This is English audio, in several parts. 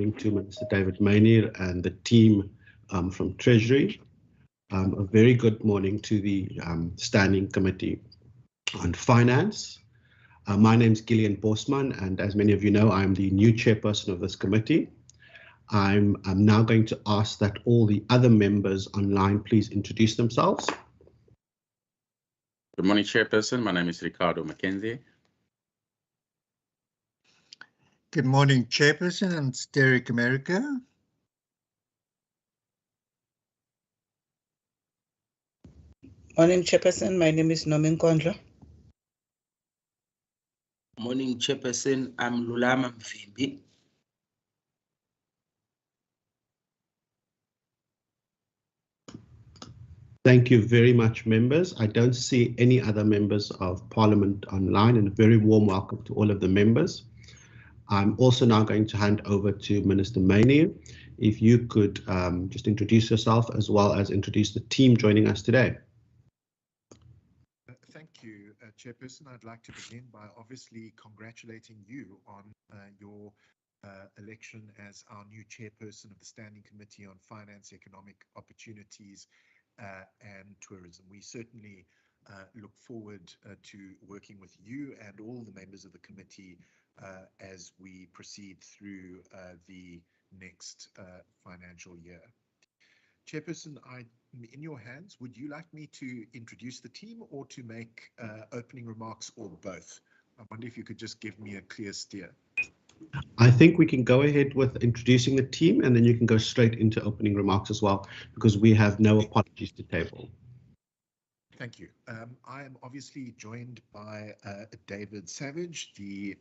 morning to Minister David Maynir and the team from Treasury. A very good morning to the Standing Committee on Finance. My name is Gillian Bosman, and as many of you know, I'm the new chairperson of this committee. I'm now going to ask that all the other members online please introduce themselves. Good morning, Chairperson. My name is Ricardo Mackenzie. Good morning, Chairperson. I'm Derek America. Morning, Chairperson. My name is Nomin Kondla. Morning, Chairperson. I'm Lulama Mvimbi. Thank you very much, members. I don't see any other members of Parliament online, and a very warm welcome to all of the members. I'm also now going to hand over to Minister Maynir. If you could just introduce yourself as well as introduce the team joining us today. Thank you, Chairperson. I'd like to begin by obviously congratulating you on your election as our new chairperson of the Standing Committee on Finance, Economic Opportunities and Tourism. We certainly look forward to working with you and all the members of the committee as we proceed through the next financial year. Chairperson, I'm in your hands. Would you like me to introduce the team or to make opening remarks, or both? I wonder if you could just give me a clear steer. I think we can go ahead with introducing the team, and then you can go straight into opening remarks as well, because we have no apologies to table. Thank you. I am obviously joined by David Savage, the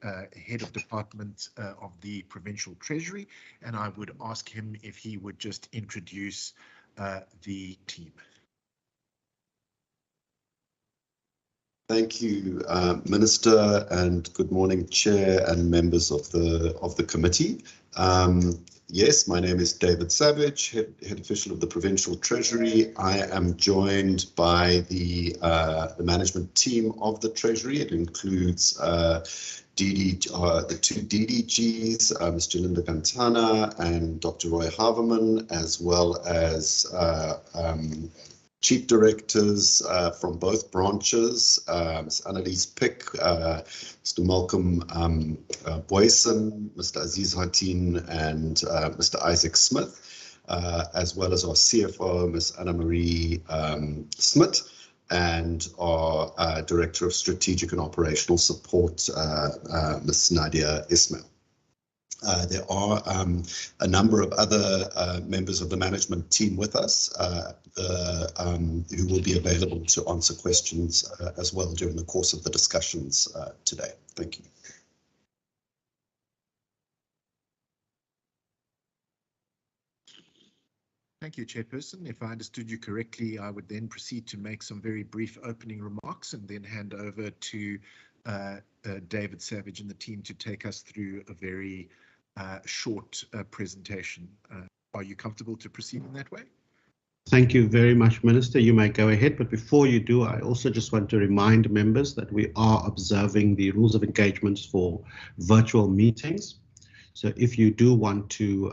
head of department of the Provincial Treasury, and I would ask him if he would just introduce the team. Thank you, Minister, and good morning, Chair and members of the committee. Yes, my name is David Savage, head official of the Provincial Treasury. I am joined by the management team of the Treasury. It includes the two DDGs, Ms. Linda Gantana and Dr. Roy Haverman, as well as chief directors from both branches, Ms. Annalise Pick, Mr. Malcolm Boyson, Mr. Aziz Hatin, and Mr. Isaac Smith, as well as our CFO, Ms. Anna Marie Smith, and our Director of Strategic and Operational Support, Ms. Nadia Ismail. There are a number of other members of the management team with us who will be available to answer questions as well during the course of the discussions today. Thank you. Thank you, Chairperson. If I understood you correctly, I would then proceed to make some very brief opening remarks and then hand over to David Savage and the team to take us through a very short presentation. Are you comfortable to proceed in that way? Thank you very much, Minister. You may go ahead, but before you do, I also just want to remind members that we are observing the rules of engagement for virtual meetings. So if you do want to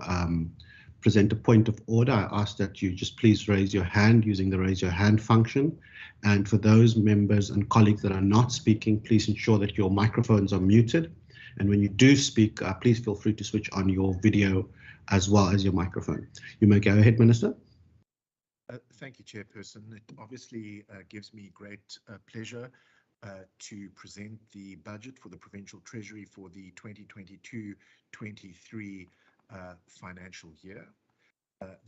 present a point of order, I ask that you just please raise your hand using the raise your hand function. And for those members and colleagues that are not speaking, please ensure that your microphones are muted. And when you do speak, please feel free to switch on your video as well as your microphone. You may go ahead, Minister. Thank you, Chairperson. It obviously gives me great pleasure to present the budget for the Provincial Treasury for the 2022-23 financial year.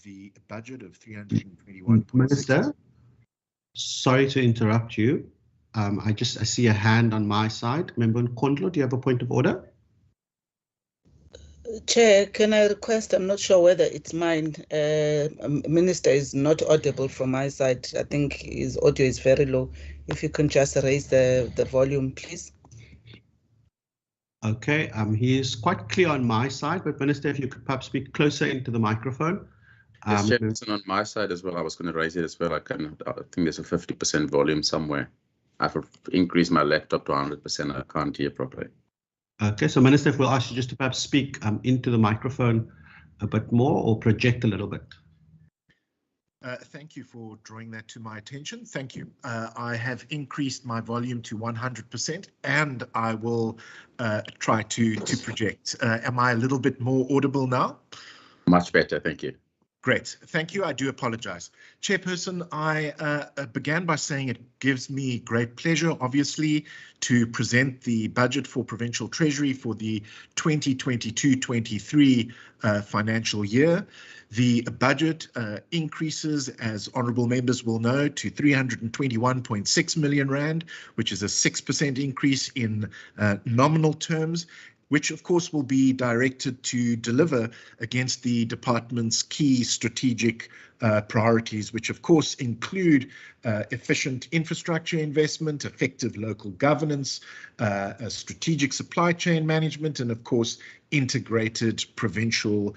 The budget of 321. Minister, sorry to interrupt you. I see a hand on my side. Member Nkondlo, do you have a point of order? Chair, can I request, I'm not sure whether it's mine, Minister is not audible from my side. I think his audio is very low. If you can just raise the volume, please. Okay, he is quite clear on my side, but Minister, if you could perhaps speak closer into the microphone. Yes, Chairperson, on my side as well, I was going to raise it as well. I think there's a 50% volume somewhere. I've increased my laptop to 100%. I can't hear properly. Okay, so Minister, if we'll ask you just to perhaps speak into the microphone a bit more or project a little bit? Thank you for drawing that to my attention. Thank you. I have increased my volume to 100%, and I will try to project. Am I a little bit more audible now? Much better, thank you. Great, thank you. I do apologize. Chairperson, I began by saying it gives me great pleasure, obviously, to present the budget for Provincial Treasury for the 2022-23 financial year. The budget increases, as honourable members will know, to 321.6 million rand, which is a 6% increase in nominal terms, which of course will be directed to deliver against the department's key strategic priorities, which of course include efficient infrastructure investment, effective local governance, strategic supply chain management, and of course integrated provincial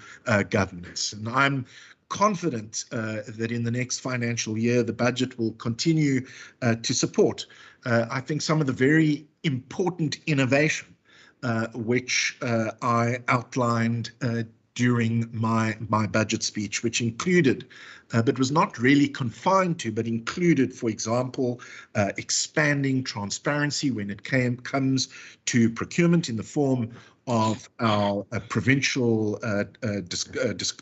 governance. And I'm confident that in the next financial year, the budget will continue to support, I think, some of the very important innovation which I outlined during my budget speech, which included, but was not really confined to, but included, for example, expanding transparency when it comes to procurement in the form of our provincial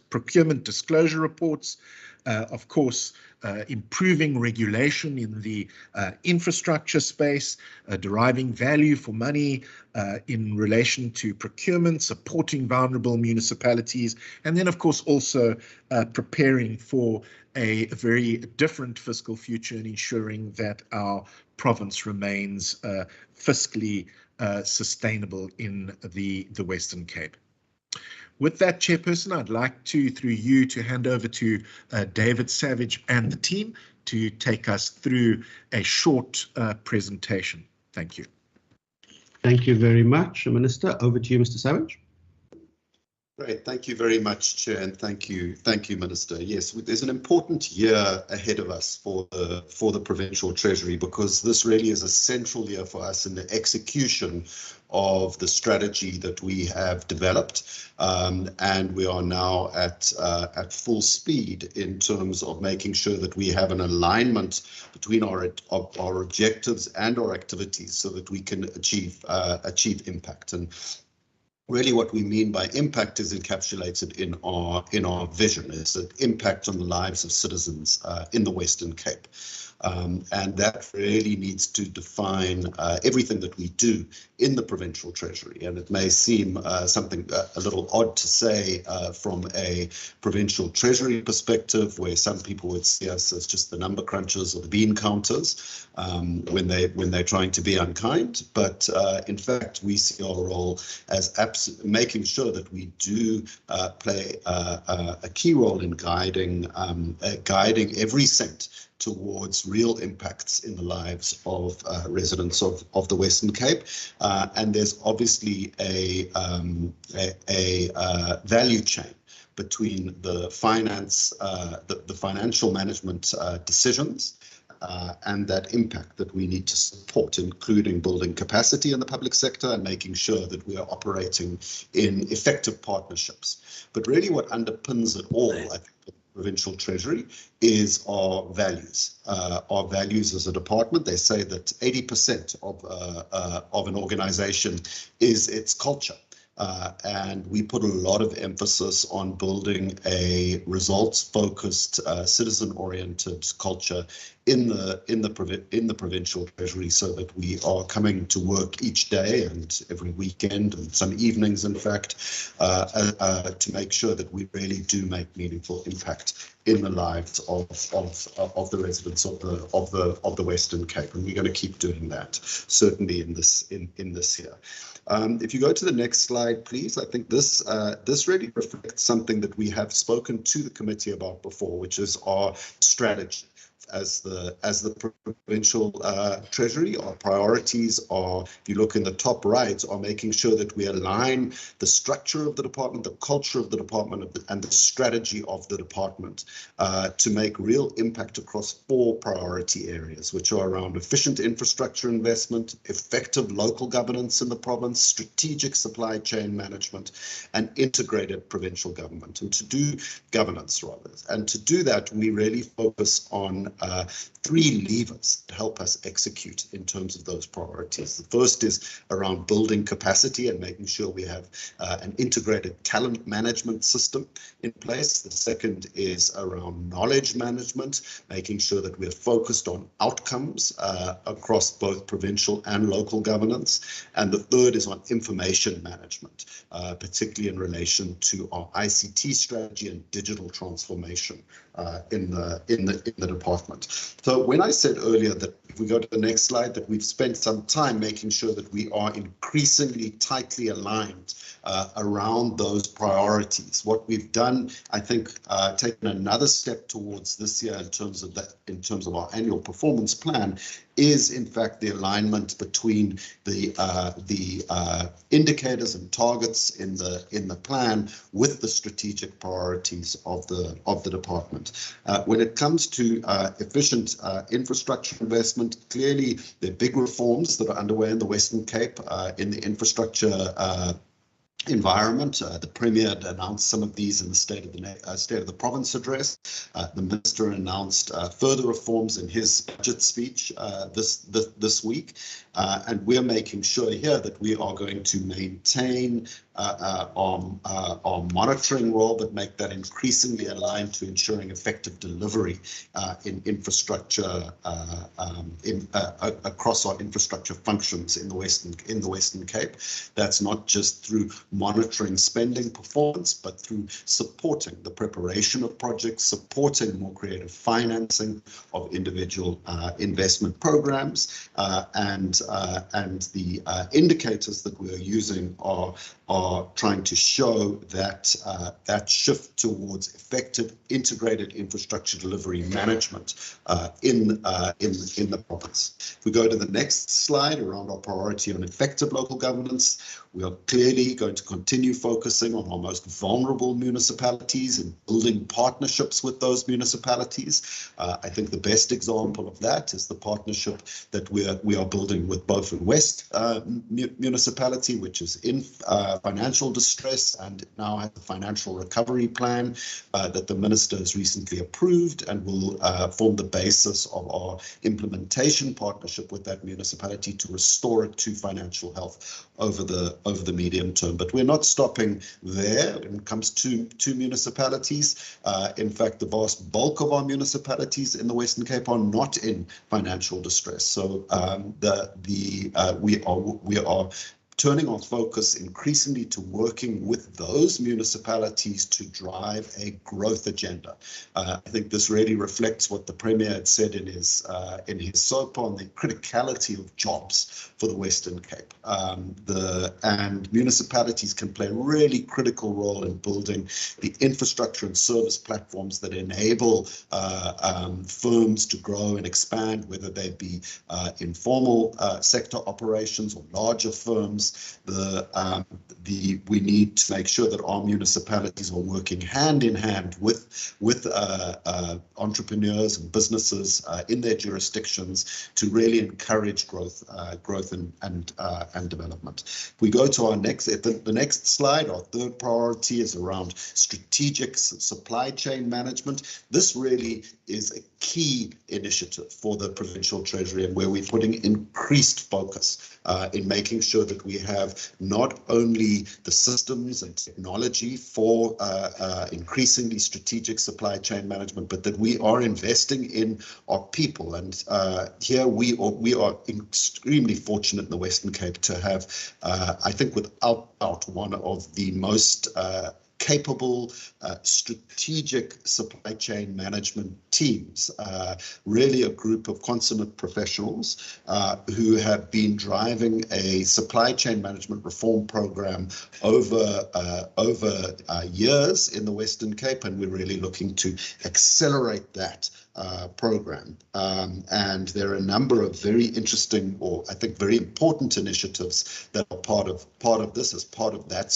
procurement disclosure reports, of course, improving regulation in the infrastructure space, deriving value for money in relation to procurement, supporting vulnerable municipalities, and then, of course, also preparing for a very different fiscal future and ensuring that our province remains fiscally sustainable in the Western Cape. With that, Chairperson, I'd like to, through you, to hand over to David Savage and the team to take us through a short presentation. Thank you. Thank you very much, Minister. Over to you, Mr. Savage. Great, thank you very much, Chair, and thank you, Minister. Yes, there's an important year ahead of us for the Provincial Treasury, because this really is a central year for us in the execution of the strategy that we have developed, and we are now at full speed in terms of making sure that we have an alignment between our objectives and our activities so that we can achieve impact. And really what we mean by impact is encapsulated in our vision. It's an impact on the lives of citizens in the Western Cape. And that really needs to define everything that we do in the Provincial Treasury. And it may seem something a little odd to say from a Provincial Treasury perspective, where some people would see us as just the number crunchers or the bean counters when they're trying to be unkind. But in fact, we see our role as making sure that we do play a key role in guiding every cent towards real impacts in the lives of residents of the Western Cape. And there's obviously a value chain between the financial management decisions and that impact that we need to support, including building capacity in the public sector and making sure that we are operating in effective partnerships. But really what underpins it all, I think, Provincial Treasury is our values. Our values as a department, they say that 80% of an organization is its culture. And we put a lot of emphasis on building a results-focused, citizen-oriented culture in the Provincial Treasury, so that we are coming to work each day and every weekend and some evenings, in fact, to make sure that we really do make meaningful impact in the lives of the residents of the Western Cape, and we're going to keep doing that certainly in this year. If you go to the next slide, please, I think this really reflects something that we have spoken to the committee about before, which is our strategy. as the provincial treasury, our priorities are, if you look in the top right, are making sure that we align the structure of the department, the culture of the department, and the strategy of the department to make real impact across 4 priority areas, which are around efficient infrastructure investment, effective local governance in the province, strategic supply chain management, and integrated provincial government, and to do governance rather. And to do that, we really focus on 3 levers to help us execute in terms of those priorities. The first is around building capacity and making sure we have an integrated talent management system in place. The second is around knowledge management, making sure that we're focused on outcomes across both provincial and local governance. And the third is on information management, particularly in relation to our ICT strategy and digital transformation in the department. So when I said earlier that, if we go to the next slide, that we've spent some time making sure that we are increasingly tightly aligned around those priorities. What we've done, I think, taken another step towards this year in terms of that, in terms of our annual performance plan, is in fact the alignment between the indicators and targets in the plan with the strategic priorities of the department. When it comes to efficient infrastructure investment, clearly there are big reforms that are underway in the Western Cape in the infrastructure environment. The Premier announced some of these in the State of the Province address. The Minister announced further reforms in his budget speech this week. And we're making sure here that we are going to maintain our monitoring role, but make that increasingly aligned to ensuring effective delivery in infrastructure across our infrastructure functions in the Western Cape. That's not just through monitoring spending performance, but through supporting the preparation of projects, supporting more creative financing of individual investment programs, and the indicators that we are using are trying to show that that shift towards effective integrated infrastructure delivery management in the province. If we go to the next slide around our priority on effective local governance, we are clearly going to continue focusing on our most vulnerable municipalities and building partnerships with those municipalities. I think the best example of that is the partnership that we are building with Beaufort West municipality, which is in financial distress and now has a financial recovery plan that the Minister has recently approved and will form the basis of our implementation partnership with that municipality to restore it to financial health over the medium term. But we're not stopping there when it comes to municipalities. In fact, the vast bulk of our municipalities in the Western Cape are not in financial distress. So we are turning our focus increasingly to working with those municipalities to drive a growth agenda. I think this really reflects what the Premier had said in his SOPA on the criticality of jobs for the Western Cape. And municipalities can play a really critical role in building the infrastructure and service platforms that enable firms to grow and expand, whether they be informal sector operations or larger firms. We need to make sure that our municipalities are working hand in hand with entrepreneurs and businesses in their jurisdictions to really encourage growth and development. If we go to the next slide, our third priority is around strategic supply chain management. This really is a key initiative for the Provincial Treasury, and where we're putting increased focus in making sure that we have not only the systems and technology for increasingly strategic supply chain management, but that we are investing in our people. And here we are extremely fortunate in the Western Cape to have, I think without doubt, one of the most capable strategic supply chain management teams, really a group of consummate professionals who have been driving a supply chain management reform program over years in the Western Cape, and we're really looking to accelerate that program. And there are a number of very interesting, or I think very important initiatives that are part of this as part of that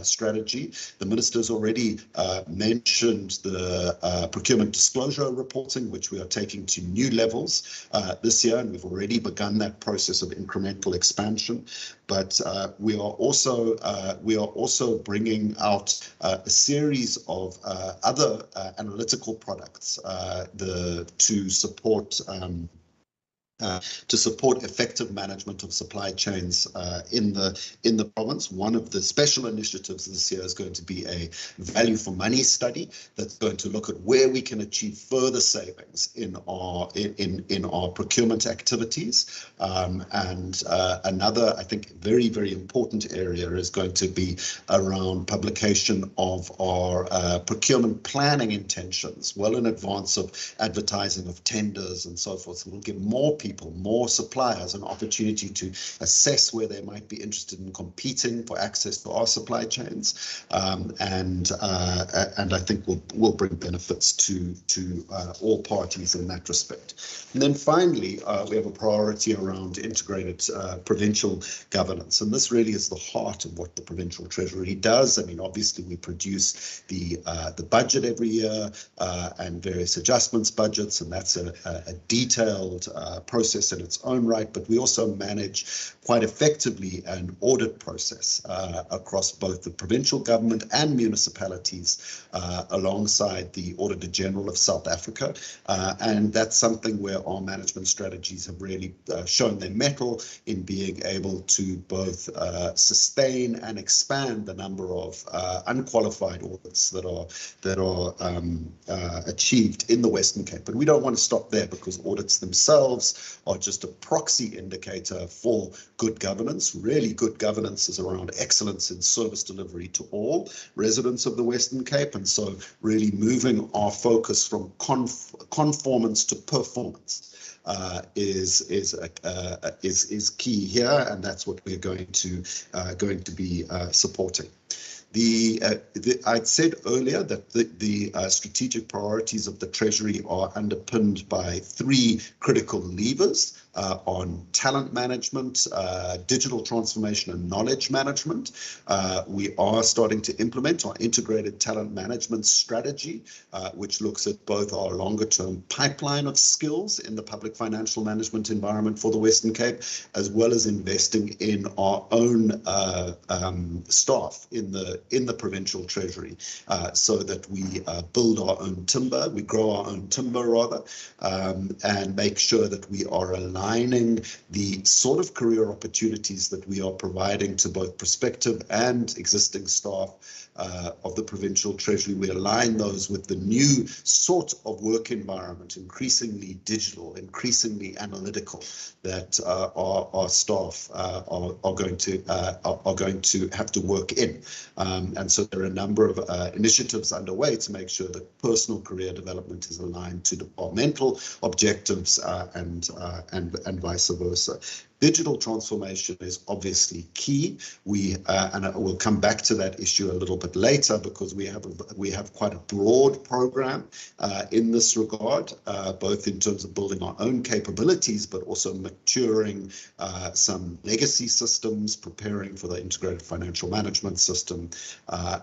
strategy. The minister's already mentioned the procurement disclosure reporting, which we are taking to new levels this year, and we've already begun that process of incremental expansion. But we are also bringing out a series of other analytical products to support effective management of supply chains in the province. One of the special initiatives this year is going to be a value for money study that's going to look at where we can achieve further savings in our procurement activities. And another, I think, very, very important area is going to be around publication of our procurement planning intentions well in advance of advertising of tenders and so forth. So we'll give more people, more suppliers, an opportunity to assess where they might be interested in competing for access to our supply chains, and I think will bring benefits to all parties in that respect. And then finally, we have a priority around integrated provincial governance, and this really is the heart of what the Provincial Treasury does. I mean, obviously we produce the budget every year and various adjustments budgets, and that's a detailed process in its own right, but we also manage quite effectively an audit process across both the provincial government and municipalities alongside the Auditor General of South Africa, and that's something where our management strategies have really shown their mettle in being able to both sustain and expand the number of unqualified audits that are achieved in the Western Cape. But we don't want to stop there, because audits themselves are just a proxy indicator for good governance. Really good governance is around excellence in service delivery to all residents of the Western Cape, and so really moving our focus from conformance to performance is key here, and that's what we're going to be supporting. I'd said earlier that the strategic priorities of the Treasury are underpinned by three critical levers on talent management, digital transformation, and knowledge management. We are starting to implement our integrated talent management strategy, which looks at both our longer-term pipeline of skills in the public financial management environment for the Western Cape, as well as investing in our own staff in the Provincial Treasury, so that we build our own timber, we grow our own timber rather, and make sure that we are aligning the sort of career opportunities that we are providing to both prospective and existing staff of the Provincial Treasury. We align those with the new sort of work environment, increasingly digital, increasingly analytical, that our staff are going to have to work in. And so there are a number of initiatives underway to make sure that personal career development is aligned to departmental objectives and vice versa. Digital transformation is obviously key. And we'll come back to that issue a little bit later, because we have quite a broad program in this regard, both in terms of building our own capabilities, but also maturing some legacy systems, preparing for the integrated financial management system,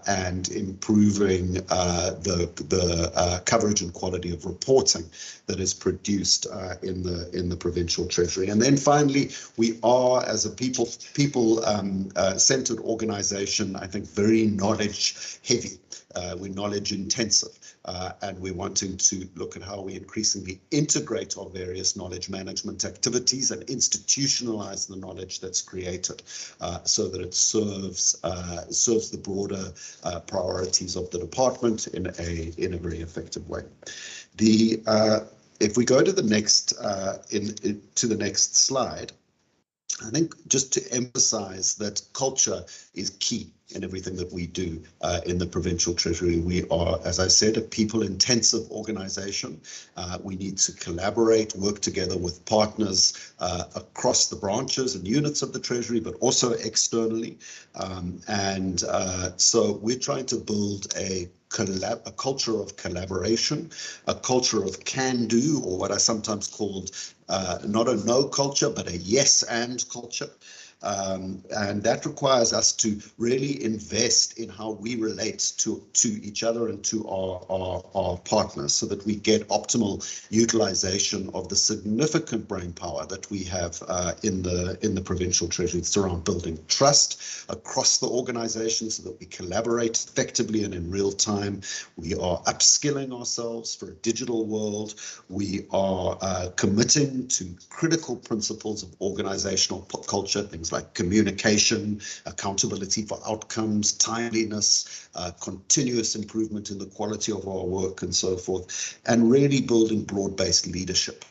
and improving the coverage and quality of reporting that is produced in the Provincial Treasury. And then finally, we are, as a people-centered organization, I think very knowledge-heavy. We're knowledge-intensive, and we're wanting to look at how we increasingly integrate our various knowledge management activities and institutionalize the knowledge that's created, so that it serves the broader priorities of the department in a very effective way. If we go to the next slide, I think just to emphasize that culture is key in everything that we do in the Provincial Treasury. We are, as I said, a people-intensive organization. We need to collaborate, work together with partners across the branches and units of the Treasury, but also externally. So we're trying to build a culture of collaboration, a culture of can-do, or what I sometimes called not a no culture, but a yes and culture. And that requires us to really invest in how we relate to each other and to our partners, so that we get optimal utilization of the significant brain power that we have in the Provincial Treasury. It's around building trust across the organization so that we collaborate effectively and in real time. We are upskilling ourselves for a digital world. We are committing to critical principles of organizational culture, things like communication, accountability for outcomes, timeliness, continuous improvement in the quality of our work, and so forth, and really building broad-based leadership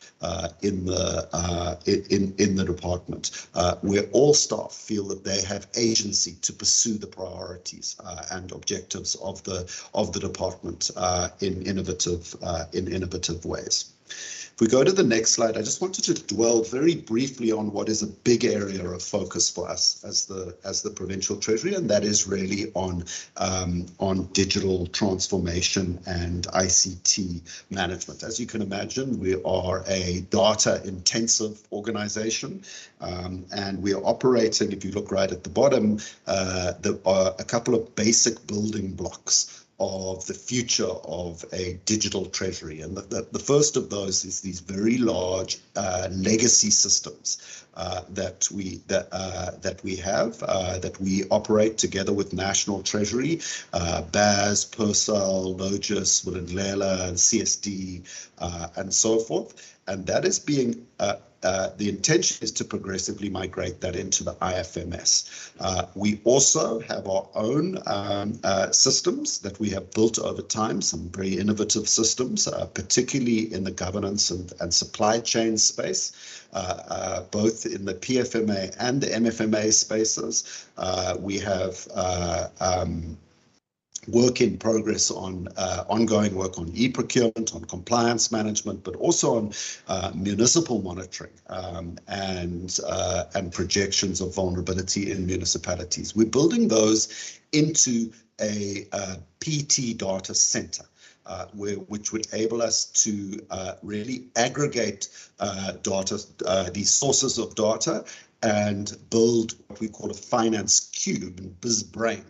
in the department, where all staff feel that they have agency to pursue the priorities and objectives of the department in innovative ways. If we go to the next slide, I just wanted to dwell very briefly on what is a big area of focus for us as the Provincial Treasury, and that is really on digital transformation and ICT management. As you can imagine, we are a data-intensive organization, and we are operating, if you look right at the bottom, there are a couple of basic building blocks of the future of a digital treasury. And the first of those is these very large legacy systems that we have, that we operate together with National Treasury, BAS, Persal, Logis, Willendlela, CSD, and so forth. And that is being the intention is to progressively migrate that into the IFMS. We also have our own systems that we have built over time, some very innovative systems, particularly in the governance and supply chain space, both in the PFMA and the MFMA spaces. We have work in progress on ongoing work on e-procurement, on compliance management, but also on municipal monitoring and projections of vulnerability in municipalities. We're building those into a PT data center, which would enable us to really aggregate data, these sources of data, and build what we call a finance cube and BizBrain,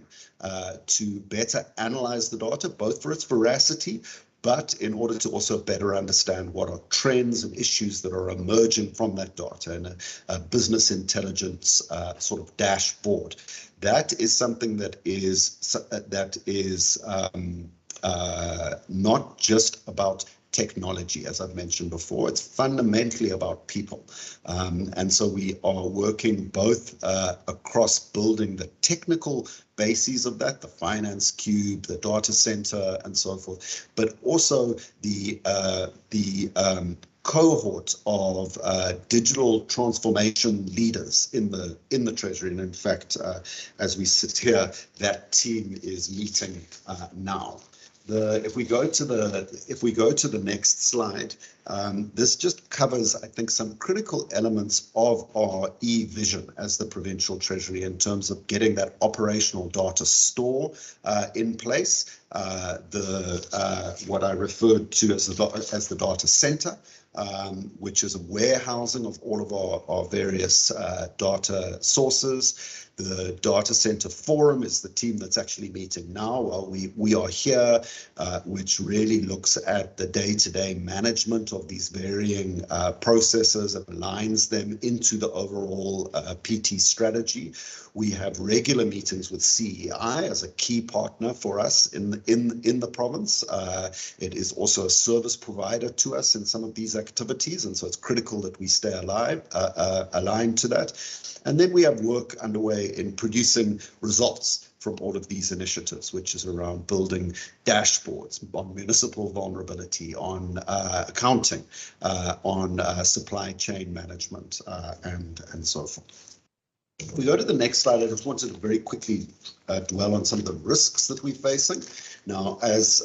to better analyze the data, both for its veracity, but in order to also better understand what are trends and issues that are emerging from that data, and a business intelligence sort of dashboard. That is something that is not just about technology, as I've mentioned before. It's fundamentally about people. And so we are working both across building the technical bases of that, the finance cube, the data center, and so forth, but also the cohort of digital transformation leaders in the Treasury. And in fact, as we sit here, that team is meeting now. If we go to the next slide, this just covers, I think, some critical elements of our e-vision as the Provincial Treasury in terms of getting that operational data store in place, what I referred to as the data center, which is a warehousing of all of our various data sources. The data center forum is the team that's actually meeting now while we are here, which really looks at the day-to-day management of these varying processes and aligns them into the overall PT strategy. We have regular meetings with CEI as a key partner for us in the province. It is also a service provider to us in some of these activities, and so it's critical that we stay aligned to that. And then we have work underway in producing results from all of these initiatives, which is around building dashboards on municipal vulnerability, on accounting, on supply chain management, and so forth. If we go to the next slide, I just wanted to very quickly dwell on some of the risks that we're facing. Now, as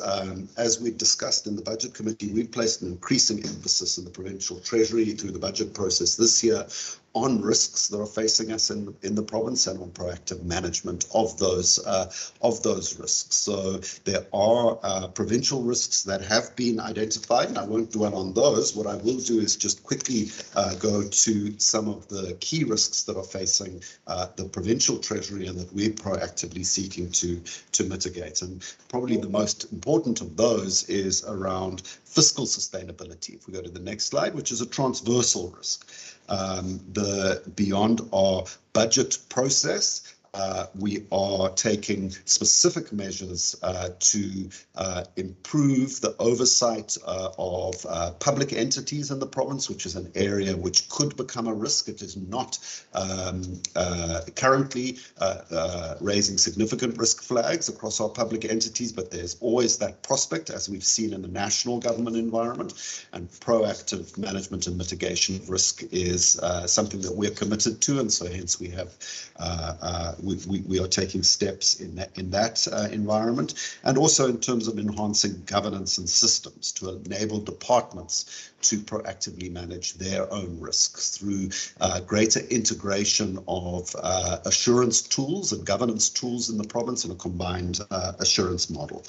we discussed in the Budget Committee, we've placed an increasing emphasis in the Provincial Treasury through the budget process this year on risks that are facing us in the province and on proactive management of those risks. So there are provincial risks that have been identified, and I won't dwell on those. What I will do is just quickly go to some of the key risks that are facing the Provincial Treasury and that we're proactively seeking to mitigate. And probably the most important of those is around fiscal sustainability. If we go to the next slide, which is a transversal risk. Beyond our budget process, we are taking specific measures to improve the oversight of public entities in the province, which is an area which could become a risk. It is not currently raising significant risk flags across our public entities, but there's always that prospect, as we've seen in the national government environment, and proactive management and mitigation of risk is something that we're committed to, and so hence we have we are taking steps in that environment, and also in terms of enhancing governance and systems to enable departments to proactively manage their own risks through greater integration of assurance tools and governance tools in the province in a combined assurance model.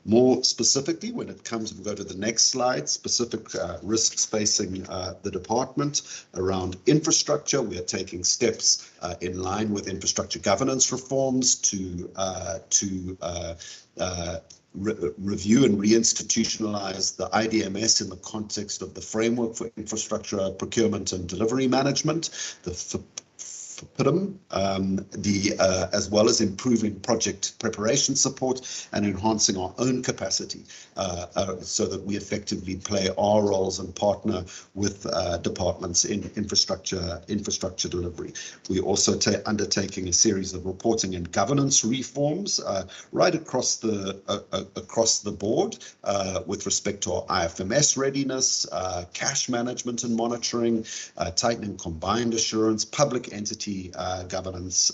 More specifically, when it comes, we go to the next slide, specific risks facing the department around infrastructure. We are taking steps in line with infrastructure governance reforms to review and reinstitutionalize the IDMS in the context of the framework for infrastructure procurement and delivery management, the PIDM, as well as improving project preparation support and enhancing our own capacity so that we effectively play our roles and partner with departments in infrastructure delivery. We're also undertaking a series of reporting and governance reforms right across the board with respect to our IFMS readiness, cash management and monitoring, tightening combined assurance, public entity governance,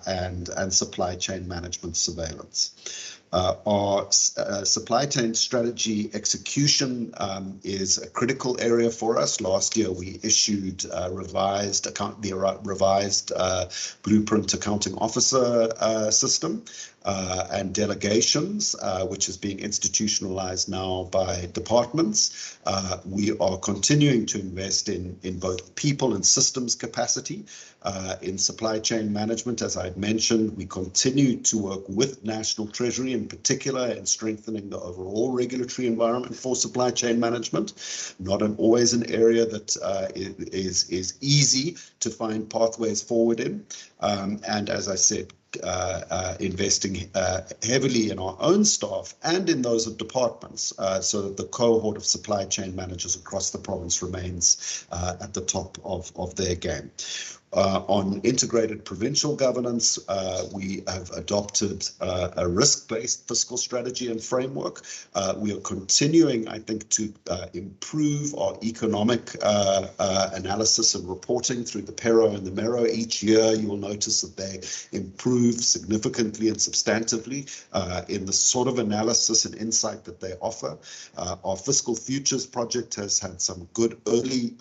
and supply chain management surveillance. Our supply chain strategy execution is a critical area for us. Last year, we issued the revised blueprint accounting officer system and delegations, which is being institutionalized now by departments. We are continuing to invest in both people and systems capacity in supply chain management. As I've mentioned, we continue to work with National Treasury in particular in strengthening the overall regulatory environment for supply chain management. Not always an area that is easy to find pathways forward in. And as I said, investing heavily in our own staff and in those of departments so that the cohort of supply chain managers across the province remains at the top of their game. On integrated provincial governance, we have adopted a risk-based fiscal strategy and framework. We are continuing, I think, to improve our economic analysis and reporting through the PERO and the MERO. Each year, you will notice that they improve significantly and substantively in the sort of analysis and insight that they offer. Our Fiscal Futures project has had some good early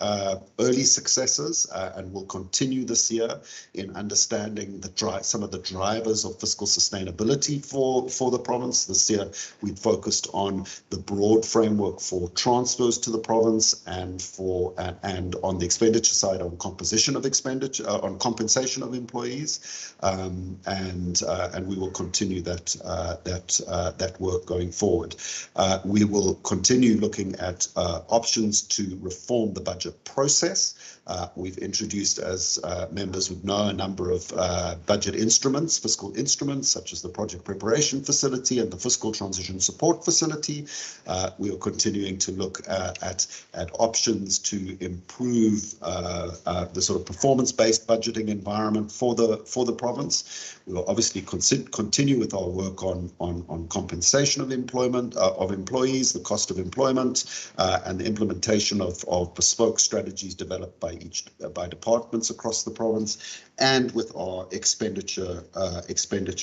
successes and will continue this year in understanding some of the drivers of fiscal sustainability for the province. This year, we focused on the broad framework for transfers to the province and on the expenditure side on composition of expenditure, on compensation of employees, and we will continue that work going forward. We will continue looking at options to reform the budget process. We've introduced, as members would know, a number of budget instruments, fiscal instruments, such as the Project Preparation Facility and the Fiscal Transition Support Facility. We are continuing to look at options to improve the sort of performance-based budgeting environment for the province. We will obviously continue with our work on compensation of employment of employees, the cost of employment, and the implementation of bespoke strategies developed by by departments across the province, and with our expenditure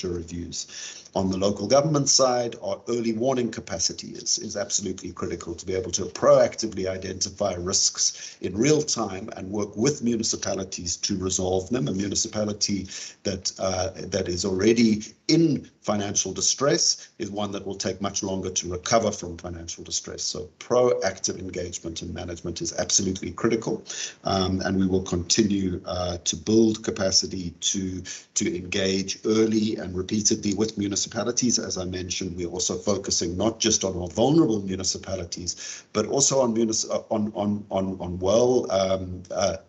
reviews. On the local government side, our early warning capacity is absolutely critical to be able to proactively identify risks in real time and work with municipalities to resolve them. A municipality that is already in financial distress is one that will take much longer to recover from financial distress. So proactive engagement and management is absolutely critical, and we will continue to build capacity to engage early and repeatedly with municipalities. As I mentioned, we're also focusing not just on our vulnerable municipalities, but also on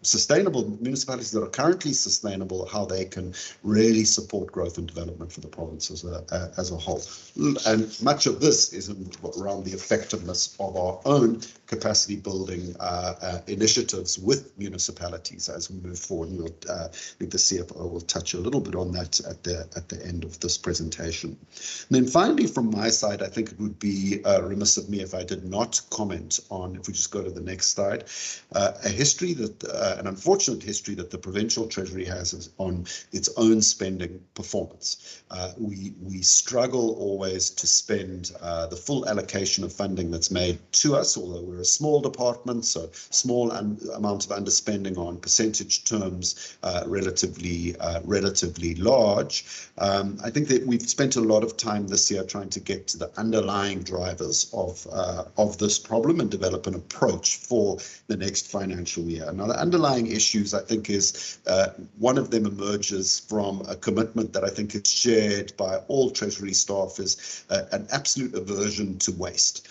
sustainable municipalities that are currently sustainable, how they can really support growth and development for the province as a whole. And much of this is around the effectiveness of our own capacity building initiatives with municipalities as we move forward. And I think the CFO will touch a little bit on that at the end of this presentation. And then finally, from my side, I think it would be remiss of me if I did not comment on, if we just go to the next slide, a history that, an unfortunate history that the Provincial Treasury has on its own spending performance. We struggle always to spend the full allocation of funding that's made to us, although we're a small department, so small amount of underspending on percentage terms, relatively large. I think that we've spent a lot of time this year trying to get to the underlying drivers of this problem and develop an approach for the next financial year. Now, the underlying issues, I think, is one of them emerges from a commitment that I think is shared by all Treasury staff, is an absolute aversion to waste.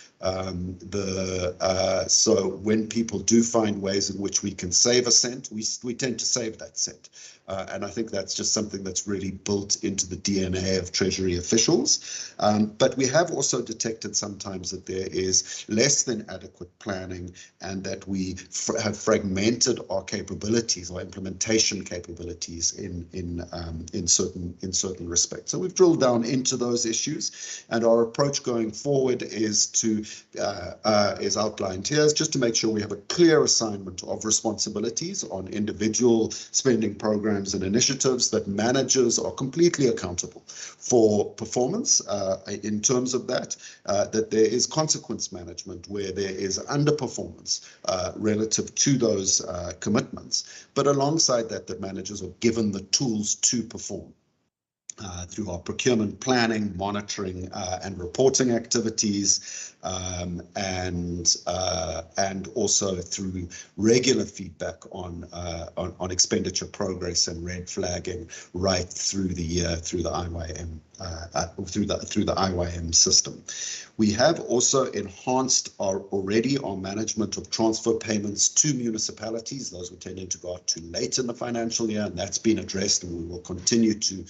So when people do find ways in which we can save a cent, we tend to save that cent. And I think that's just something that's really built into the DNA of Treasury officials. But we have also detected sometimes that there is less than adequate planning, and that we have fragmented our capabilities, our implementation capabilities in certain respects. So we've drilled down into those issues, and our approach going forward is outlined here, is just to make sure we have a clear assignment of responsibilities on individual spending programs and initiatives, that managers are completely accountable for performance in terms of that there is consequence management where there is underperformance relative to those commitments, but alongside that managers are given the tools to perform. Through our procurement planning, monitoring, and reporting activities, and also through regular feedback on expenditure progress and red flagging right through the year through the IYM through the IYM system. We have also enhanced our management of transfer payments to municipalities. Those were tending to go out too late in the financial year, and that's been addressed, and we will continue to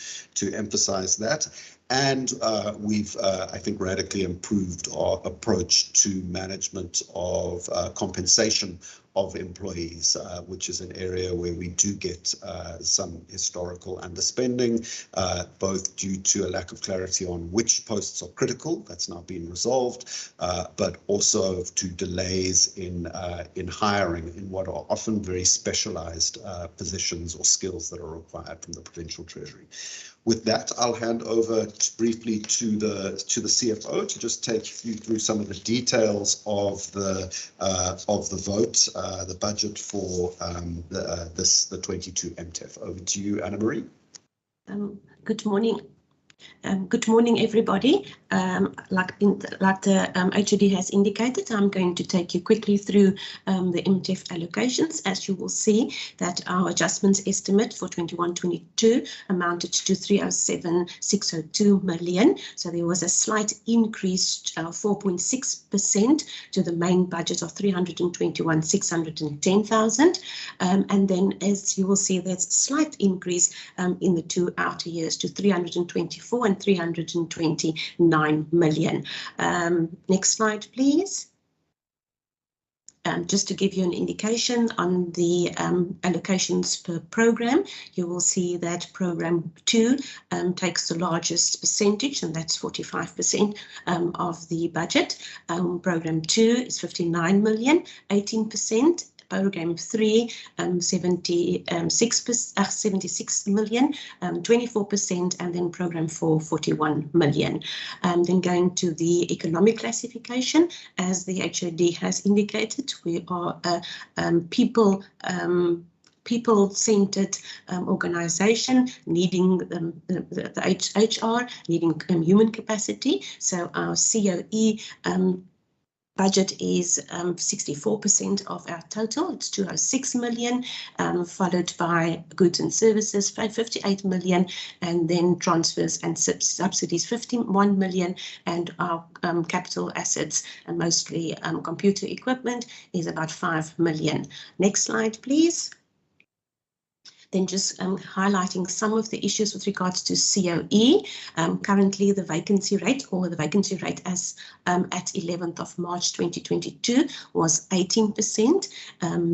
emphasize that. And we've, I think, radically improved our approach to management of compensation of employees, which is an area where we do get some historical underspending, both due to a lack of clarity on which posts are critical. That's now been resolved, but also to delays in hiring in what are often very specialized positions or skills that are required from the Provincial Treasury. With that, I'll hand over briefly to the CFO to just take you through some of the details of the vote, the budget for the 22 MTEF. Over to you, Anna Marie. Good morning. Good morning, everybody. Like the HOD has indicated, I'm going to take you quickly through the MTEF allocations. As you will see, that our adjustments estimate for 21-22 amounted to 307,602 million. So there was a slight increase, 4.6% to the main budget of 321,610,000. And then, as you will see, there's a slight increase in the two outer years to 324 and 329 million. Next slide, please. Just to give you an indication on the allocations per program, you will see that program 2 takes the largest percentage, and that's 45% of the budget. Program 2 is 59 million, 18%. program 3, 76 million, 24%, and then program 4, 41 million. Then going to the economic classification, as the HOD has indicated, we are a people-centered organisation needing the HR, needing human capacity. So our COE budget is 64% of our total. It's 206 million, followed by goods and services, 58 million, and then transfers and subsidies, 51 million, and our capital assets, and mostly computer equipment, is about 5 million. Next slide, please. Then just highlighting some of the issues with regards to COE. Currently, the vacancy rate as at 11th of March 2022 was 18%.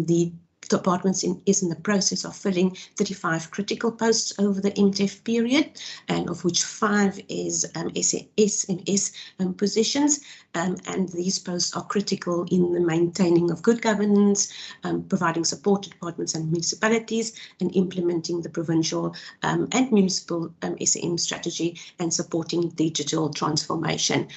The department is in the process of filling 35 critical posts over the MTEF period, and of which 5 is SMS positions, and these posts are critical in the maintaining of good governance, providing support to departments and municipalities, and implementing the provincial and municipal SM strategy, and supporting digital transformation.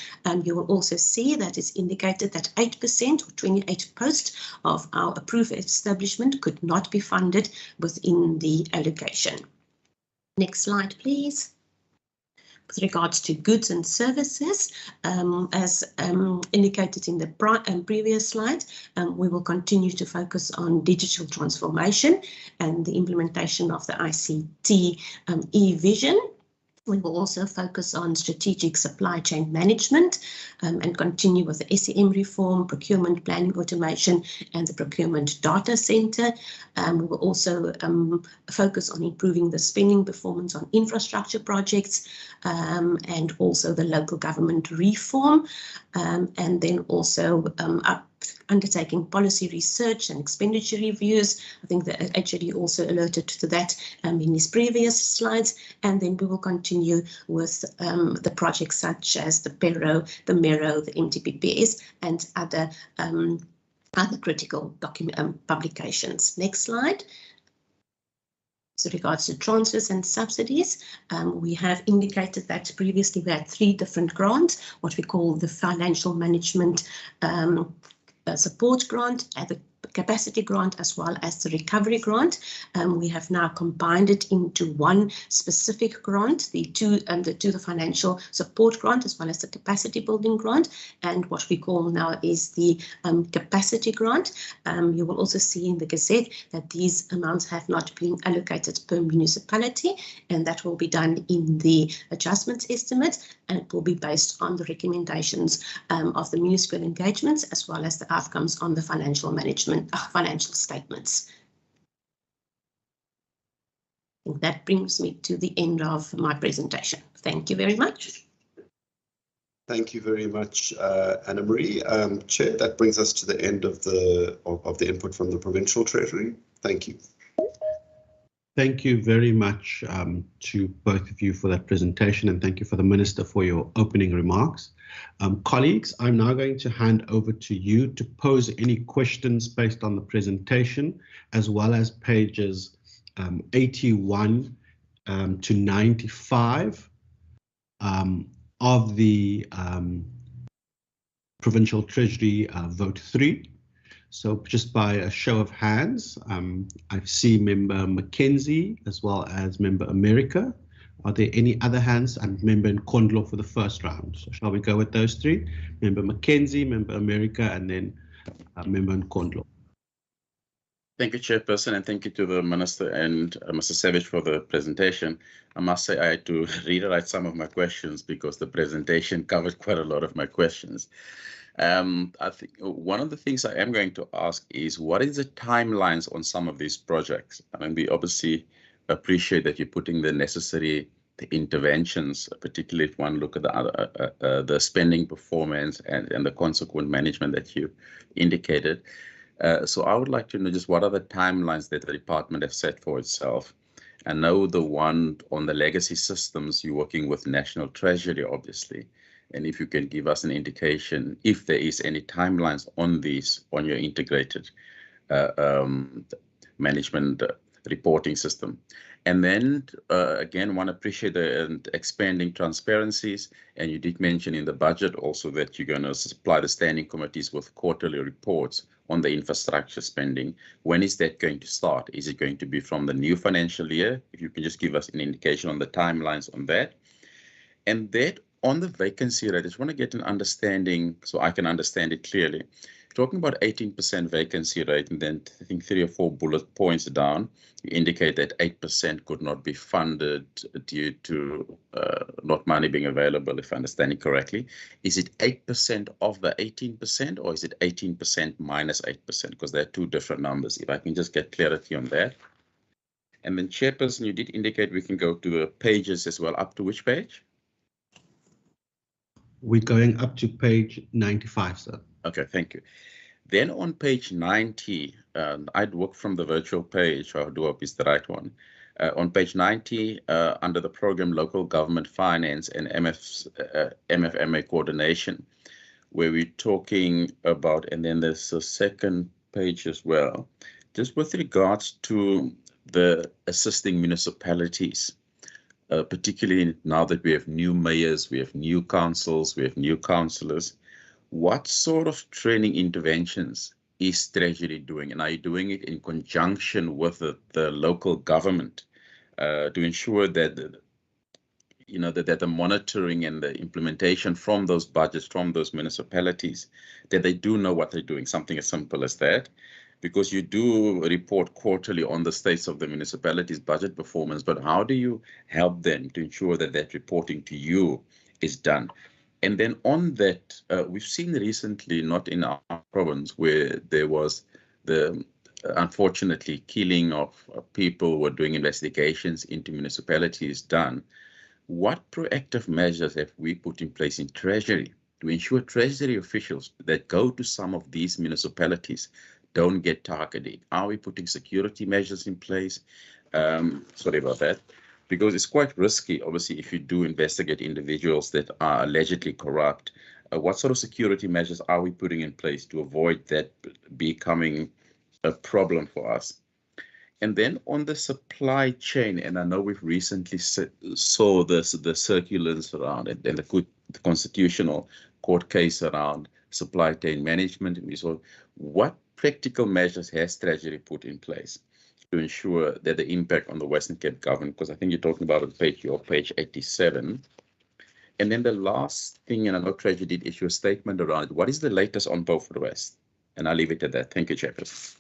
You will also see that it's indicated that 8% or 28 posts of our approved establishment could not be funded within the allocation. Next slide, please. With regards to goods and services, as indicated in the previous slide, we will continue to focus on digital transformation and the implementation of the ICT e-vision. We will also focus on strategic supply chain management and continue with the SEM reform, procurement planning automation, and the procurement data center. We will also focus on improving the spending performance on infrastructure projects, and also the local government reform, and then also undertaking policy research and expenditure reviews. I think the HOD also alerted to that in his previous slides. And then we will continue with the projects such as the PERO, the MERO, the MTPPS, and other critical document publications. Next slide. With regards to transfers and subsidies, we have indicated that previously we had 3 different grants, what we call the financial management support grant, the capacity grant, as well as the recovery grant. We have now combined it into one specific grant, the financial support grant, as well as the capacity building grant, and what we call now is the capacity grant. You will also see in the Gazette that these amounts have not been allocated per municipality, and that will be done in the adjustments estimate, and it will be based on the recommendations of the municipal engagements, as well as the outcomes on the financial statements. I think that brings me to the end of my presentation. Thank you very much. Thank you very much, Anna Marie. Chair, that brings us to the end of the input from the Provincial Treasury. Thank you. Thank you very much to both of you for that presentation, and thank you for the Minister for your opening remarks. Colleagues, I'm now going to hand over to you to pose any questions based on the presentation, as well as pages 81 to 95 of the Provincial Treasury Vote 3. So just by a show of hands, I see Member Mackenzie as well as Member America. Are there any other hands? And Member Nkondlo for the first round. So shall we go with those 3? Member Mackenzie, Member America, and then Member Nkondlo. Thank you, Chairperson, and thank you to the Minister and Mr. Savage for the presentation. I must say I had to rewrite some of my questions because the presentation covered quite a lot of my questions. I think one of the things I am going to ask is, what is the timelines on some of these projects? I mean, we obviously appreciate that you're putting the necessary interventions, particularly if one look at the spending performance and the consequent management that you indicated. So I would like to know just what are the timelines that the department have set for itself. I know the one on the legacy systems, you're working with National Treasury, obviously. And if you can give us an indication if there is any timelines on these, on your integrated management reporting system. And then again, want to appreciate the expanding transparencies. And you did mention in the budget also that you're going to supply the standing committees with quarterly reports on the infrastructure spending. When is that going to start? Is it going to be from the new financial year? If you can just give us an indication on the timelines on that. And that on the vacancy rate, I just want to get an understanding so I can understand it clearly. Talking about 18% vacancy rate, and then I think 3 or 4 bullet points down, you indicate that 8% could not be funded due to not money being available, if I understand it correctly. Is it 8% of the 18%, or is it 18% minus 8%? Because they're two different numbers. If I can just get clarity on that. And then, Chairperson, you did indicate we can go to the pages as well. Up to which page? We're going up to page 95, sir. Okay, thank you. Then on page 90, I'd work from the virtual page, I do hope it's the right one. On page 90, under the program Local Government Finance and MFMA Coordination, where we're talking about, and then there's a second page as well, just with regards to the assisting municipalities. Particularly now that we have new mayors, we have new councils, we have new councillors, what sort of training interventions is Treasury doing? And are you doing it in conjunction with the local government to ensure that, that the monitoring and the implementation from those budgets, from those municipalities, that they do know what they're doing, something as simple as that? Because you do report quarterly on the states of the municipalities' budget performance, but how do you help them to ensure that that reporting to you is done? And then on that, we've seen recently, not in our province, where there was the, unfortunately, killing of people who were doing investigations into municipalities done. What proactive measures have we put in place in Treasury to ensure Treasury officials that go to some of these municipalities don't get targeted? Are we putting security measures in place? Sorry about that, because it's quite risky, obviously, if you do investigate individuals that are allegedly corrupt. What sort of security measures are we putting in place to avoid that becoming a problem for us? And then on the supply chain, and I know we've recently saw this, the circulars around it and the constitutional court case around supply chain management. And we saw what practical measures has Treasury put in place to ensure that the impact on the Western Cape government, because I think you're talking about on page 87. And then the last thing, and I know Treasury did issue a statement around it, what is the latest on Beaufort West? And I'll leave it at that. Thank you, Chairperson.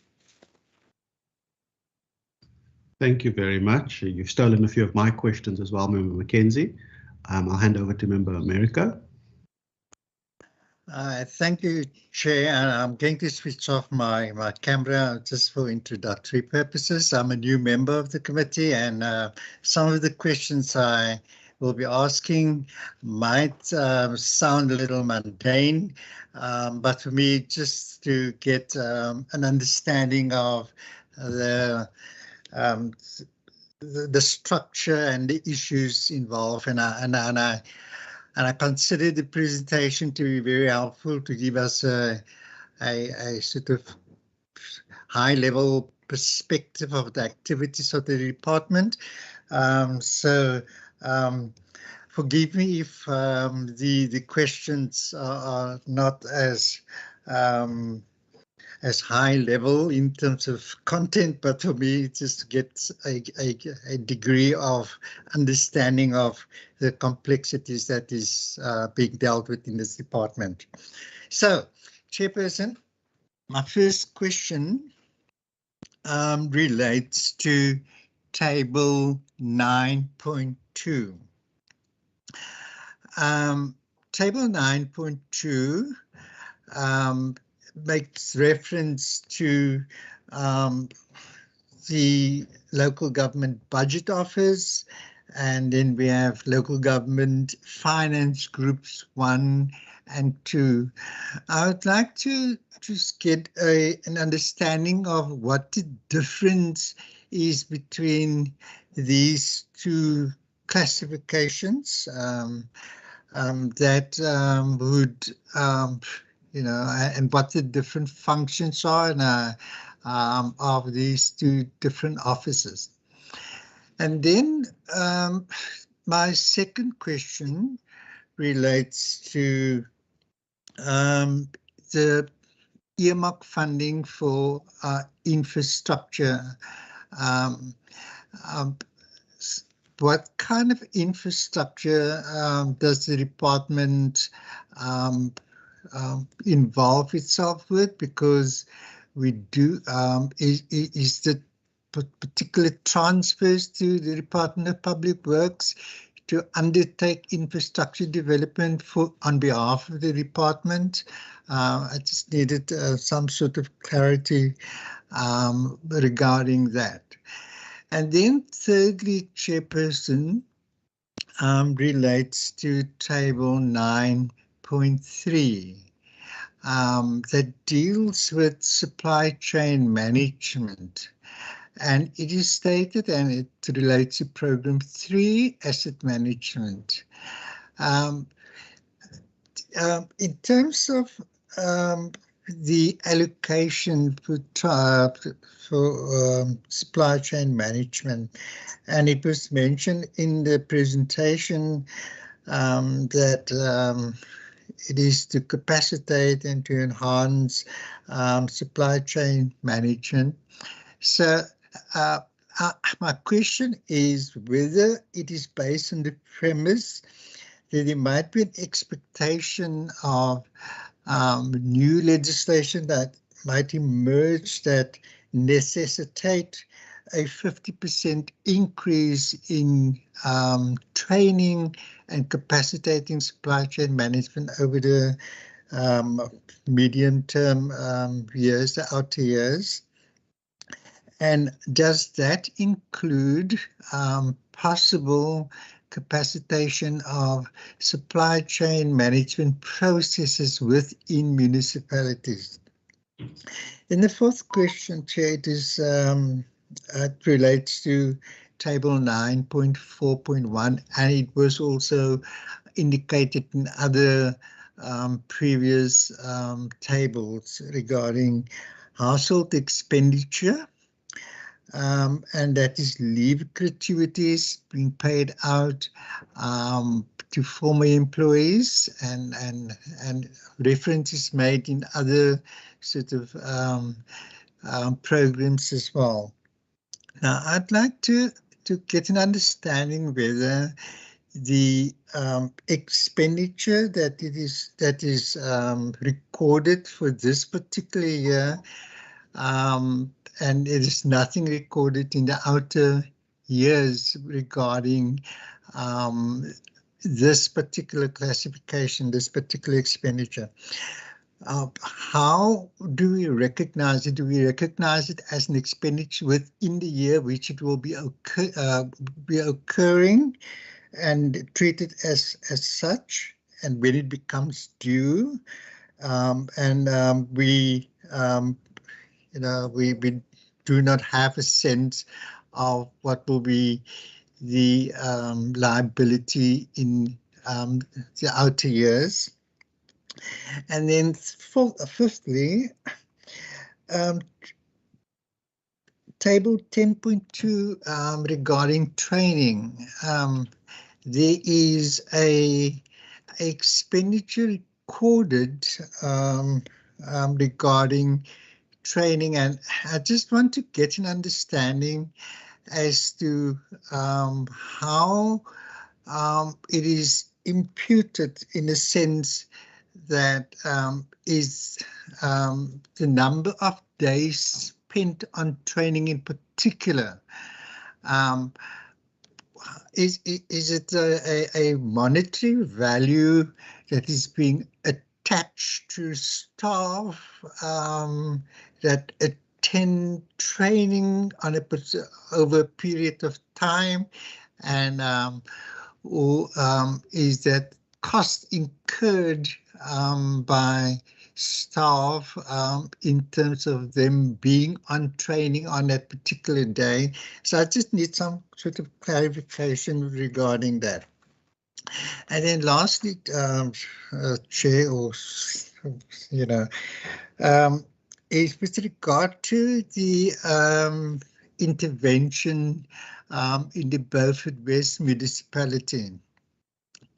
Thank you very much. You've stolen a few of my questions as well, Member McKenzie. I'll hand over to Member America. Thank you, Chair. And I'm going to switch off my camera just for introductory purposes. I'm a new member of the committee, and some of the questions I will be asking might sound a little mundane, but for me, just to get an understanding of the structure and the issues involved, and I consider the presentation to be very helpful to give us a sort of high-level perspective of the activities of the department. Forgive me if the questions are not as high level in terms of content, but for me, it's just to get a degree of understanding of the complexities that is being dealt with in this department. So, Chairperson, my first question relates to Table 9.2. Table 9.2 makes reference to the local government budget office, and then we have local government finance groups 1 and 2. I would like to just get an understanding of what the difference is between these two classifications that would and what the different functions are. And of these two different offices. And then my second question relates to the earmark funding for infrastructure. What kind of infrastructure does the department involve itself with? Because we do, is the particular transfers to the Department of Public Works to undertake infrastructure development on behalf of the department? I just needed some sort of clarity regarding that. And then thirdly, Chairperson, relates to table 9.3 that deals with supply chain management. And it is stated, and it relates to program 3, asset management. In terms of the allocation for supply chain management, and it was mentioned in the presentation that it is to capacitate and to enhance supply chain management. So my question is whether it is based on the premise that there might be an expectation of new legislation that might emerge that necessitate a 50% increase in training and capacitating supply chain management over the medium-term years, the outer years. And does that include possible capacitation of supply chain management processes within municipalities? And the fourth question, Chair, it relates to table 9.4.1, and it was also indicated in other previous tables regarding household expenditure. And that is leave gratuities being paid out to former employees, and references made in other sort of programs as well. Now, I'd like to get an understanding whether the expenditure that is recorded for this particular year, and it is nothing recorded in the outer years regarding this particular classification, this particular expenditure. How do we recognize it? Do we recognize it as an expenditure within the year which it will be occurring and treated as such, and when it becomes due? We do not have a sense of what will be the liability in the outer years. And then fifthly, table 10.2 regarding training. There is a expenditure recorded regarding training, and I just want to get an understanding as to how it is imputed, in a sense that is the number of days spent on training in particular. Is it a monetary value that is being attached to staff that attend training on over a period of time, and or is that cost incurred by staff in terms of them being on training on that particular day? So I just need some sort of clarification regarding that. And then lastly, Chair, or is with regard to the intervention in the Beaufort West municipality.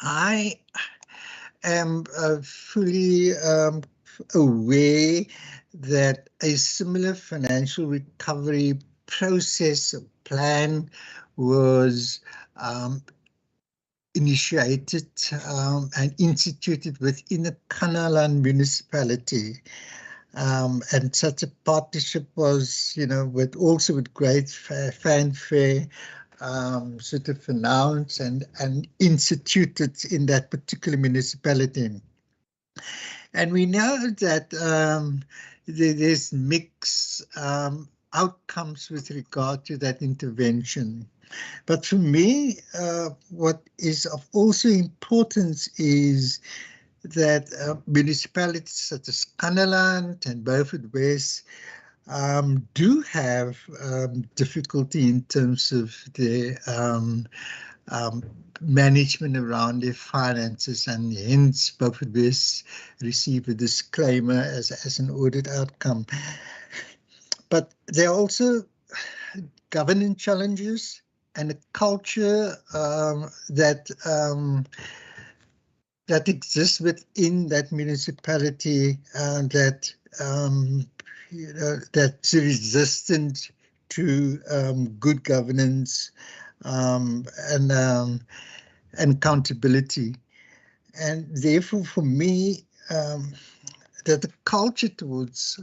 I am fully aware that a similar financial recovery process or plan was initiated and instituted within the Kanaland municipality. And such a partnership was, also with great fanfare, sort of announced and instituted in that particular municipality. And we know that there's mixed outcomes with regard to that intervention. But for me, what is of also importance is that municipalities such as Kanaland and Beaufort West do have difficulty in terms of their management around their finances, and hence Beaufort West receive a disclaimer as an audit outcome. But there are also governance challenges and a culture that exists within that municipality that that's resistant to good governance and accountability. And therefore, for me, that the culture towards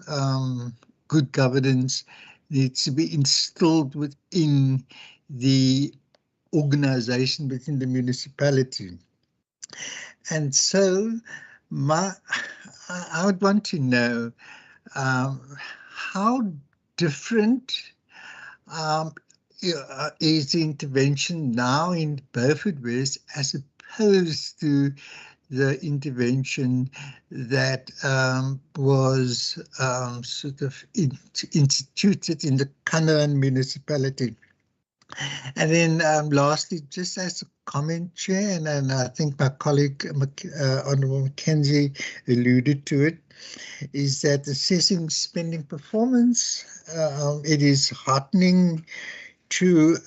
good governance needs to be instilled within the organization, within the municipality. And so I would want to know how different is the intervention now in Beaufort West as opposed to the intervention that was sort of instituted in the Kanaland municipality. And then lastly, just as a comment, Chair, and I think my colleague Honourable Mackenzie alluded to it, is that assessing spending performance, it is heartening to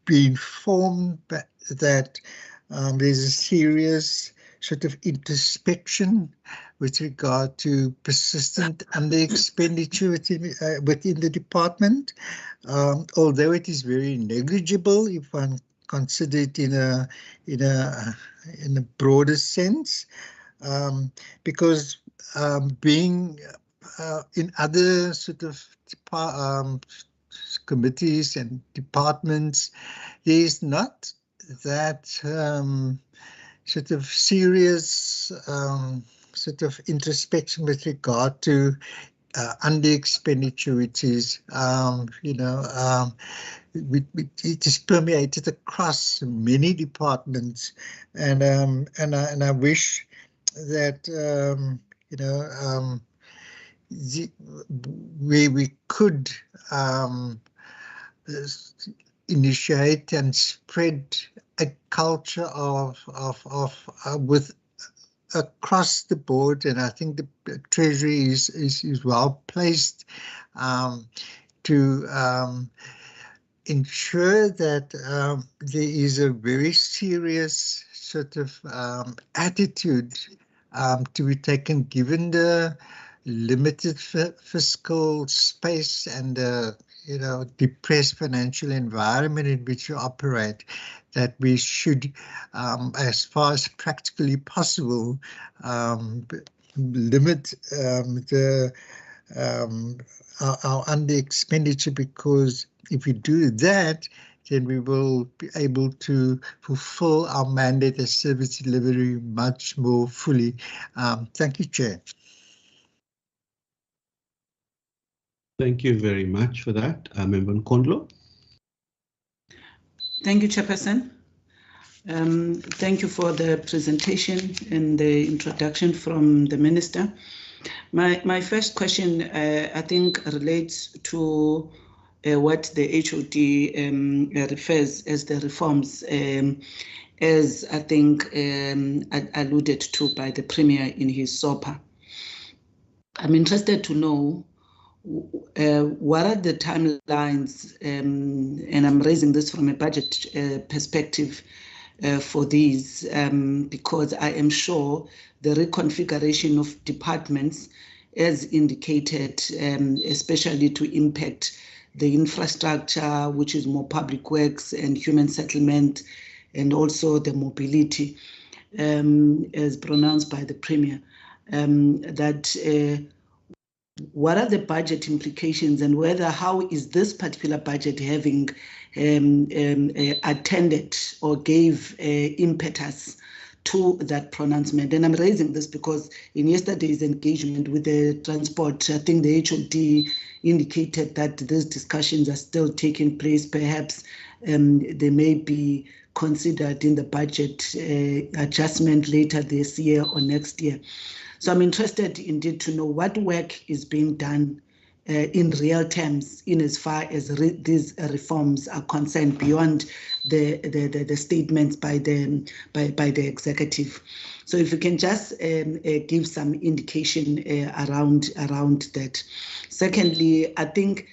be informed that there's a serious sort of introspection with regard to persistent under expenditure within the department, although it is very negligible if one consider it in a broader sense, because being in other sort of committees and departments, there is not that sort of serious sort of introspection with regard to under expenditure, which is it is permeated across many departments, and I wish that we could initiate and spread a culture of with across the board, and I think the Treasury is well placed to ensure that there is a very serious sort of attitude to be taken, given the limited fiscal space and depressed financial environment in which you operate, that we should, as far as practically possible, limit our under expenditure, because if we do that, then we will be able to fulfill our mandate as service delivery much more fully. Thank you, Chair. Thank you very much for that, Member Nkondlo. Thank you, Chairperson. Thank you for the presentation and the introduction from the Minister. My first question, I think, relates to what the HOD refers as the reforms, as I think alluded to by the Premier in his SOPA. I'm interested to know what are the timelines, and I'm raising this from a budget perspective for these, because I am sure the reconfiguration of departments, as indicated, especially to impact the infrastructure, which is more public works and human settlement, and also the mobility, as pronounced by the Premier, that what are the budget implications, and how is this particular budget having attended or gave impetus to that pronouncement? And I'm raising this because in yesterday's engagement with the transport, I think the HOD indicated that these discussions are still taking place. Perhaps they may be considered in the budget adjustment later this year or next year. So I'm interested indeed to know what work is being done in real terms in as far as these reforms are concerned, beyond the statements by the executive. So if you can just give some indication around that. Secondly, I think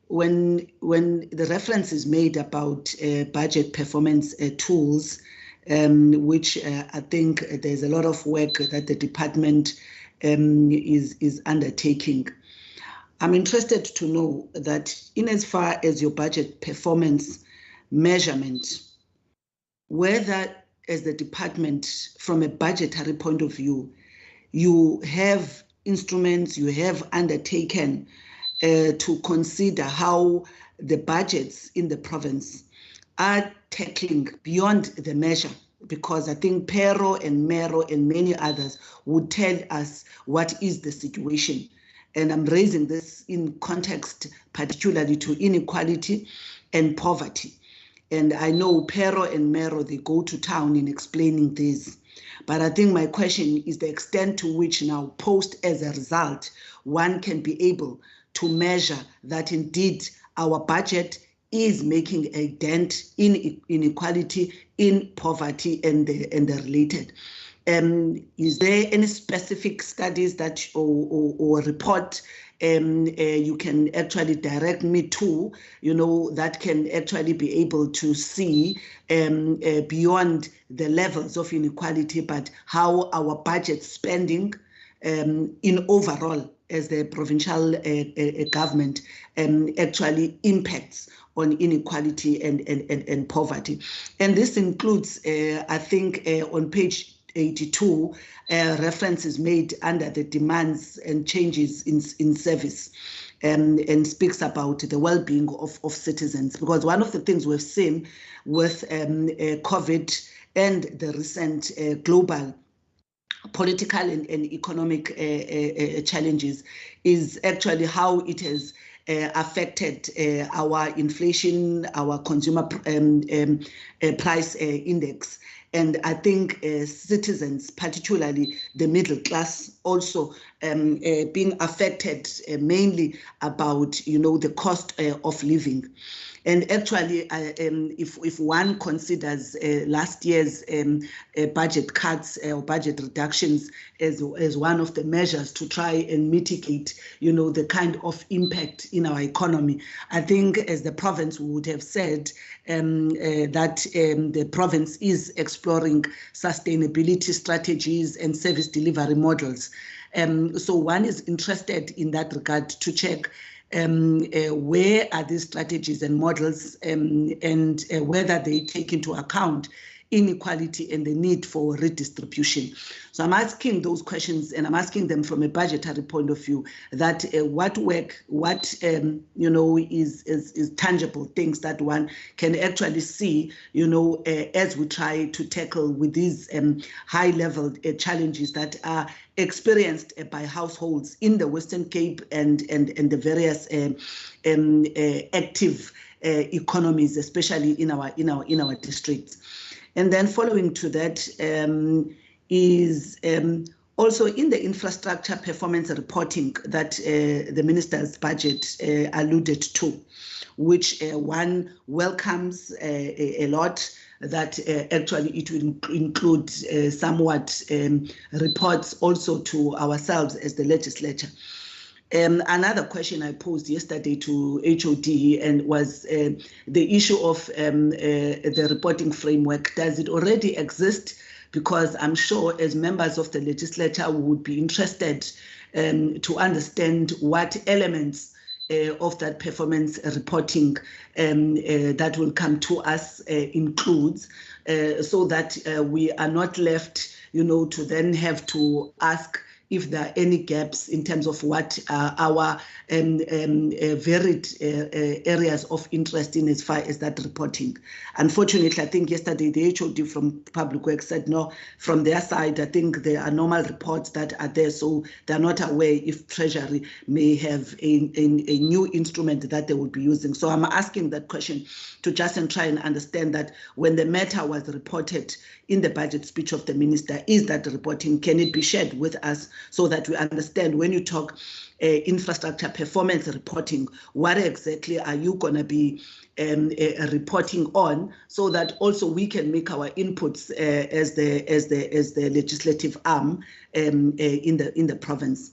when the reference is made about budget performance tools, which I think there's a lot of work that the department is undertaking. I'm interested to know that in as far as your budget performance measurement, whether as the department, from a budgetary point of view, you have instruments, you have undertaken to consider how the budgets in the province are tackling beyond the measure, because I think Pero and Mero and many others would tell us what is the situation. And I'm raising this in context particularly to inequality and poverty. And I know Pero and Mero, they go to town in explaining this. But I think my question is the extent to which now, post as a result, one can be able to measure that indeed our budget is making a dent in inequality, in poverty, and the related. Is there any specific studies that or report you can actually direct me to, that can actually be able to see beyond the levels of inequality, but how our budget spending in overall as the provincial government actually impacts on inequality and poverty. And this includes, I think, on page 82, references made under the demands and changes in service, and speaks about the well-being of citizens. Because one of the things we've seen with COVID and the recent global political and economic challenges is actually how it has affected our inflation, our consumer price index. And I think citizens, particularly the middle class, also being affected mainly about, the cost of living. And actually, if one considers last year's budget cuts or budget reductions as one of the measures to try and mitigate, the kind of impact in our economy, I think as the province would have said that the province is exploring sustainability strategies and service delivery models. So one is interested in that regard to check where are these strategies and models, and whether they take into account inequality and the need for redistribution. So I'm asking those questions, and I'm asking them from a budgetary point of view, that what work, what is tangible things that one can actually see, as we try to tackle with these high-level challenges that are experienced by households in the Western Cape and the various active economies, especially in our districts. And then following to that is also in the infrastructure performance reporting that the minister's budget alluded to, which one welcomes a lot, that actually it will include somewhat reports also to ourselves as the legislature. Another question I posed yesterday to HOD and was the issue of the reporting framework. Does it already exist? Because I'm sure as members of the legislature we would be interested to understand what elements of that performance reporting that will come to us includes, so that we are not left, to then have to ask if there are any gaps in terms of what our varied areas of interest in as far as that reporting. Unfortunately, I think yesterday the HOD from Public Works said no, from their side, I think there are normal reports that are there, so they're not aware if Treasury may have a new instrument that they will be using. So I'm asking that question to just try and understand that when the matter was reported in the budget speech of the minister, is that reporting, can it be shared with us so that we understand when you talk infrastructure performance reporting, what exactly are you going to be reporting on, so that also we can make our inputs as the legislative arm in the province.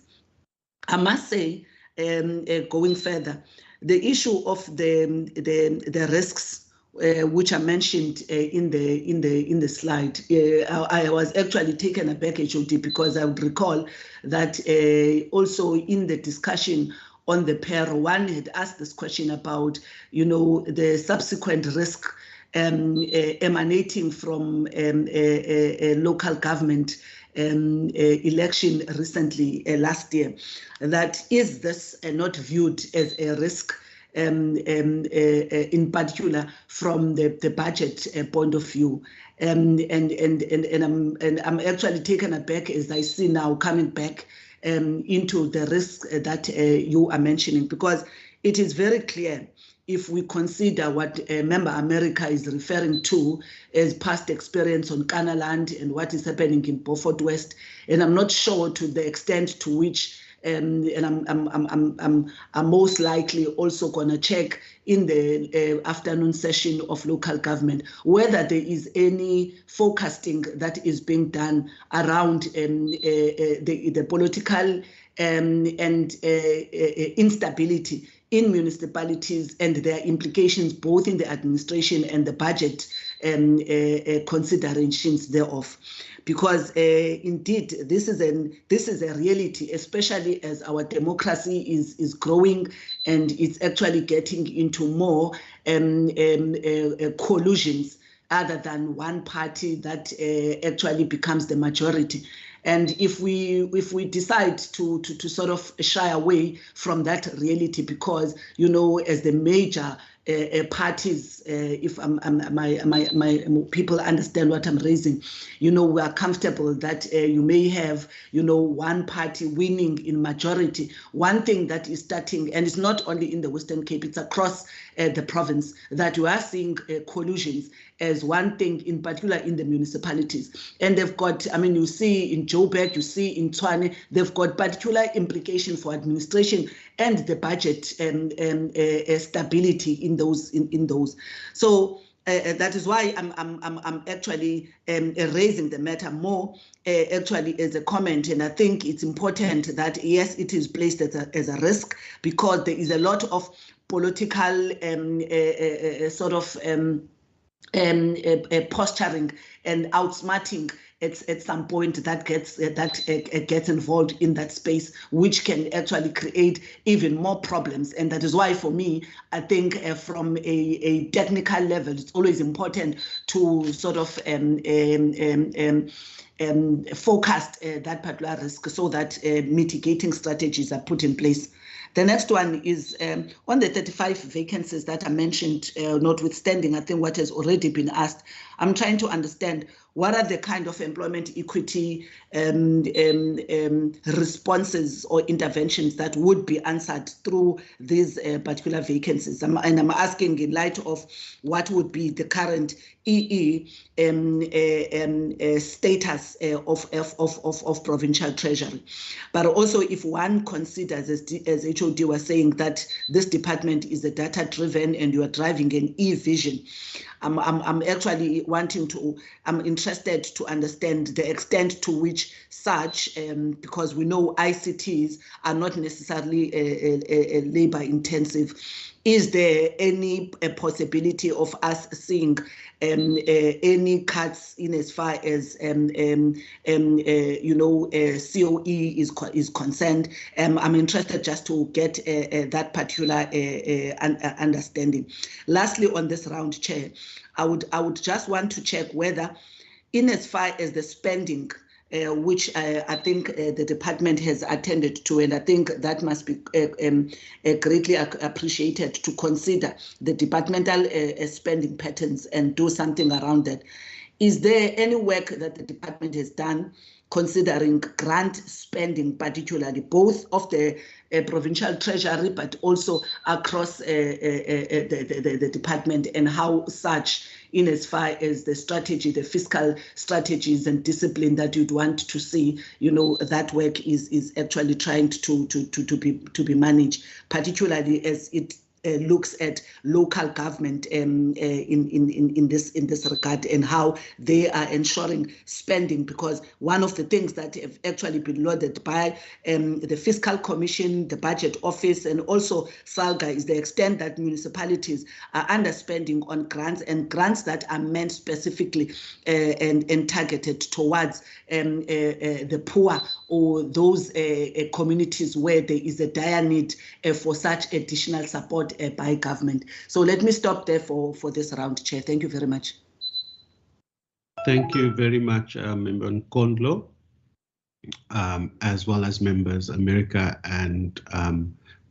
I must say, going further, the issue of the risks which are mentioned in the slide, I was actually taken aback, HOD, because I would recall that also in the discussion on the pair, one had asked this question about, the subsequent risk emanating from a local government election recently last year. That is this not viewed as a risk? In particular from the budget point of view, and I'm actually taken aback as I see now coming back into the risk that you are mentioning, because it is very clear if we consider what Member America is referring to as past experience on Canaland and what is happening in Beaufort West, and I'm not sure to the extent to which. And I'm most likely also going to check in the afternoon session of local government whether there is any forecasting that is being done around the political and instability in municipalities and their implications both in the administration and the budget considerations thereof. Because indeed, this is a reality, especially as our democracy is growing and it's actually getting into more collusions other than one party that actually becomes the majority. And if we decide to sort of shy away from that reality, because as the major parties, if my people understand what I'm raising, we are comfortable that you may have one party winning in majority. One thing that is starting, and it's not only in the Western Cape, it's across the province, that you are seeing collusions as one thing, in particular in the municipalities. And they've got, you see in Joburg, you see in Tshwane, they've got particular implication for administration and the budget stability in those. So that is why I'm actually raising the matter more actually as a comment, and I think it's important that yes, it is placed as a risk, because there is a lot of political sort of posturing and outsmarting at some point that gets involved in that space, which can actually create even more problems. And that is why, for me, I think from a technical level, it's always important to sort of forecast that particular risk so that mitigating strategies are put in place. The next one is on the 35 vacancies that I mentioned, notwithstanding, I think what has already been asked, I'm trying to understand what are the kind of employment equity responses or interventions that would be answered through these particular vacancies. And I'm asking in light of what would be the current EE status of provincial treasury. But also if one considers, as HOD was saying, that this department is a data-driven and you are driving an e-vision, I'm actually I'm interested to understand the extent to which such, because we know ICTs are not necessarily labor intensive. Is there any possibility of us seeing any cuts in as far as COE is concerned? I'm interested just to get that particular understanding. Lastly, on this round, Chair, I would just want to check whether, in as far as the spending, which I think the department has attended to, and I think that must be greatly appreciated, to consider the departmental spending patterns and do something around that. Is there any work that the department has done considering grant spending, particularly both of the provincial treasury, but also across the department, and how such, in as far as the strategy, the fiscal strategies and discipline that you'd want to see, that work is actually trying to be managed, particularly as it looks at local government in this regard, and how they are ensuring spending, because one of the things that have actually been lauded by the Fiscal Commission, the Budget Office, and also SALGA is the extent that municipalities are underspending on grants, and grants that are meant specifically and targeted towards the poor or those communities where there is a dire need for such additional support by government. So let me stop there for this round, Chair. Thank you very much. Thank you very much, Member Nkondlo, as well as Members America and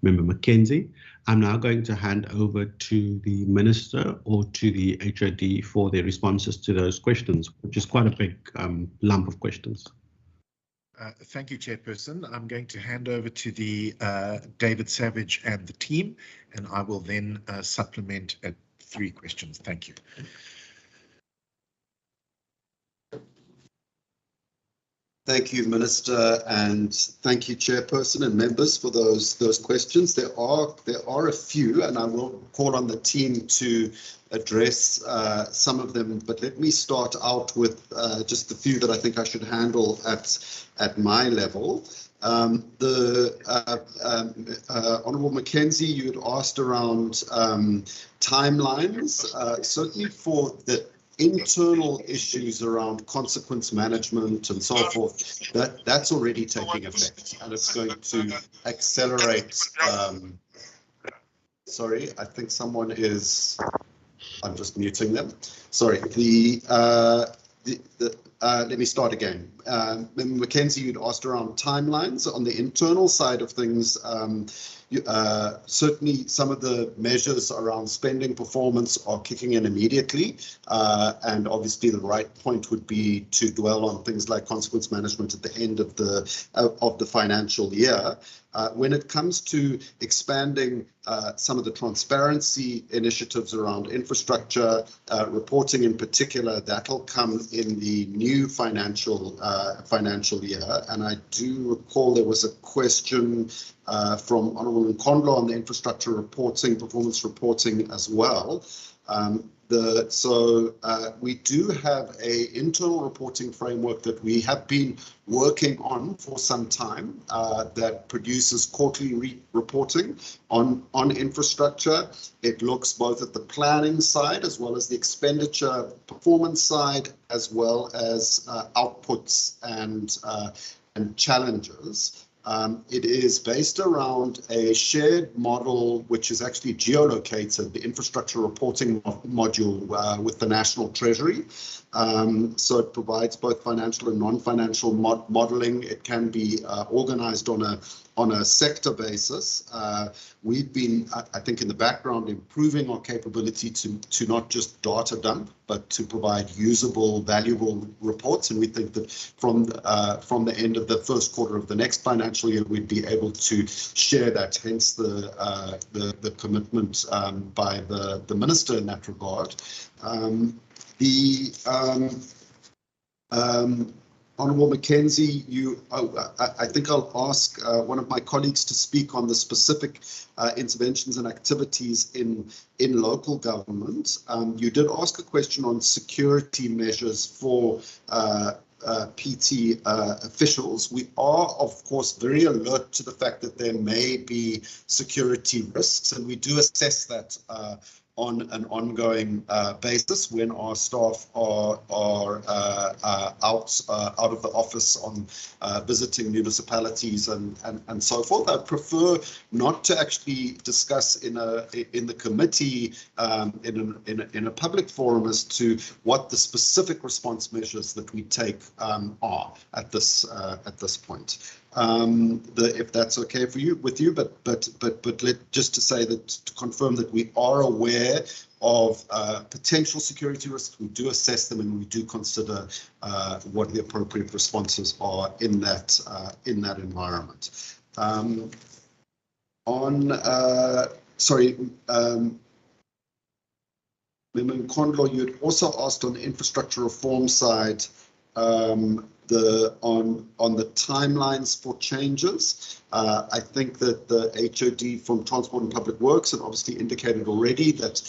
Member Mackenzie. I'm now going to hand over to the Minister or to the HOD for their responses to those questions, which is quite a big lump of questions. Thank you, Chairperson. I'm going to hand over to the David Savage and the team, and I will then supplement at 3 questions. Thank you. Thank you, Minister, and thank you, Chairperson and members, for those questions. There are a few, and I will call on the team to address some of them. But let me start out with just the few that I think I should handle at my level. Honourable Mackenzie, you had asked around timelines, certainly for the internal issues around consequence management and so forth. That's already taking effect, and it's going to accelerate. Sorry, I think someone is. I'm just muting them. Sorry. Let me start again. Mackenzie, you'd asked around timelines on the internal side of things. Certainly some of the measures around spending performance are kicking in immediately, and obviously the right point would be to dwell on things like consequence management at the end of the financial year. When it comes to expanding some of the transparency initiatives around infrastructure reporting in particular, that'll come in the new financial year. And I do recall there was a question from Honourable Nkondlo on the infrastructure reporting, performance reporting as well. So we do have an internal reporting framework that we have been working on for some time that produces quarterly reporting on infrastructure. It looks both at the planning side as well as the expenditure performance side, as well as outputs and challenges. It is based around a shared model, which is actually geolocated, the infrastructure reporting module with the National Treasury. So it provides both financial and non-financial modeling. It can be organized on a sector basis. We've been, I think, in the background improving our capability to not just data dump, but to provide usable, valuable reports. And we think that from the end of the first quarter of the next financial year, we'd be able to share that. Hence the commitment by the minister in that regard. Honourable Mackenzie, I think I'll ask one of my colleagues to speak on the specific interventions and activities in local government. You did ask a question on security measures for PT officials. We are, of course, very alert to the fact that there may be security risks, and we do assess that on an ongoing basis when our staff are out of the office on visiting municipalities and so forth. I prefer not to actually discuss in the committee in a public forum as to what the specific response measures that we take are at this point. If that's okay for you, just to say that, to confirm that we are aware of potential security risks, we do assess them, and we do consider what the appropriate responses are in that environment. Member Nkondlo, you had also asked on the infrastructure reform side on the timelines for changes. I think that the HOD from Transport and Public Works had obviously indicated already that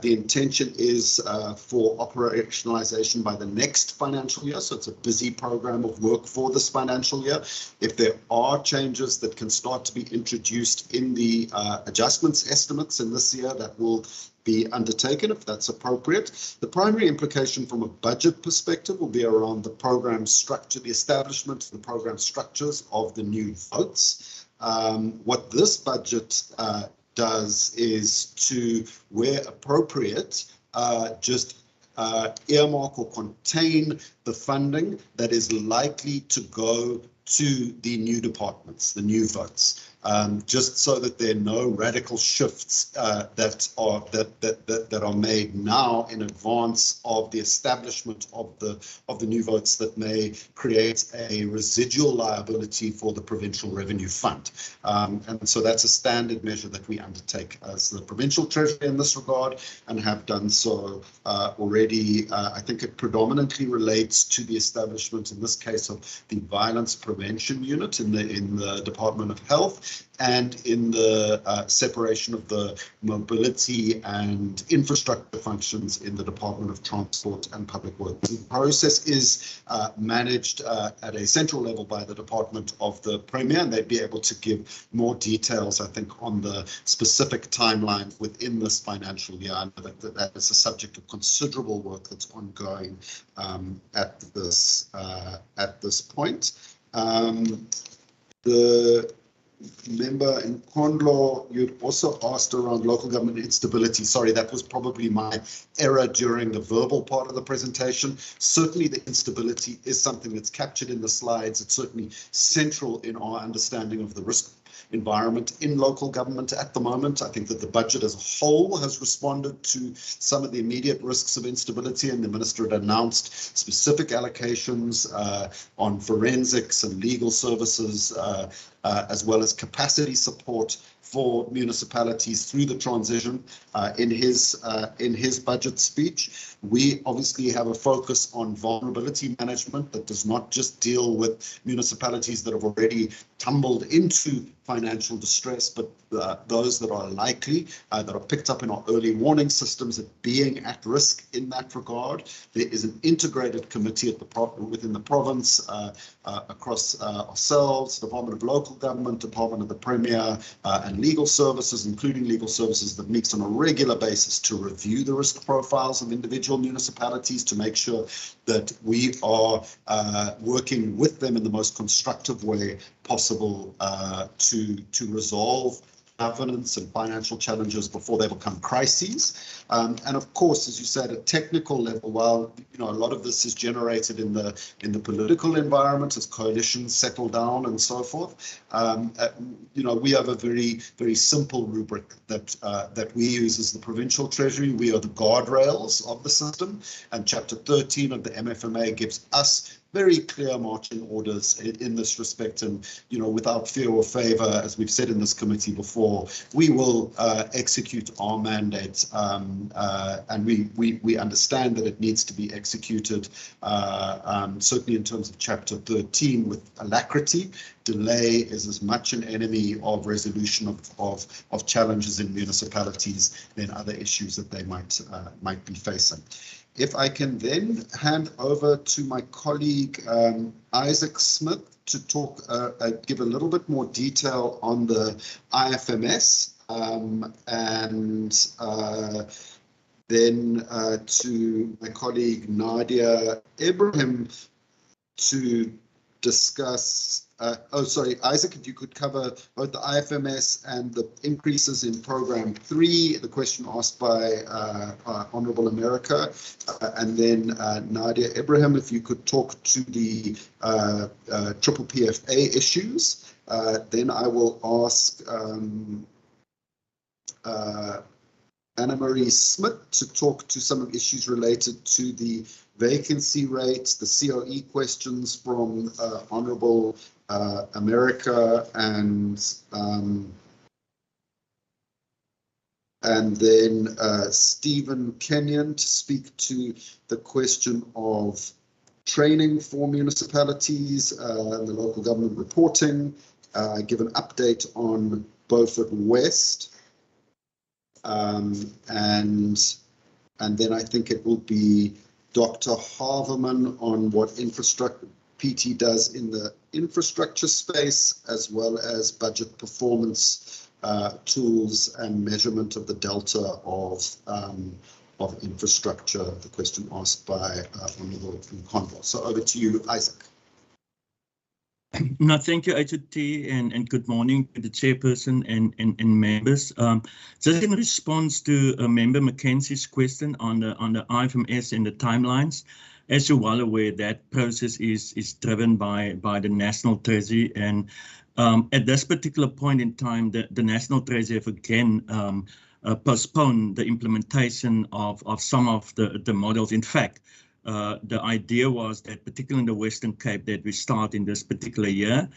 the intention is for operationalization by the next financial year. So it's a busy program of work for this financial year. If there are changes that can start to be introduced in the adjustments estimates in this year, that will be undertaken if that's appropriate. The primary implication from a budget perspective will be around the program structure, the establishment of the program structures of the new votes. What this budget does is to, where appropriate, just earmark or contain the funding that is likely to go to the new departments, the new votes. Just so that there are no radical shifts that are made now in advance of the establishment of the new votes that may create a residual liability for the Provincial Revenue Fund. And so that's a standard measure that we undertake as the Provincial Treasury in this regard, and have done so already. I think it predominantly relates to the establishment, in this case, of the Violence Prevention Unit in the Department of Health, and in the separation of the mobility and infrastructure functions in the Department of Transport and Public Works. The process is managed at a central level by the Department of the Premier, and they'd be able to give more details, I think, on the specific timeline within this financial year. I know that is a subject of considerable work that's ongoing at this point. The member in Nkondlo, you'd also asked around local government instability. Sorry, that was probably my error during the verbal part of the presentation. Certainly the instability is something that's captured in the slides. It's certainly central in our understanding of the risk environment in local government at the moment. I think that the budget as a whole has responded to some of the immediate risks of instability, and the Minister had announced specific allocations on forensics and legal services, as well as capacity support for municipalities through the transition in his budget speech. We obviously have a focus on vulnerability management that does not just deal with municipalities that have already tumbled into financial distress, but those that are likely, that are picked up in our early warning systems at being at risk in that regard. There is an integrated committee at within the province across ourselves, Department of Local Government, Department of the Premier, and legal services, including legal services, that meets on a regular basis to review the risk profiles of individual municipalities to make sure that we are working with them in the most constructive way possible to resolve governance and financial challenges before they become crises. And of course, as you said, at technical level, while a lot of this is generated in the political environment as coalitions settle down and so forth, we have a very, very simple rubric that we use as the Provincial Treasury. We are the guardrails of the system, and Chapter 13 of the MFMA gives us very clear marching orders in this respect. And, you know, without fear or favor, as we've said in this committee before, we will execute our mandate. And we understand that it needs to be executed, certainly in terms of Chapter 13, with alacrity. Delay is as much an enemy of resolution of challenges in municipalities than other issues that they might be facing. If I can then hand over to my colleague Isaac Smith to talk, give a little bit more detail on the IFMS, and then to my colleague Nadia Ibrahim to discuss, Isaac, if you could cover both the IFMS and the increases in Program 3, the question asked by Honourable America, and then Nadia Ibrahim, if you could talk to the triple PFA issues. Then I will ask Anna Marie Smith to talk to some of issues related to the vacancy rates, the COE questions from Honourable America, and then Stephen Kenyon to speak to the question of training for municipalities, the local government reporting, give an update on Beaufort West, and then I think it will be Dr. Haverman on what infrastructure PT does in the infrastructure space, as well as budget performance tools and measurement of the delta of infrastructure, the question asked by Honourable Convo. So over to you, Isaac. No, thank you, HOT, and good morning to the chairperson and members. Just in response to Member Mackenzie's question on the IFMS and the timelines, as you're well aware, that process is driven by the National Treasury, and at this particular point in time, the National Treasury have again postponed the implementation of some of the models. In fact, the idea was that, particularly in the Western Cape, that we start in this particular year.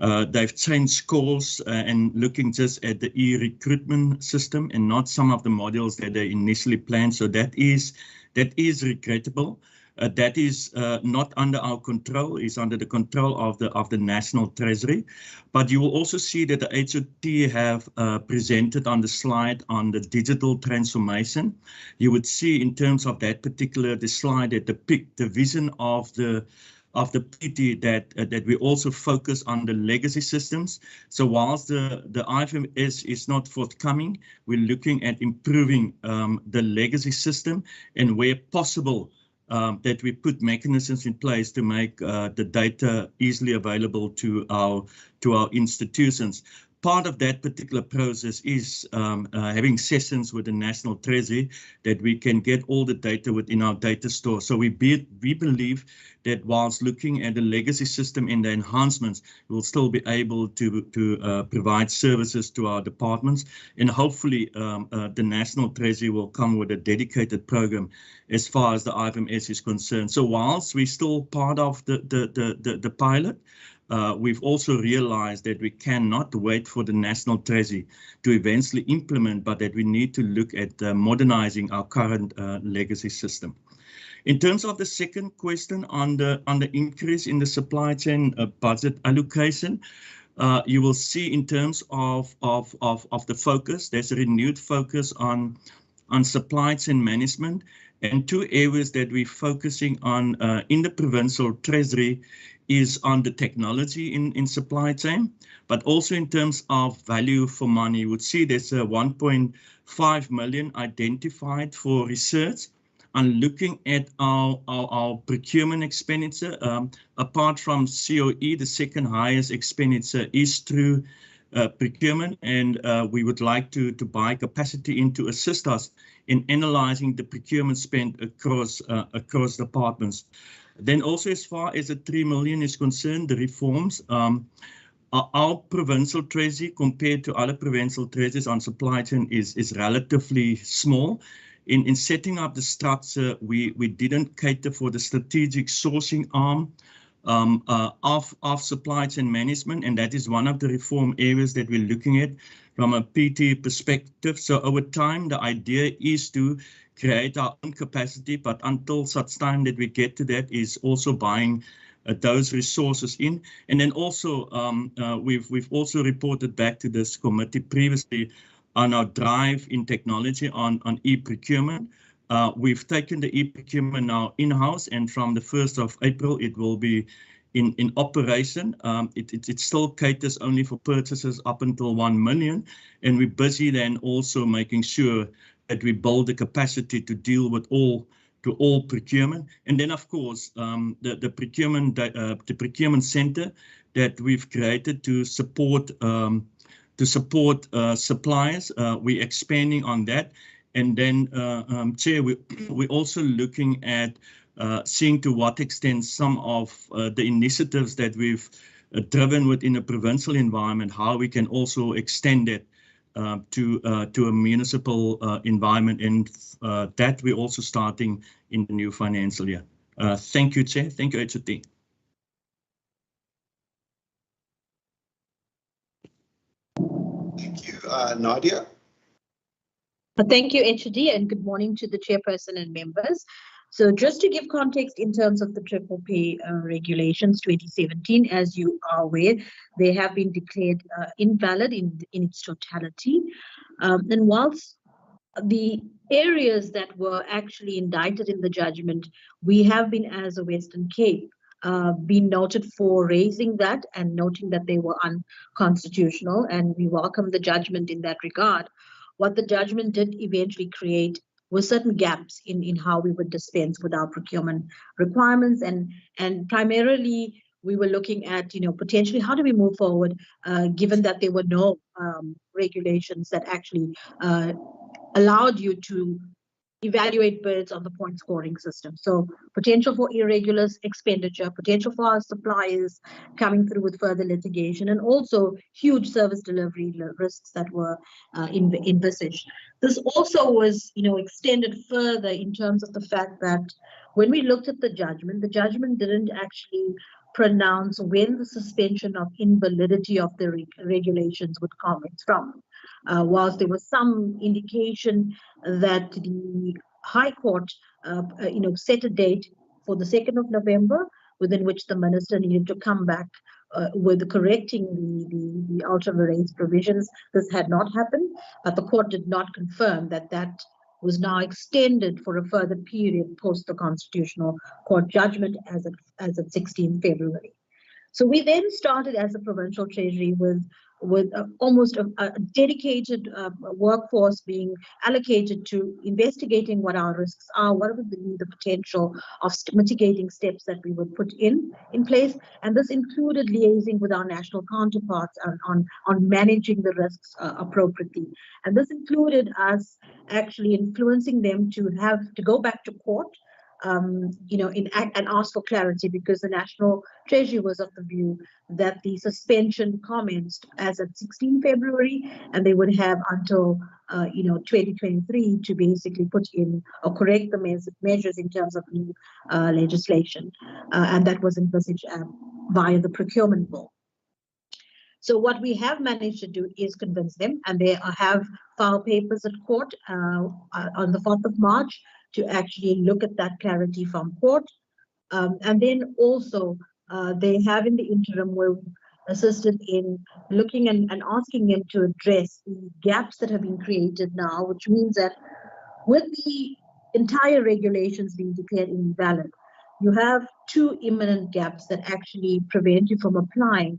They've changed course and looking just at the e-recruitment system and not some of the modules that they initially planned. So that is regrettable. That is not under our control, is under the control of the National Treasury. But you will also see that the HOT have presented on the slide on the digital transformation. You would see in terms of that particular the slide that depict the vision of the PT that we also focus on the legacy systems. So whilst the IFMS is not forthcoming, we're looking at improving the legacy system, and where possible, that we put mechanisms in place to make the data easily available to our institutions. Part of that particular process is having sessions with the National Treasury that we can get all the data within our data store. So we believe that whilst looking at the legacy system and the enhancements, we'll still be able to provide services to our departments, and hopefully the National Treasury will come with a dedicated program as far as the IFMS is concerned. So whilst we're still part of the pilot, we've also realized that we cannot wait for the National Treasury to eventually implement, but that we need to look at modernizing our current legacy system. In terms of the second question on the increase in the supply chain budget allocation, you will see in terms of the focus, there's a renewed focus on supply chain management, and two areas that we're focusing on in the Provincial Treasury is on the technology in supply chain, but also in terms of value for money. You would see there's a 1.5 million identified for research on looking at our procurement expenditure. Apart from COE, the second highest expenditure is through procurement, and we would like to buy capacity in to assist us in analyzing the procurement spend across departments. Then also, as far as the 3 million is concerned, the reforms, our Provincial Treasury compared to other Provincial Treasuries on supply chain is relatively small. In setting up the structure, we didn't cater for the strategic sourcing arm of supply chain management, and that is one of the reform areas that we're looking at from a PT perspective. So over time, the idea is to create our own capacity, but until such time that we get to that is also buying those resources in. And then also we've also reported back to this committee previously on our drive in technology on e-procurement. We've taken the e-procurement now in-house, and from the 1st of April, it will be in operation. It still caters only for purchases up until 1 million, and we're busy then also making sure that we build the capacity to deal with all procurement. And then, of course, the procurement center that we've created to support suppliers. We're expanding on that. And then, Chair, we're also looking at seeing to what extent some of the initiatives that we've driven within a provincial environment, how we can also extend it to a municipal environment, and that we're also starting in the new financial year. Thank you, Chair. Thank you, HOT. Thank you, Nadia. Thank you, HOD, and good morning to the chairperson and members. So just to give context in terms of the triple pay regulations 2017, as you are aware, they have been declared invalid in its totality. And whilst the areas that were actually indicted in the judgment, we have been, as a Western Cape, been noted for raising that and noting that they were unconstitutional, and we welcome the judgment in that regard. What the judgment did eventually create were certain gaps in how we would dispense with our procurement requirements, and primarily we were looking at, potentially how do we move forward, given that there were no regulations that actually allowed you to evaluate bids on the point scoring system. So potential for irregular expenditure, potential for our suppliers coming through with further litigation, and also huge service delivery risks that were envisaged. This also was, extended further in terms of the fact that when we looked at the judgment didn't actually pronounce when the suspension of invalidity of the regulations would come from. Whilst there was some indication that the High Court, set a date for the 2nd of November, within which the minister needed to come back with correcting the ultra-vires provisions. This had not happened, but the court did not confirm that that was now extended for a further period post the Constitutional Court judgment as of 16 February. So we then started as a provincial treasury with almost a dedicated workforce being allocated to investigating what our risks are, what would be the potential of mitigating steps that we would put in place. And this included liaising with our national counterparts on managing the risks appropriately. And this included us actually influencing them to go back to court, and ask for clarity, because the National Treasury was of the view that the suspension commenced as of 16 February, and they would have until 2023 to basically put in or correct the measures in terms of new legislation, and that was envisaged via the procurement bill. So what we have managed to do is convince them, and they have filed papers at court on the 4th of March to actually look at that clarity from court. And then also they have in the interim where we assisted in looking and asking them to address the gaps that have been created now, which means that with the entire regulations being declared invalid, you have two imminent gaps that actually prevent you from applying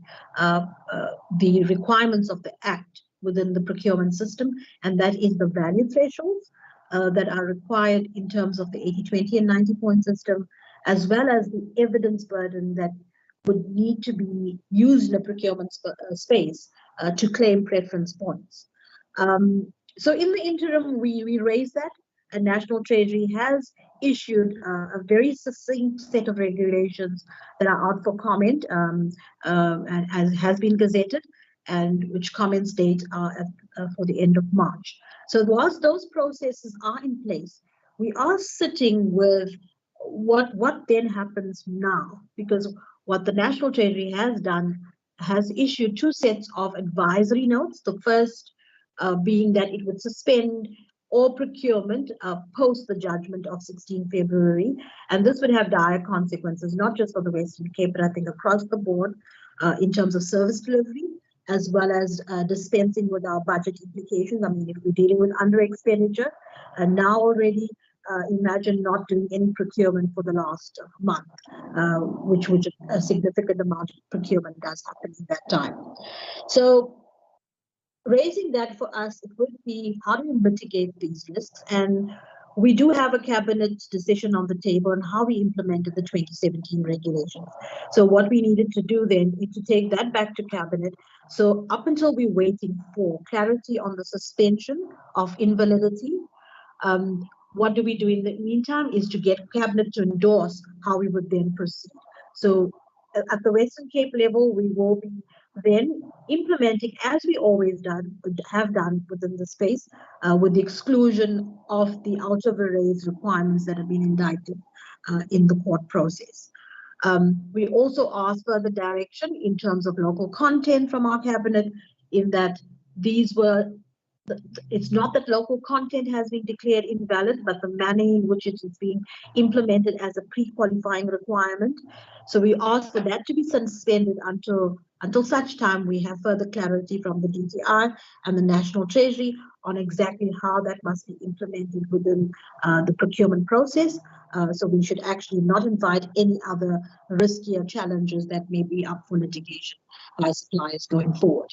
the requirements of the Act within the procurement system, and that is the value thresholds that are required in terms of the 80-20 and 90-point system, as well as the evidence burden that would need to be used in a procurement space to claim preference points. So in the interim, we raised that, and National Treasury has issued a very succinct set of regulations that are out for comment, and has been gazetted, and which comments date are for the end of March. So whilst those processes are in place, we are sitting with what then happens now, because what the National Treasury has done, has issued 2 sets of advisory notes. The first being that it would suspend all procurement post the judgment of 16 February. And this would have dire consequences, not just for the Western Cape, but I think across the board in terms of service delivery, as well as dispensing with our budget implications. I mean, if we're dealing with under expenditure, and now already imagine not doing any procurement for the last month, which a significant amount of procurement does happen in that time. So raising that for us, it would be how do we mitigate these risks? And we do have a cabinet decision on the table on how we implemented the 2017 regulations. So what we needed to do then is to take that back to cabinet. So up until we're waiting for clarity on the suspension of invalidity, what do we do in the meantime is to get cabinet to endorse how we would then proceed. So at the Western Cape level, we will be then implementing, as we always have done within the space, with the exclusion of the out of arrays requirements that have been indicted in the court process. We also asked further direction in terms of local content from our cabinet, in that these were, it's not that local content has been declared invalid, but the manner in which it is being implemented as a pre-qualifying requirement. So we asked for that to be suspended until such time we have further clarity from the DTI and the National Treasury on exactly how that must be implemented within the procurement process. So we should actually not invite any other riskier challenges that may be up for litigation by suppliers going forward.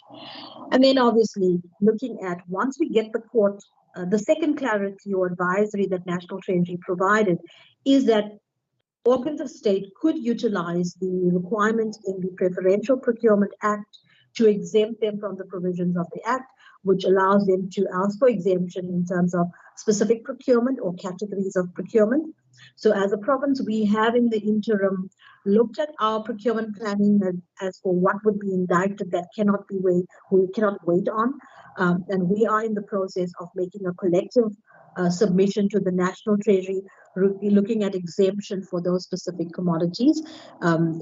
And then obviously looking at, once we get the court, the second clarity or advisory that National Treasury provided is that organs of state could utilize the requirements in the Preferential Procurement Act to exempt them from the provisions of the Act, which allows them to ask for exemption in terms of specific procurement or categories of procurement. So as a province, we have in the interim looked at our procurement planning as for what would be indicted that cannot be we cannot wait on. And we are in the process of making a collective submission to the National Treasury, looking at exemption for those specific commodities,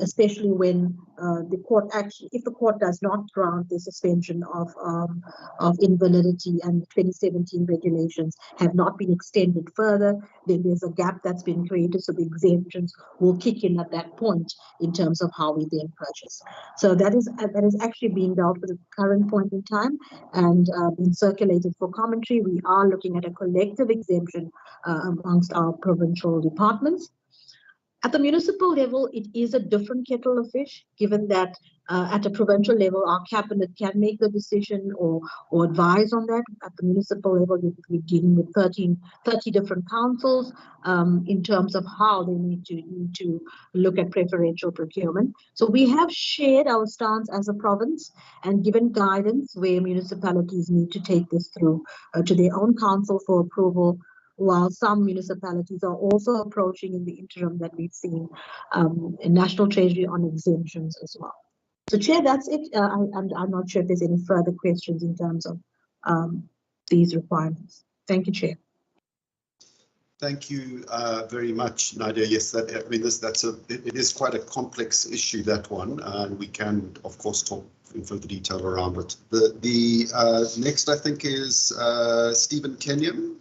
especially when the court actually, if the court does not grant the suspension of invalidity and the 2017 regulations have not been extended further, then there's a gap that's been created. So the exemptions will kick in at that point in terms of how we then purchase. So that is actually being dealt with at the current point in time and being circulated for commentary. We are looking at a collective exemption amongst our provincial departments. At the municipal level, it is a different kettle of fish, given that at a provincial level, our cabinet can make the decision or advise on that. At the municipal level, we're dealing with 30 different councils in terms of how they need to look at preferential procurement. So we have shared our stance as a province and given guidance where municipalities need to take this through to their own council for approval, while some municipalities are also approaching in the interim that we've seen a National Treasury on exemptions as well. So Chair, that's it. I'm not sure if there's any further questions in terms of these requirements. Thank you, Chair. Thank you very much, Nadia. Yes, it is quite a complex issue, that one, and we can, of course, talk in further detail around it. The next, I think, is Stephen Kenyon.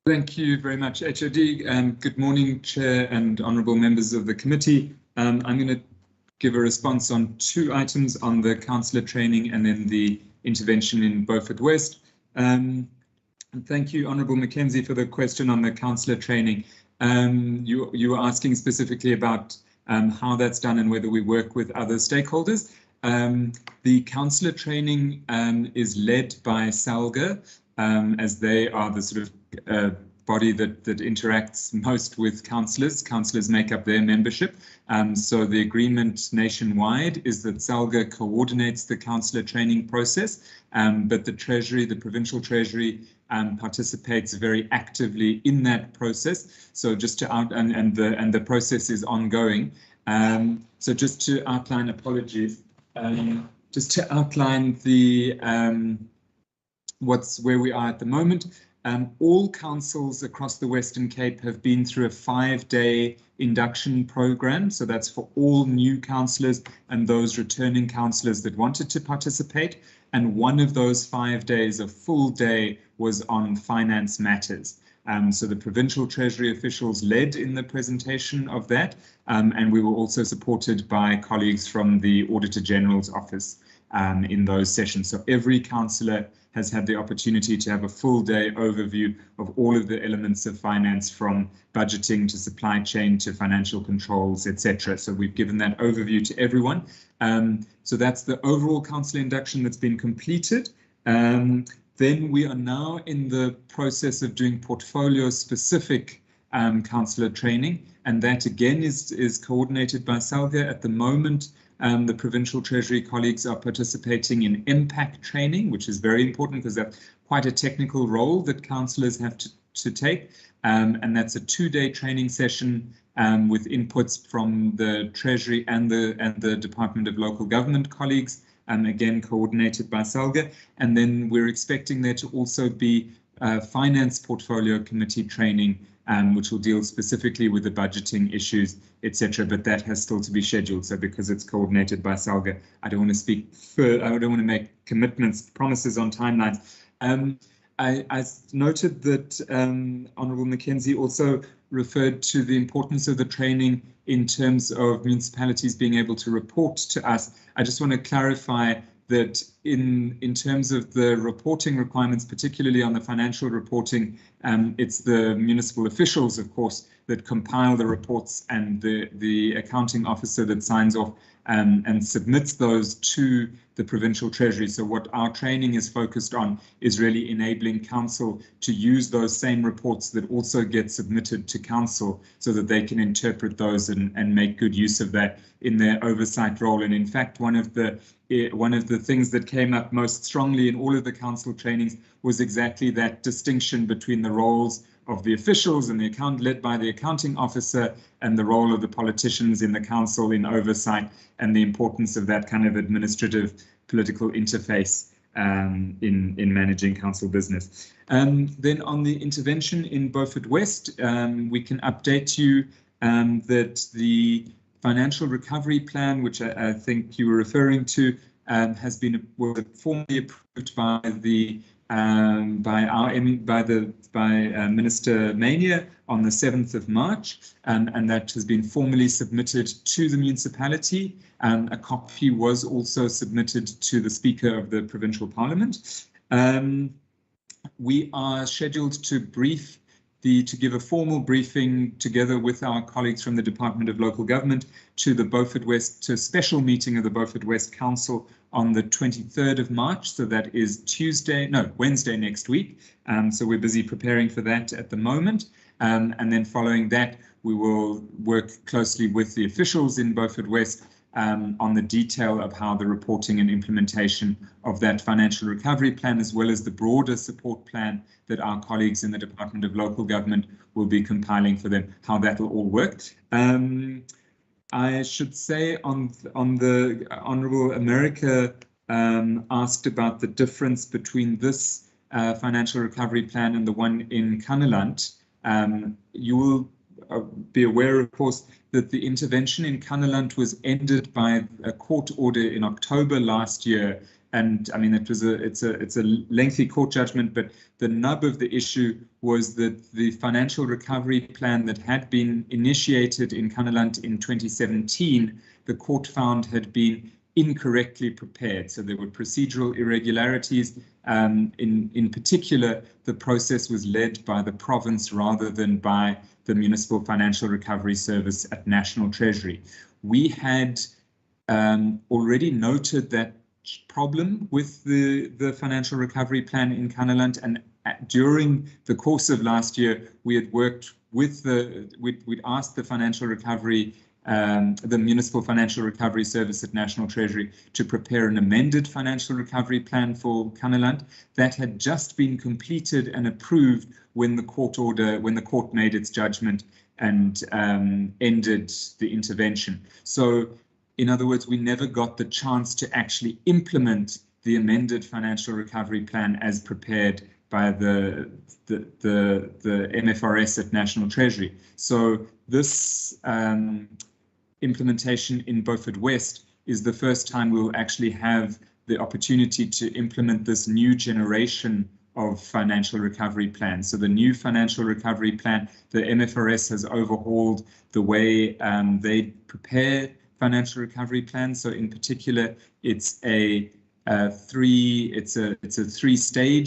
Thank you very much, HOD. Good morning, Chair and honourable members of the committee. I'm going to give a response on 2 items, on the councillor training and then the intervention in Beaufort West. And thank you, Honourable Mackenzie, for the question on the councillor training. You were asking specifically about how that's done and whether we work with other stakeholders. The councillor training is led by SALGA, as they are the sort of body that interacts most with councillors. Councillors make up their membership. So the agreement nationwide is that SALGA coordinates the councillor training process, but the Treasury, the Provincial Treasury, participates very actively in that process. So just to and the process is ongoing. So just to outline, apologies, just to outline the where we are at the moment. All councils across the Western Cape have been through a 5-day induction program. So that's for all new councillors and those returning councillors that wanted to participate. And one of those 5 days, a full day, was on finance matters. So the Provincial Treasury officials led in the presentation of that, and we were also supported by colleagues from the Auditor General's office in those sessions. So every councillor has had the opportunity to have a full day overview of all of the elements of finance, from budgeting to supply chain to financial controls, etc. So we've given that overview to everyone. So that's the overall council induction that's been completed. Then we are now in the process of doing portfolio-specific councillor training, and that again is coordinated by Salga. At the moment, the Provincial Treasury colleagues are participating in impact training, which is very important because that's quite a technical role that councillors have to take. And that's a 2-day training session with inputs from the Treasury and the Department of Local Government colleagues, again coordinated by Salga. And then we're expecting there to also be Finance Portfolio Committee training, which will deal specifically with the budgeting issues, etc. But that has still to be scheduled. So because it's coordinated by Salga, I don't want to speak I don't want to make commitments, promises on timelines. I noted that Honourable Mackenzie also referred to the importance of the training in terms of municipalities being able to report to us. I just want to clarify that in terms of the reporting requirements, particularly on the financial reporting, it's the municipal officials, of course, that compile the reports, and the accounting officer that signs off and submits those to the Provincial Treasury. So what our training is focused on is really enabling council to use those same reports that also get submitted to council, so that they can interpret those and make good use of that in their oversight role. And in fact, one of the things that came up most strongly in all of the council trainings was exactly that distinction between the roles of the officials and the account led by the accounting officer, and the role of the politicians in the council in oversight, and the importance of that kind of administrative political interface in managing council business. Then on the intervention in Beaufort West, we can update you that the financial recovery plan, which I think you were referring to, was formally approved by Minister Mania on the 7th of March, and that has been formally submitted to the municipality. A copy was also submitted to the Speaker of the Provincial Parliament. We are scheduled to give a formal briefing together with our colleagues from the Department of Local Government to a special meeting of the Beaufort West Council on the 23rd of March. So that is Wednesday next week. So we're busy preparing for that at the moment. And then following that, we will work closely with the officials in Beaufort West on the detail of how the reporting and implementation of that financial recovery plan, as well as the broader support plan that our colleagues in the Department of Local Government will be compiling for them, how that will all work. I should say on the Honourable America asked about the difference between this financial recovery plan and the one in Kannaland. You will be aware, of course, that the intervention in Kannaland was ended by a court order in October last year. And I mean, it's a lengthy court judgment, but the nub of the issue was that the financial recovery plan that had been initiated in Kannaland in 2017, the court found had been incorrectly prepared. So there were procedural irregularities. In particular, the process was led by the province rather than by the Municipal Financial Recovery Service at National Treasury. We had already noted that problem with the financial recovery plan in Kannaland, and during the course of last year, we had worked with we'd asked the financial recovery, the Municipal Financial Recovery Service at National Treasury to prepare an amended financial recovery plan for Kannaland. That had just been completed and approved when the court made its judgment and ended the intervention. So, in other words, we never got the chance to actually implement the amended financial recovery plan as prepared the MFRS at National Treasury. So this implementation in Beaufort West is the first time we'll actually have the opportunity to implement this new generation of financial recovery plan. So the new financial recovery plan, the MFRS has overhauled the way they prepare financial recovery plans. So in particular, it's a three-stage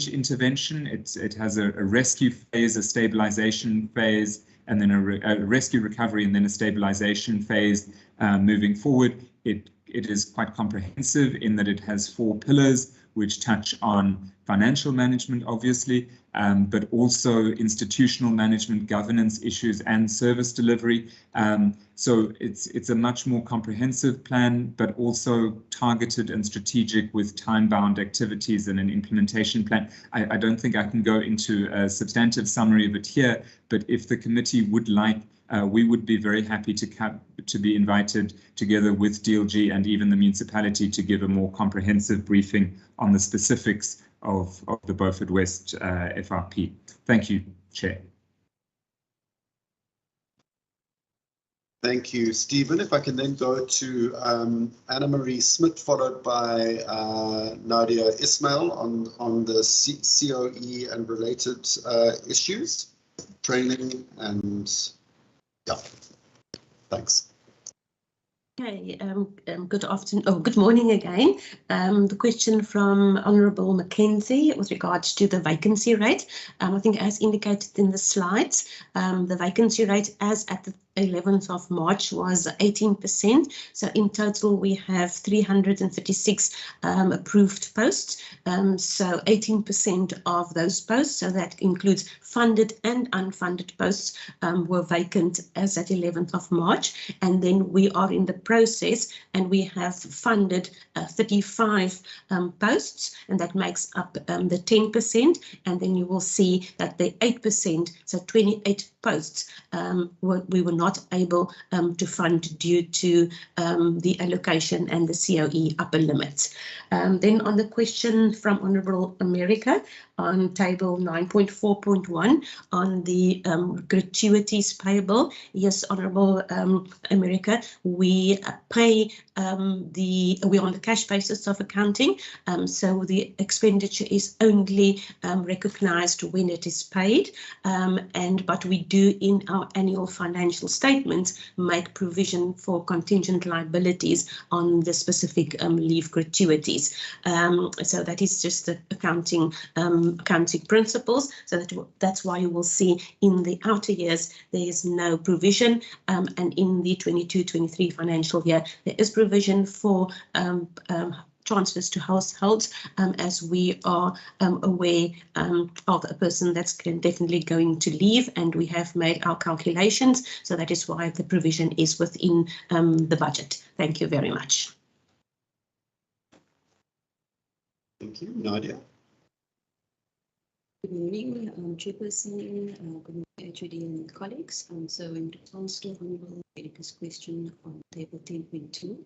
intervention. It has a rescue phase, a stabilization phase, and then a rescue recovery, and then a stabilization phase moving forward. It is quite comprehensive in that it has 4 pillars, which touch on financial management, obviously, but also institutional management, governance issues, and service delivery. So it's a much more comprehensive plan, but also targeted and strategic with time-bound activities and an implementation plan. I don't think I can go into a substantive summary of it here, but if the committee would like, we would be very happy to be invited together with DLG and even the municipality to give a more comprehensive briefing on the specifics of the Beaufort West FRP. Thank you, Chair. Thank you, Stephen. If I can then go to Anna-Marie Smith, followed by Nadia Ismail on the COE and related issues, training and yeah, thanks. Okay, good afternoon. Oh, good morning again. The question from Honourable Mackenzie with regards to the vacancy rate. I think as indicated in the slides, the vacancy rate as at the 11th of March was 18%. So in total, we have 336 approved posts. So 18% of those posts, so that includes funded and unfunded posts, were vacant as at 11th of March. And then we are in the process and we have funded 35 posts, and that makes up the 10%. And then you will see that the 8%, so 28 posts, we were not able to fund due to the allocation and the COE upper limits. Then on the question from Honourable America on table 9.4.1 on the gratuities payable. Yes, Honourable America, we pay we're on the cash basis of accounting, so the expenditure is only recognised when it is paid, but we do in our annual financial statements make provision for contingent liabilities on the specific leave gratuities. So that is just the accounting principles. So that's why you will see in the outer years there is no provision, and in the 22-23 financial year there is provision for transfers to households, as we are aware of a person that's definitely going to leave, and we have made our calculations, so that is why the provision is within the budget. Thank you very much. Thank you. Nadia. Good morning, Chairperson, good morning, HOD and colleagues. So in response to Honourable America's question on table 10.2,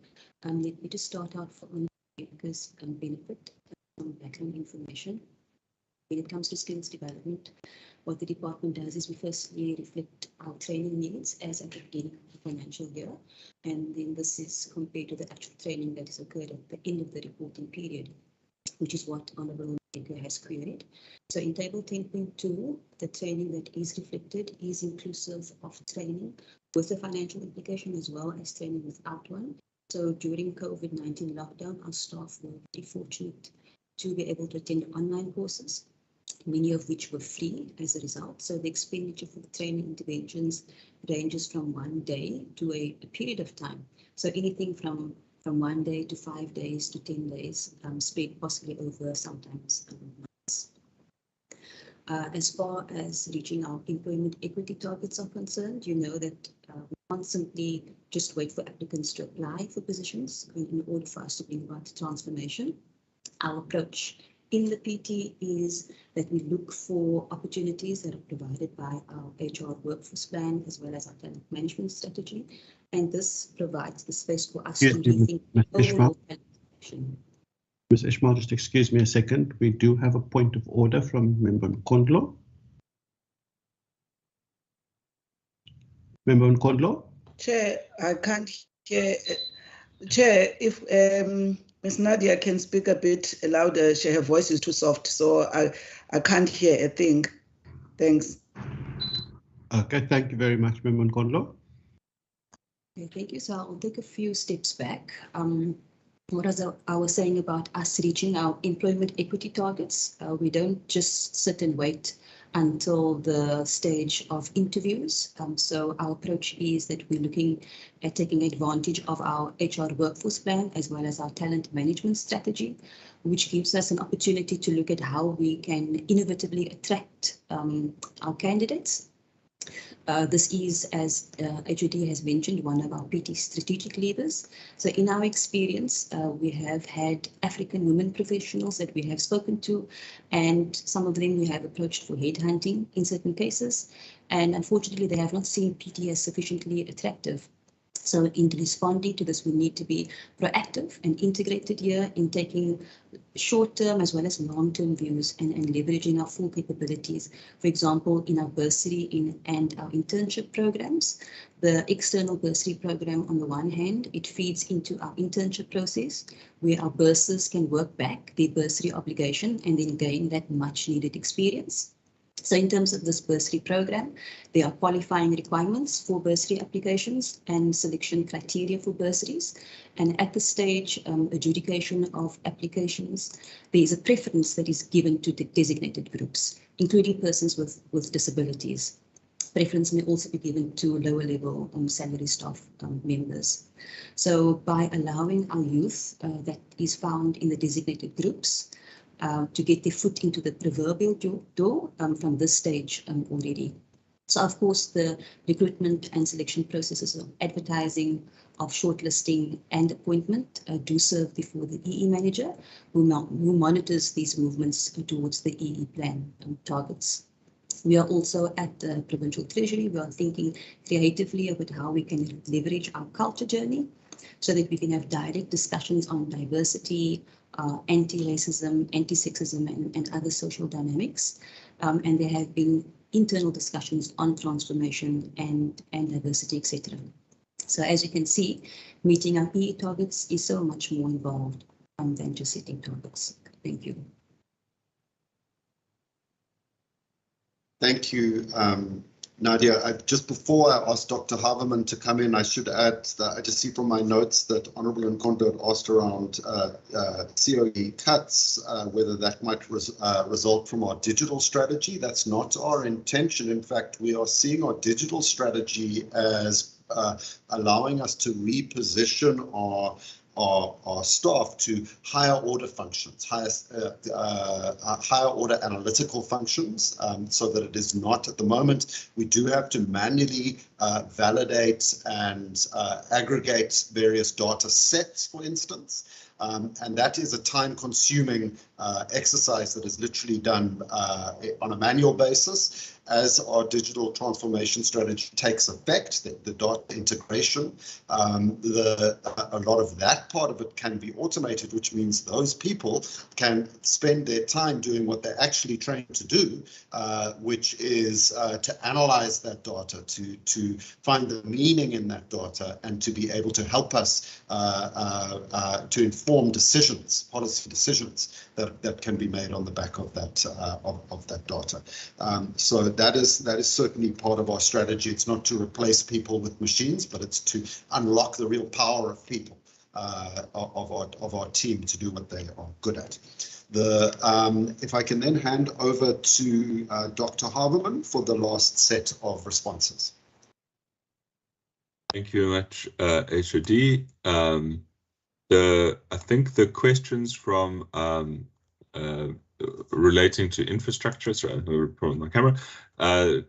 let me just start out for America's benefit background information. When it comes to skills development, what the department does is we firstly reflect our training needs as at the beginning of the financial year, and then this is compared to the actual training that has occurred at the end of the reporting period, which is what Honourable America has queried. So in table 10.2, the training that is reflected is inclusive of training with a financial implication as well as training without one. So during COVID-19 lockdown, our staff were very fortunate to be able to attend online courses, many of which were free as a result. So the expenditure for the training interventions ranges from 1 day to a period of time. So anything from 1 day to 5 days to 10 days, spread possibly over sometimes months. As far as reaching our employment equity targets are concerned, you know that we can't simply just wait for applicants to apply for positions in order for us to bring about transformation. Our approach in the PT is that we look for opportunities that are provided by our HR workforce plan as well as our talent management strategy, and this provides the space for us to rethink overall talent action. Ms. Ishmael, just excuse me a second. We do have a point of order from Member Nkondlo. Member Nkondlo? Chair, I can't hear. Chair, if Ms. Nadia can speak a bit louder, her voice is too soft, so I can't hear a thing. Thanks. Okay, thank you very much, Member Nkondlo. Okay, thank you. So I'll take a few steps back. What I was saying about us reaching our employment equity targets, we don't just sit and wait until the stage of interviews. So our approach is that we're looking at taking advantage of our HR workforce plan as well as our talent management strategy, which gives us an opportunity to look at how we can innovatively attract our candidates. This is, as HOD has mentioned, one of our PT strategic levers. So in our experience, we have had African women professionals that we have spoken to, and some of them we have approached for headhunting in certain cases. And unfortunately, they have not seen PT as sufficiently attractive. So in responding to this, we need to be proactive and integrated here in taking short-term as well as long-term views and leveraging our full capabilities. For example, in our bursary and our internship programs, the external bursary program, on the one hand, it feeds into our internship process where our bursars can work back their bursary obligation and then gain that much needed experience. So in terms of this bursary program, there are qualifying requirements for bursary applications and selection criteria for bursaries. And at the stage adjudication of applications, there is a preference that is given to the designated groups, including persons with disabilities. Preference may also be given to lower level salary staff members. So by allowing our youth that is found in the designated groups to get their foot into the proverbial door from this stage already. So of course, the recruitment and selection processes of advertising, of shortlisting and appointment do serve before the EE manager who monitors these movements towards the EE plan targets. We are also at the Provincial Treasury. We are thinking creatively about how we can leverage our culture journey so that we can have direct discussions on diversity, anti-racism, anti-sexism, and other social dynamics. And there have been internal discussions on transformation and diversity, etc. So as you can see, meeting our EE targets is so much more involved than just setting targets. Thank you. Thank you, Nadia. Just before I ask Dr. Haverman to come in, I should add that I just see from my notes that Honourable Nkondlo had asked around COE cuts, whether that might result from our digital strategy. That's not our intention. In fact, we are seeing our digital strategy as allowing us to reposition our staff to higher order functions, higher order analytical functions, so that it is not at the moment. We do have to manually validate and aggregate various data sets, for instance. And that is a time-consuming exercise that is literally done on a manual basis. As our digital transformation strategy takes effect, the data integration, a lot of that part of it can be automated, which means those people can spend their time doing what they're actually trained to do, which is to analyze that data, to find the meaning in that data, and to be able to help us to inform decisions, policy decisions that can be made on the back of that data. So that is certainly part of our strategy. It's not to replace people with machines, but it's to unlock the real power of people, of our team, to do what they are good at. If I can then hand over to Dr. Haverman for the last set of responses. Thank you very much, HOD. I think the questions from relating to infrastructure, sorry, I'm going to put my camera,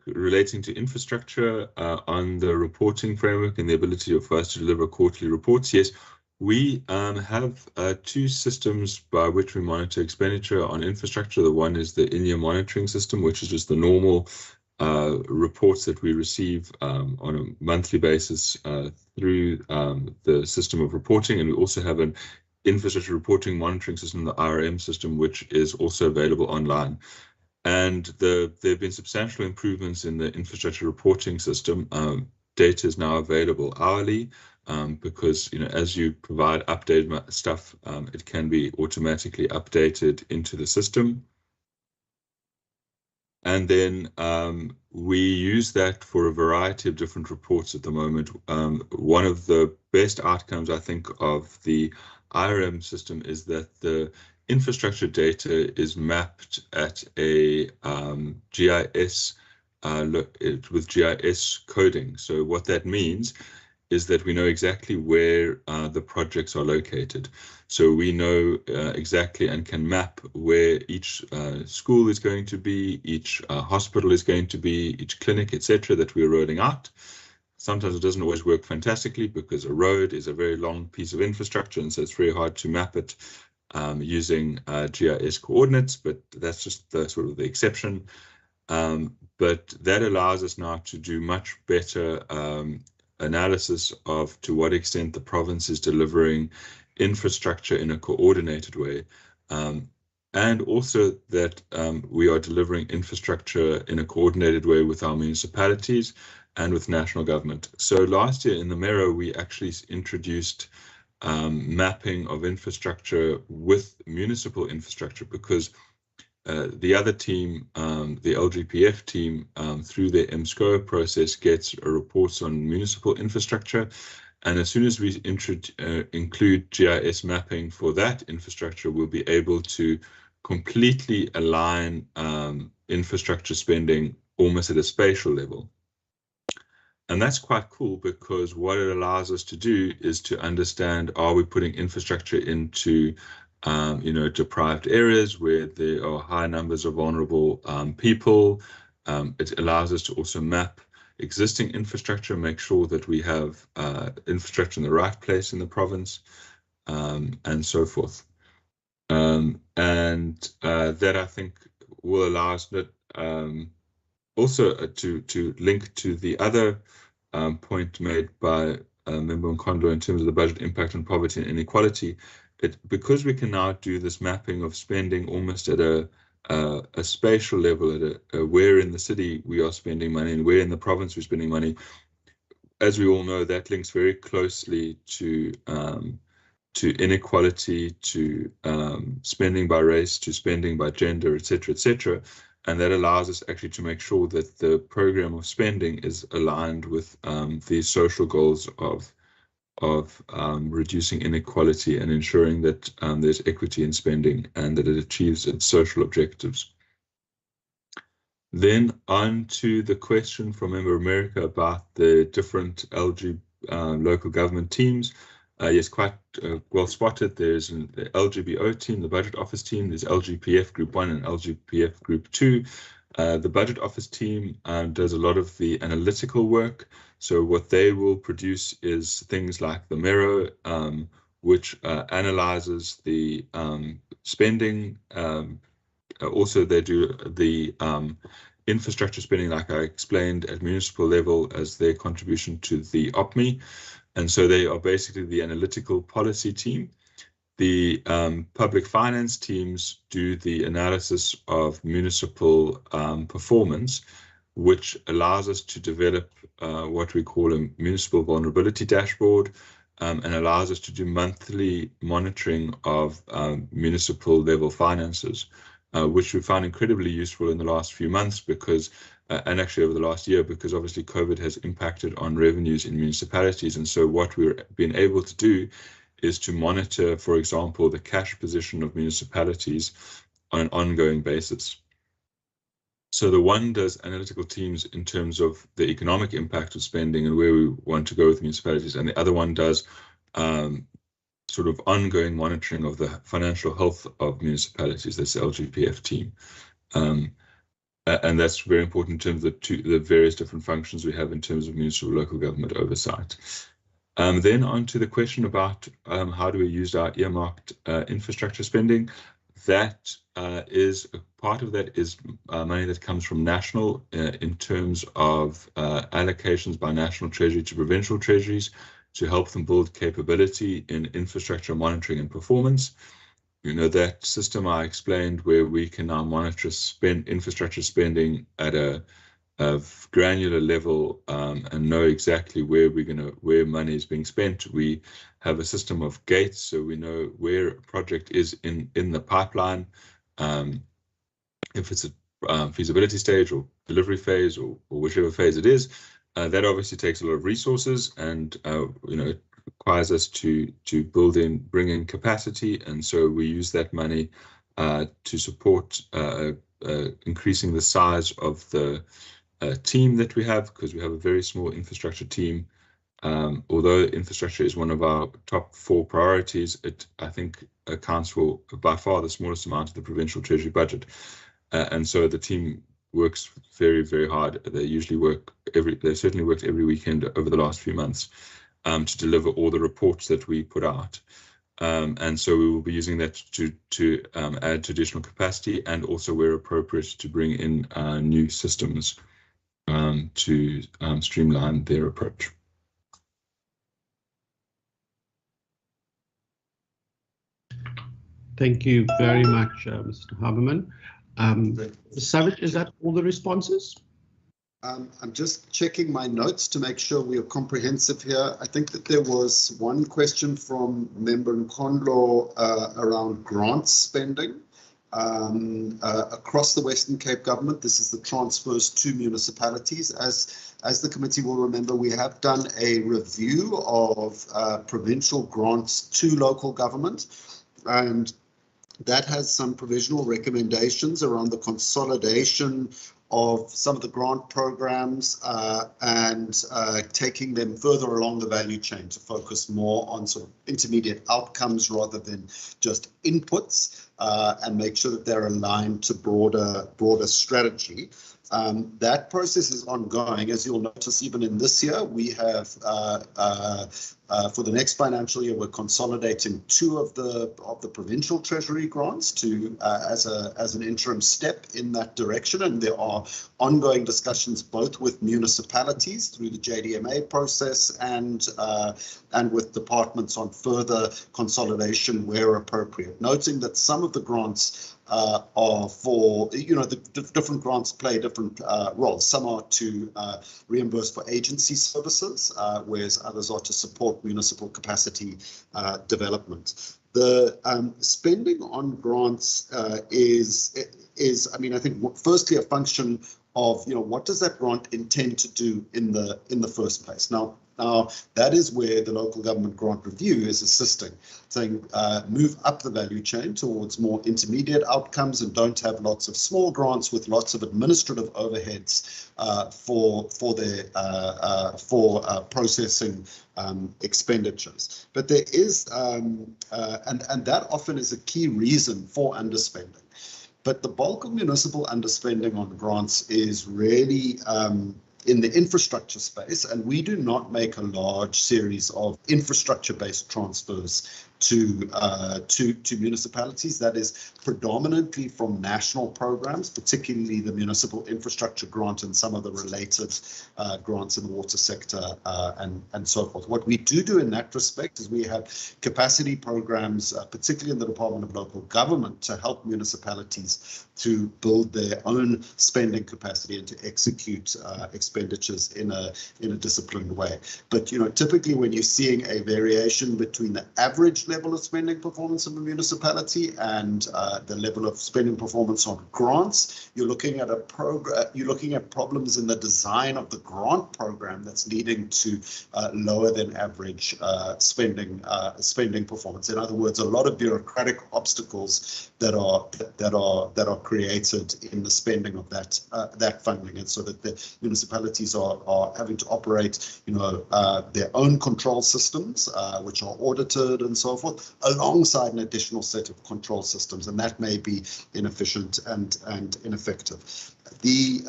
relating to infrastructure on the reporting framework and the ability for us to deliver quarterly reports. Yes, we have two systems by which we monitor expenditure on infrastructure. The one is the in-year monitoring system, which is just the normal reports that we receive on a monthly basis through the system of reporting, and we also have an infrastructure reporting monitoring system, the IRM system, which is also available online. And there have been substantial improvements in the infrastructure reporting system. Data is now available hourly because, as you provide updated stuff, it can be automatically updated into the system. And then we use that for a variety of different reports at the moment. One of the best outcomes, I think, of the IRM system is that the infrastructure data is mapped at a GIS with GIS coding. So what that means is that we know exactly where the projects are located. So we know exactly and can map where each school is going to be, each hospital is going to be, each clinic, etc., that we're rolling out. Sometimes it doesn't always work fantastically because a road is a very long piece of infrastructure, and so it's very hard to map it using GIS coordinates, but that's just the sort of the exception. But that allows us now to do much better analysis of to what extent the province is delivering infrastructure in a coordinated way, and also that we are delivering infrastructure in a coordinated way with our municipalities and with national government. So last year in the Mero, we actually introduced mapping of infrastructure with municipal infrastructure, because the other team, the LGPF team, through their MSCOA process, gets reports on municipal infrastructure. And as soon as we include GIS mapping for that infrastructure, we'll be able to completely align infrastructure spending almost at a spatial level. And that's quite cool, because what it allows us to do is to understand, are we putting infrastructure into deprived areas where there are high numbers of vulnerable people. It allows us to also map existing infrastructure, make sure that we have infrastructure in the right place in the province, and so forth. And that, I think, will allow us also to link to the other point made by Member Mkondo in terms of the budget impact on poverty and inequality. Because we can now do this mapping of spending almost at a spatial level, at where in the city we are spending money and where in the province we're spending money, as we all know, that links very closely to inequality, to spending by race, to spending by gender, etc., etc. And that allows us actually to make sure that the program of spending is aligned with the social goals of reducing inequality and ensuring that there's equity in spending and that it achieves its social objectives. Then on to the question from Member America about the different local government teams. Yes, quite well spotted. There's the LGBO team, the Budget Office team, there's LGPF Group 1 and LGPF Group 2. The Budget Office team does a lot of the analytical work. So what they will produce is things like the Mero, which analyzes the spending. Also, they do the infrastructure spending, like I explained, at municipal level as their contribution to the OPMI. And so they are basically the analytical policy team. The public finance teams do the analysis of municipal performance, which allows us to develop what we call a municipal vulnerability dashboard, and allows us to do monthly monitoring of municipal level finances, which we found incredibly useful in the last few months because, and actually over the last year, because obviously COVID has impacted on revenues in municipalities. And so what we're being able to do is to monitor, for example, the cash position of municipalities on an ongoing basis. So the one does analytical teams in terms of the economic impact of spending and where we want to go with municipalities, and the other one does sort of ongoing monitoring of the financial health of municipalities. That's the LGPF team. And that's very important in terms of the various different functions we have in terms of municipal local government oversight. Then on to the question about how do we use our earmarked infrastructure spending. That is part of that is money that comes from national in terms of allocations by national treasury to provincial treasuries. to help them build capability in infrastructure monitoring and performance. You know, that system I explained where we can now monitor infrastructure spending at a granular level and know exactly where money is being spent. We have a system of gates, so we know where a project is in the pipeline, if it's a feasibility stage or delivery phase or whichever phase it is. That obviously takes a lot of resources, and you know, it requires us to bring in capacity, and so we use that money to support increasing the size of the team that we have, because we have a very small infrastructure team. Although infrastructure is one of our top 4 priorities, it, I think, accounts for by far the smallest amount of the provincial treasury budget. And so the team works very, very hard. They certainly worked every weekend over the last few months to deliver all the reports that we put out. And so we will be using that to add to additional capacity, and also where appropriate to bring in new systems to streamline their approach. Thank you very much, Mr. Haberman. Savage, is that all the responses? I'm just checking my notes to make sure we are comprehensive here. I think that there was one question from Member Nkondlo around grant spending across the Western Cape government. This is the transfers to municipalities. As the committee will remember, we have done a review of provincial grants to local government, and that has some provisional recommendations around the consolidation of some of the grant programs and taking them further along the value chain to focus more on sort of intermediate outcomes rather than just inputs, and make sure that they're aligned to broader strategy. That process is ongoing. As you'll notice, even in this year, we have for the next financial year, we're consolidating 2 of the provincial treasury grants to as an interim step in that direction, and there are ongoing discussions both with municipalities through the JDMA process and with departments on further consolidation where appropriate. Noting that some of the grants are for, you know, the different grants play different roles. Some are to reimburse for agency services, whereas others are to support municipal capacity development. The spending on grants is, I mean, I think firstly a function of, you know, what does that grant intend to do in the first place. Now that is where the local government grant review is assisting, saying move up the value chain towards more intermediate outcomes and don't have lots of small grants with lots of administrative overheads for processing expenditures. But there is, and that often is a key reason for underspending. But the bulk of municipal underspending on grants is really in the infrastructure space, and we do not make a large series of infrastructure-based transfers to municipalities. That is predominantly from national programs, particularly the municipal infrastructure grant and some of the related grants in the water sector and so forth. What we do in that respect is we have capacity programs, particularly in the Department of Local Government, to help municipalities to build their own spending capacity and to execute expenditures in a disciplined way. But, you know, typically when you're seeing a variation between the average level of spending performance of a municipality and the level of spending performance on grants, you're looking at problems in the design of the grant program that's leading to lower than average spending performance. In other words, a lot of bureaucratic obstacles that are created in the spending of that funding, and so that the municipalities are having to operate, you know, their own control systems, which are audited and so forth, alongside an additional set of control systems, and that may be inefficient and ineffective. The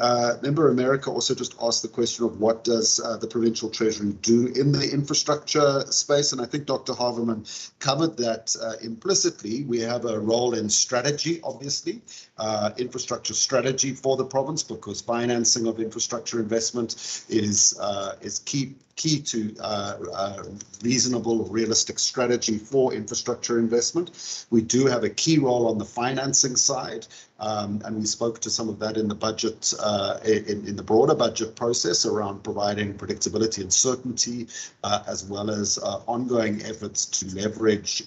Member America also just asked the question of what does the Provincial Treasury do in the infrastructure space, and I think Dr. Haverman covered that implicitly. We have a role in strategy, obviously, infrastructure strategy for the province, because financing of infrastructure investment is key key to reasonable, realistic strategy for infrastructure investment. We do have a key role on the financing side, and we spoke to some of that in the budget, in the broader budget process around providing predictability and certainty, as well as ongoing efforts to leverage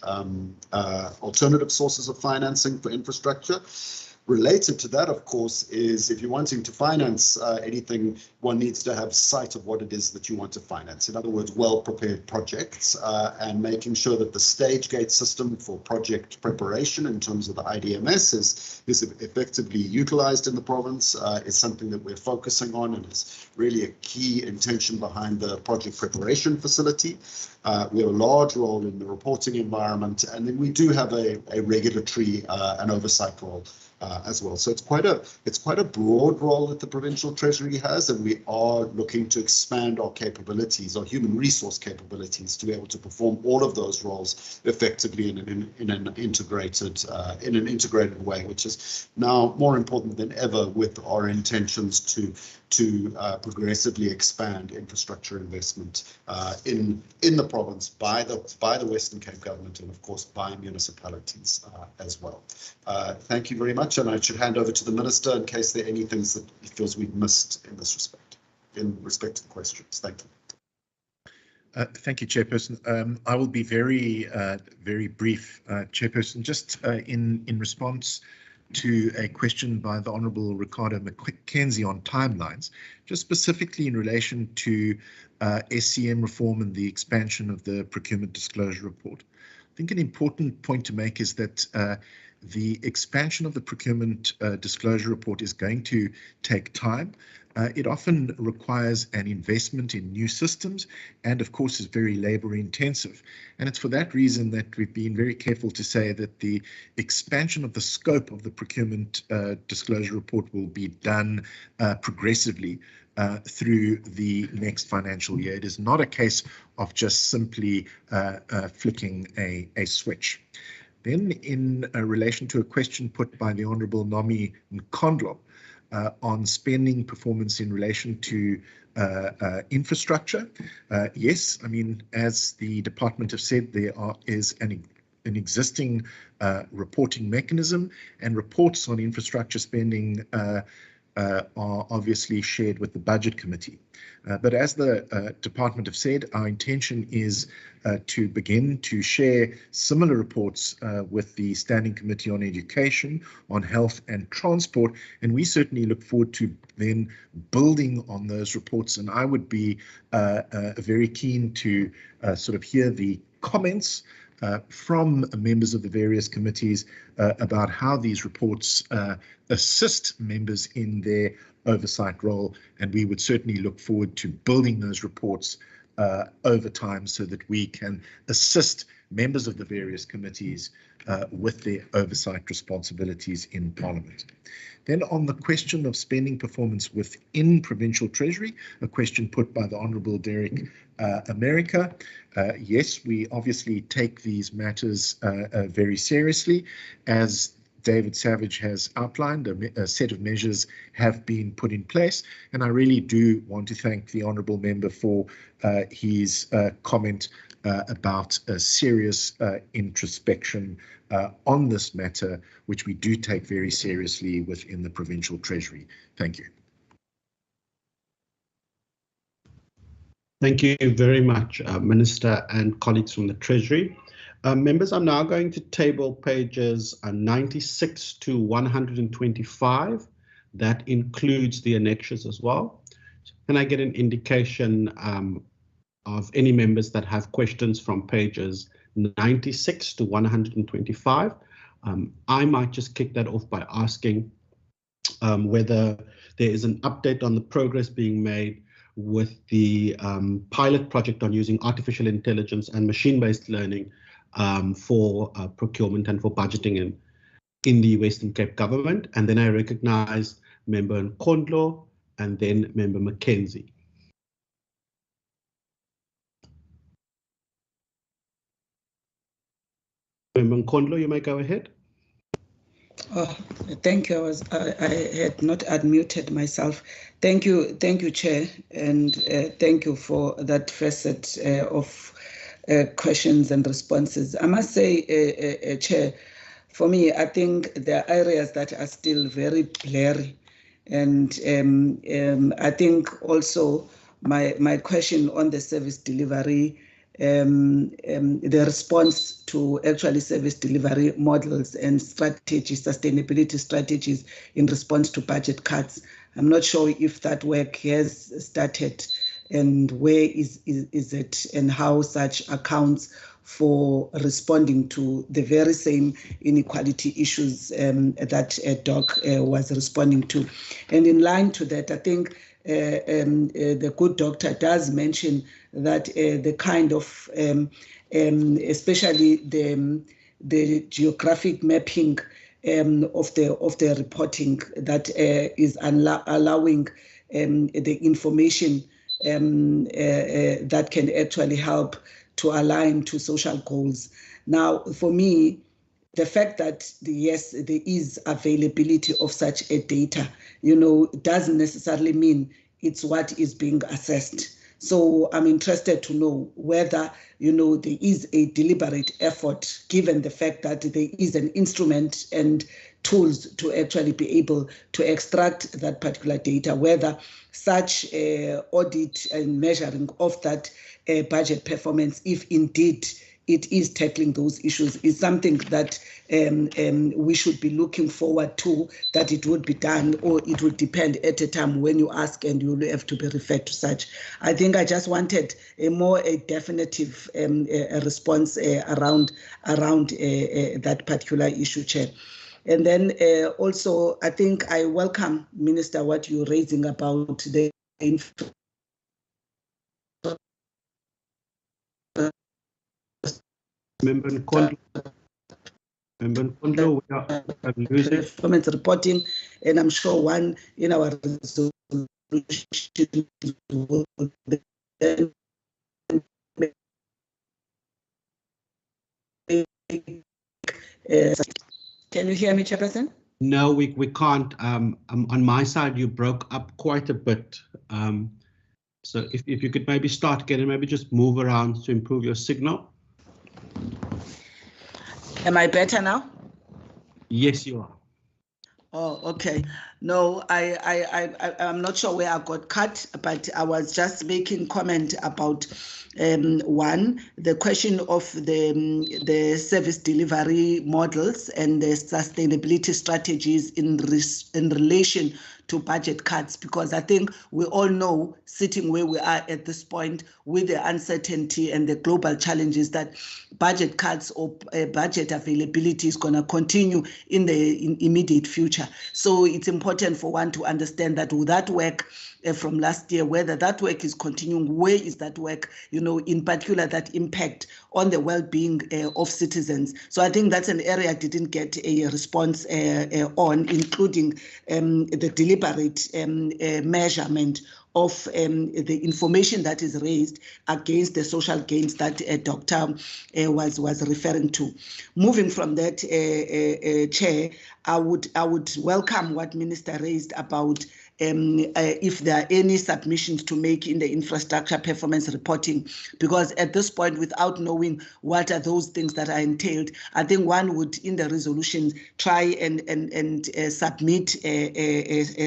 alternative sources of financing for infrastructure. Related to that, of course, is if you're wanting to finance anything, one needs to have sight of what it is that you want to finance. In other words, well-prepared projects, and making sure that the stage gate system for project preparation in terms of the IDMS is effectively utilized in the province, is something that we're focusing on and is really a key intention behind the project preparation facility. We have a large role in the reporting environment, and then we do have a regulatory and oversight role as well. So it's quite a broad role that the Provincial Treasury has, and we are looking to expand our capabilities, our human resource capabilities, to be able to perform all of those roles effectively in an integrated way, which is now more important than ever with our intentions to progressively expand infrastructure investment in the province by the Western Cape government, and of course by municipalities as well. Thank you very much, and I should hand over to the Minister in case there are any things that he feels we've missed in this respect, in respect to the questions. Thank you. Thank you, Chairperson. I will be very brief, Chairperson. Just in response to a question by the Honourable Ricardo Mackenzie on timelines, just specifically in relation to SCM reform and the expansion of the procurement disclosure report. I think an important point to make is that the expansion of the procurement disclosure report is going to take time. It often requires an investment in new systems and, of course, is very labor intensive. And it's for that reason that we've been very careful to say that the expansion of the scope of the procurement disclosure report will be done progressively through the next financial year. It is not a case of just simply flicking a switch. Then in relation to a question put by the Honourable Nomi Nkondlo, on spending performance in relation to infrastructure. Yes, I mean, as the department have said, there is an existing reporting mechanism, and reports on infrastructure spending are obviously shared with the Budget Committee. But as the department have said, our intention is to begin to share similar reports with the Standing Committee on Education, on Health and Transport, and we certainly look forward to then building on those reports. And I would be very keen to sort of hear the comments from members of the various committees about how these reports assist members in their oversight role, and we would certainly look forward to building those reports over time so that we can assist members of the various committees with their oversight responsibilities in Parliament. Then on the question of spending performance within Provincial Treasury, a question put by the Honourable Derek America. Yes, we obviously take these matters very seriously. As David Savage has outlined, a set of measures have been put in place, and I really do want to thank the Honourable Member for his comment about a serious introspection on this matter, which we do take very seriously within the Provincial Treasury. Thank you. Thank you very much, Minister and colleagues from the Treasury. Members, I'm now going to table pages 96 to 125. That includes the annexures as well. Can I get an indication of any members that have questions from pages 96 to 125? I might just kick that off by asking whether there is an update on the progress being made with the pilot project on using artificial intelligence and machine-based learning for procurement and for budgeting in the Western Cape government. And then I recognize Member Nkondlo and then Member Mackenzie. Member Nkondlo, you may go ahead. Oh, thank you. I had not unmuted myself. Thank you, Chair, and thank you for that first set of questions and responses. I must say, Chair, for me, I think there are areas that are still very blurry, and I think also my question on the service delivery. The response to actually service delivery models and strategies, sustainability strategies in response to budget cuts. I'm not sure if that work has started and where is it and how such accounts for responding to the very same inequality issues that DOC was responding to. And in line to that, I think the good doctor does mention that the kind of, especially the geographic mapping of the reporting that is allowing the information that can actually help to align to social goals. Now, for me, the fact that yes, there is availability of such a data, doesn't necessarily mean it's what is being assessed. So I'm interested to know whether, there is a deliberate effort, given the fact that there is an instrument and tools to actually be able to extract that particular data, whether such audit and measuring of that budget performance, if indeed it is tackling those issues, is something that we should be looking forward to, that it would be done, or it would depend at a time when you ask and you will have to be referred to such. I think I just wanted a more definitive response around that particular issue, Chair. And then also, I think I welcome, Minister, what you're raising about the Member Nkondlo, we are losing performance reporting, and I'm sure one in our resolution will then can you hear me, Chairperson? No, we can't. On my side, you broke up quite a bit. So if you could maybe start again and maybe just move around to improve your signal. Am I better now? Yes, you are. Oh, okay. No, I'm not sure where I got cut, but I was just making comment about one, the question of the service delivery models and the sustainability strategies in relation to budget cuts, because I think we all know, sitting where we are at this point with the uncertainty and the global challenges, that budget cuts or budget availability is going to continue in the immediate future. So it's important for one to understand that with that work from last year, whether that work is continuing, where is that work, in particular that impact on the well-being of citizens. So I think that's an area I didn't get a response on, including the deliberate measurement of the information that is raised against the social gains that Dr. was referring to. Moving from that, Chair, I would welcome what Minister raised about if there are any submissions to make in the infrastructure performance reporting, because at this point, without knowing what are those things that are entailed, I think one would, in the resolution, try and submit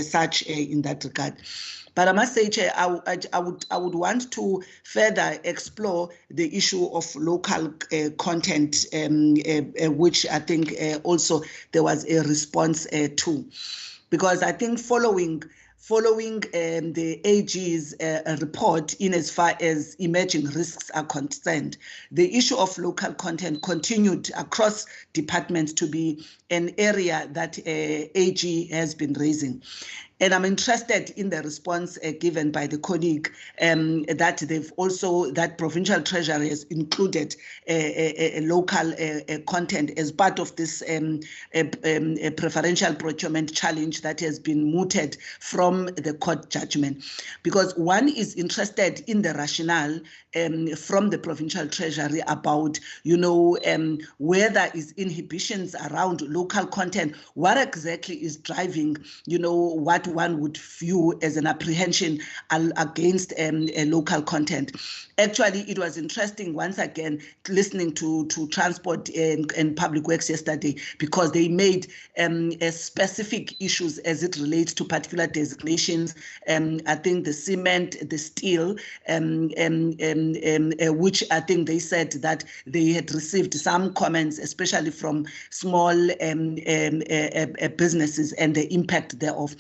such in that regard. But I must say, Chair, I would want to further explore the issue of local content, which I think also there was a response to, because I think following the AG's report in as far as emerging risks are concerned, the issue of local content continued across departments to be an area that AG has been raising. And I'm interested in the response given by the colleague that they've also, that Provincial Treasury has included a local content as part of this preferential procurement challenge that has been mooted from the court judgment. Because one is interested in the rationale from the Provincial Treasury about, you know, where there is inhibitions around local content, what exactly is driving, you know, what one would view as an apprehension against local content. Actually, it was interesting once again listening to Transport and Public Works yesterday, because they made specific issues as it relates to particular designations. I think the cement, the steel, which I think they said that they had received some comments, especially from small businesses and the impact thereof.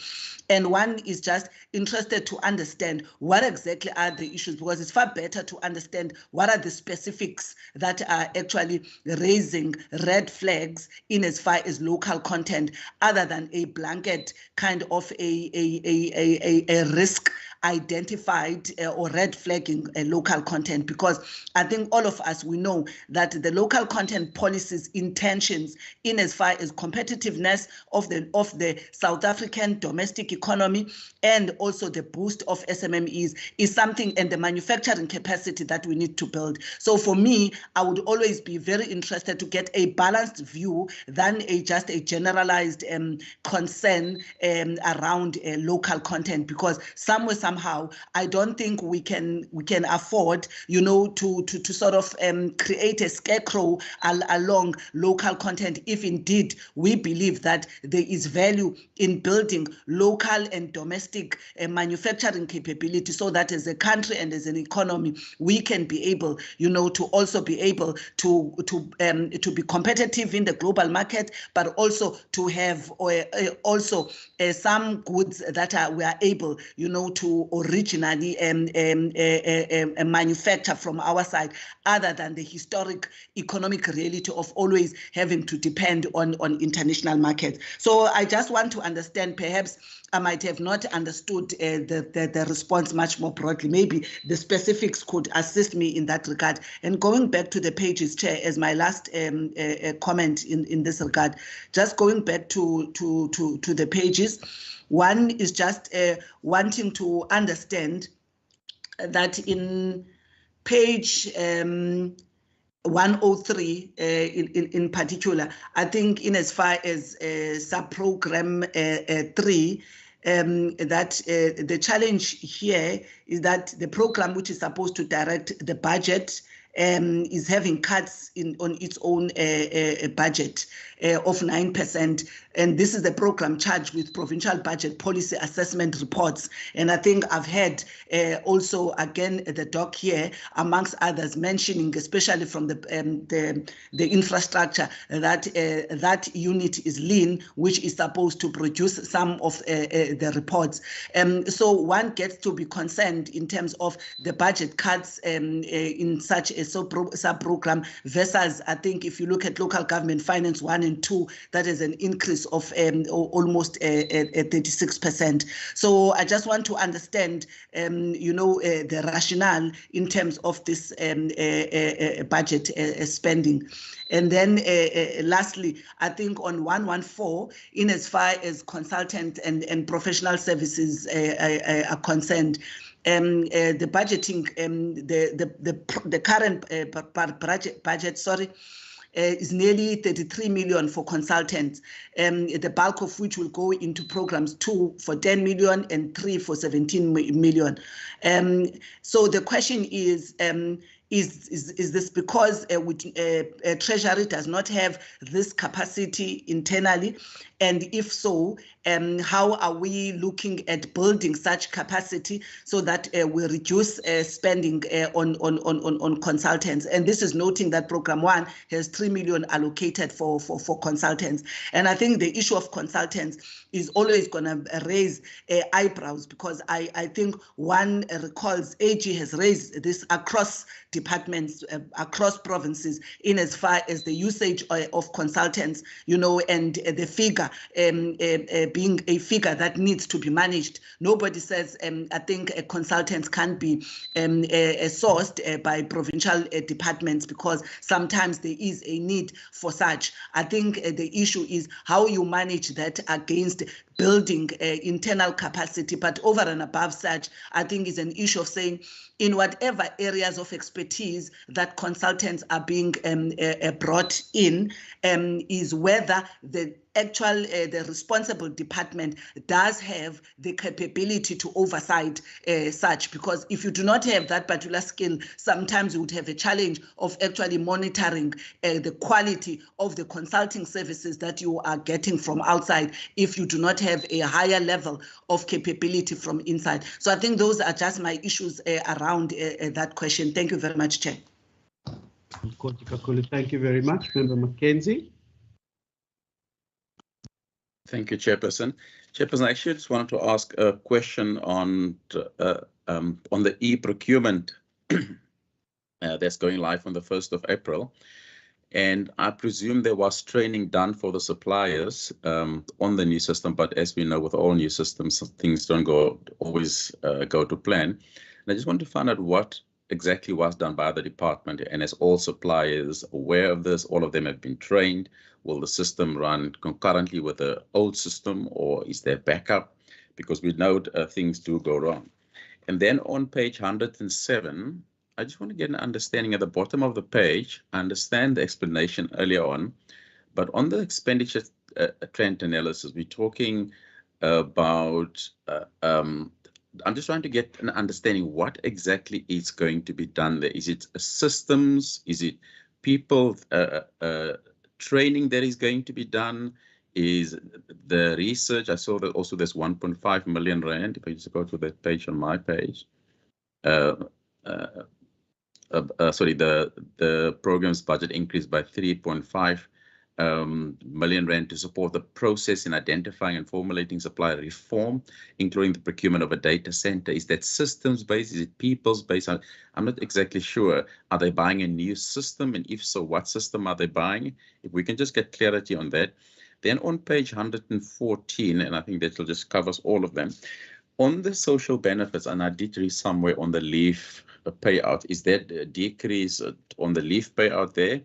And one is just interested to understand what exactly are the issues, because it's far better to understand what are the specifics that are actually raising red flags in as far as local content, other than a blanket kind of a risk identified or red flagging local content. Because I think all of us, we know that the local content policies intentions in as far as competitiveness of the South African domestic economy, and also the boost of SMMEs is something, and the manufacturing capacity that we need to build. So for me, I would always be very interested to get a balanced view than just a generalized concern around local content, because somehow I don't think we can afford, you know, to sort of create a scarecrow along local content if indeed we believe that there is value in building local and domestic manufacturing capability, so that as a country and as an economy we can be able, you know, to also be able to be competitive in the global market, but also to have also some goods that we are able, you know, to originally manufacture from our side, other than the historic economic reality of always having to depend on international markets. So I just want to understand, perhaps I might have not understood the response much more broadly. Maybe the specifics could assist me in that regard. And going back to the pages, Chair, as my last comment in this regard, just going back to the pages, one is just wanting to understand that in page 103 in particular, I think in as far as sub-program 3, that the challenge here is that the program, which is supposed to direct the budget, is having cuts on its own budget of 9%. And this is the program charged with provincial budget policy assessment reports. And I think I've had also, again, the doc here, amongst others, mentioning, especially from the infrastructure, that that unit is lean, which is supposed to produce some of the reports. So one gets to be concerned in terms of the budget cuts in such a sub-program versus, I think, if you look at local government finance 1 and 2, that is an increase of almost 36%. So I just want to understand, you know, the rationale in terms of this budget spending. And then lastly, I think on 114, in as far as consultant and professional services are concerned, the budgeting, the current budget, sorry, is nearly 33 million for consultants, the bulk of which will go into programs 2 for 10 million and 3 for 17 million. So the question is this because Treasury does not have this capacity internally? And if so, how are we looking at building such capacity so that we reduce spending on consultants? And this is noting that Program 1 has 3 million allocated for consultants. And I think the issue of consultants is always going to raise eyebrows, because I think one recalls AG has raised this across departments across provinces in as far as the usage of consultants, you know, and the figure being a figure that needs to be managed. Nobody says, I think consultants can be sourced by provincial departments, because sometimes there is a need for such. I think the issue is how you manage that against building internal capacity. But over and above such, I think is an issue of saying, in whatever areas of expertise that consultants are being brought in, is whether the actual the responsible department does have the capability to oversight such, because if you do not have that particular skill, sometimes you would have a challenge of actually monitoring the quality of the consulting services that you are getting from outside if you do not have a higher level of capability from inside. So I think those are just my issues around that question. Thank you very much, Chair. Thank you very much. Member Mackenzie. Thank you, Chairperson. Chairperson, I actually just wanted to ask a question on the e-procurement that's going live on the 1st of April. And I presume there was training done for the suppliers on the new system, but as we know, with all new systems, things don't always go to plan. And I just want to find out what exactly was done by the department, and as all suppliers aware of this, all of them have been trained. Will the system run concurrently with the old system, or is there backup? Because we know things do go wrong. And then on page 107, I just want to get an understanding at the bottom of the page. I understand the explanation earlier on, but on the expenditure trend analysis, we're talking about I'm just trying to get an understanding what exactly is going to be done there. Is it systems? Is it people training that is going to be done? Is the research? I saw that also there's 1.5 million rand. If I just go to that page on my page, sorry, the program's budget increased by 3.5 million rand to support the process in identifying and formulating supplier reform, including the procurement of a data center. Is that systems based? Is it people's based? I'm not exactly sure. Are they buying a new system? And if so, what system are they buying? If we can just get clarity on that. Then on page 114, and I think that will just covers all of them, on the social benefits, and I did read somewhere on the leave payout, is that a decrease on the leave payout there?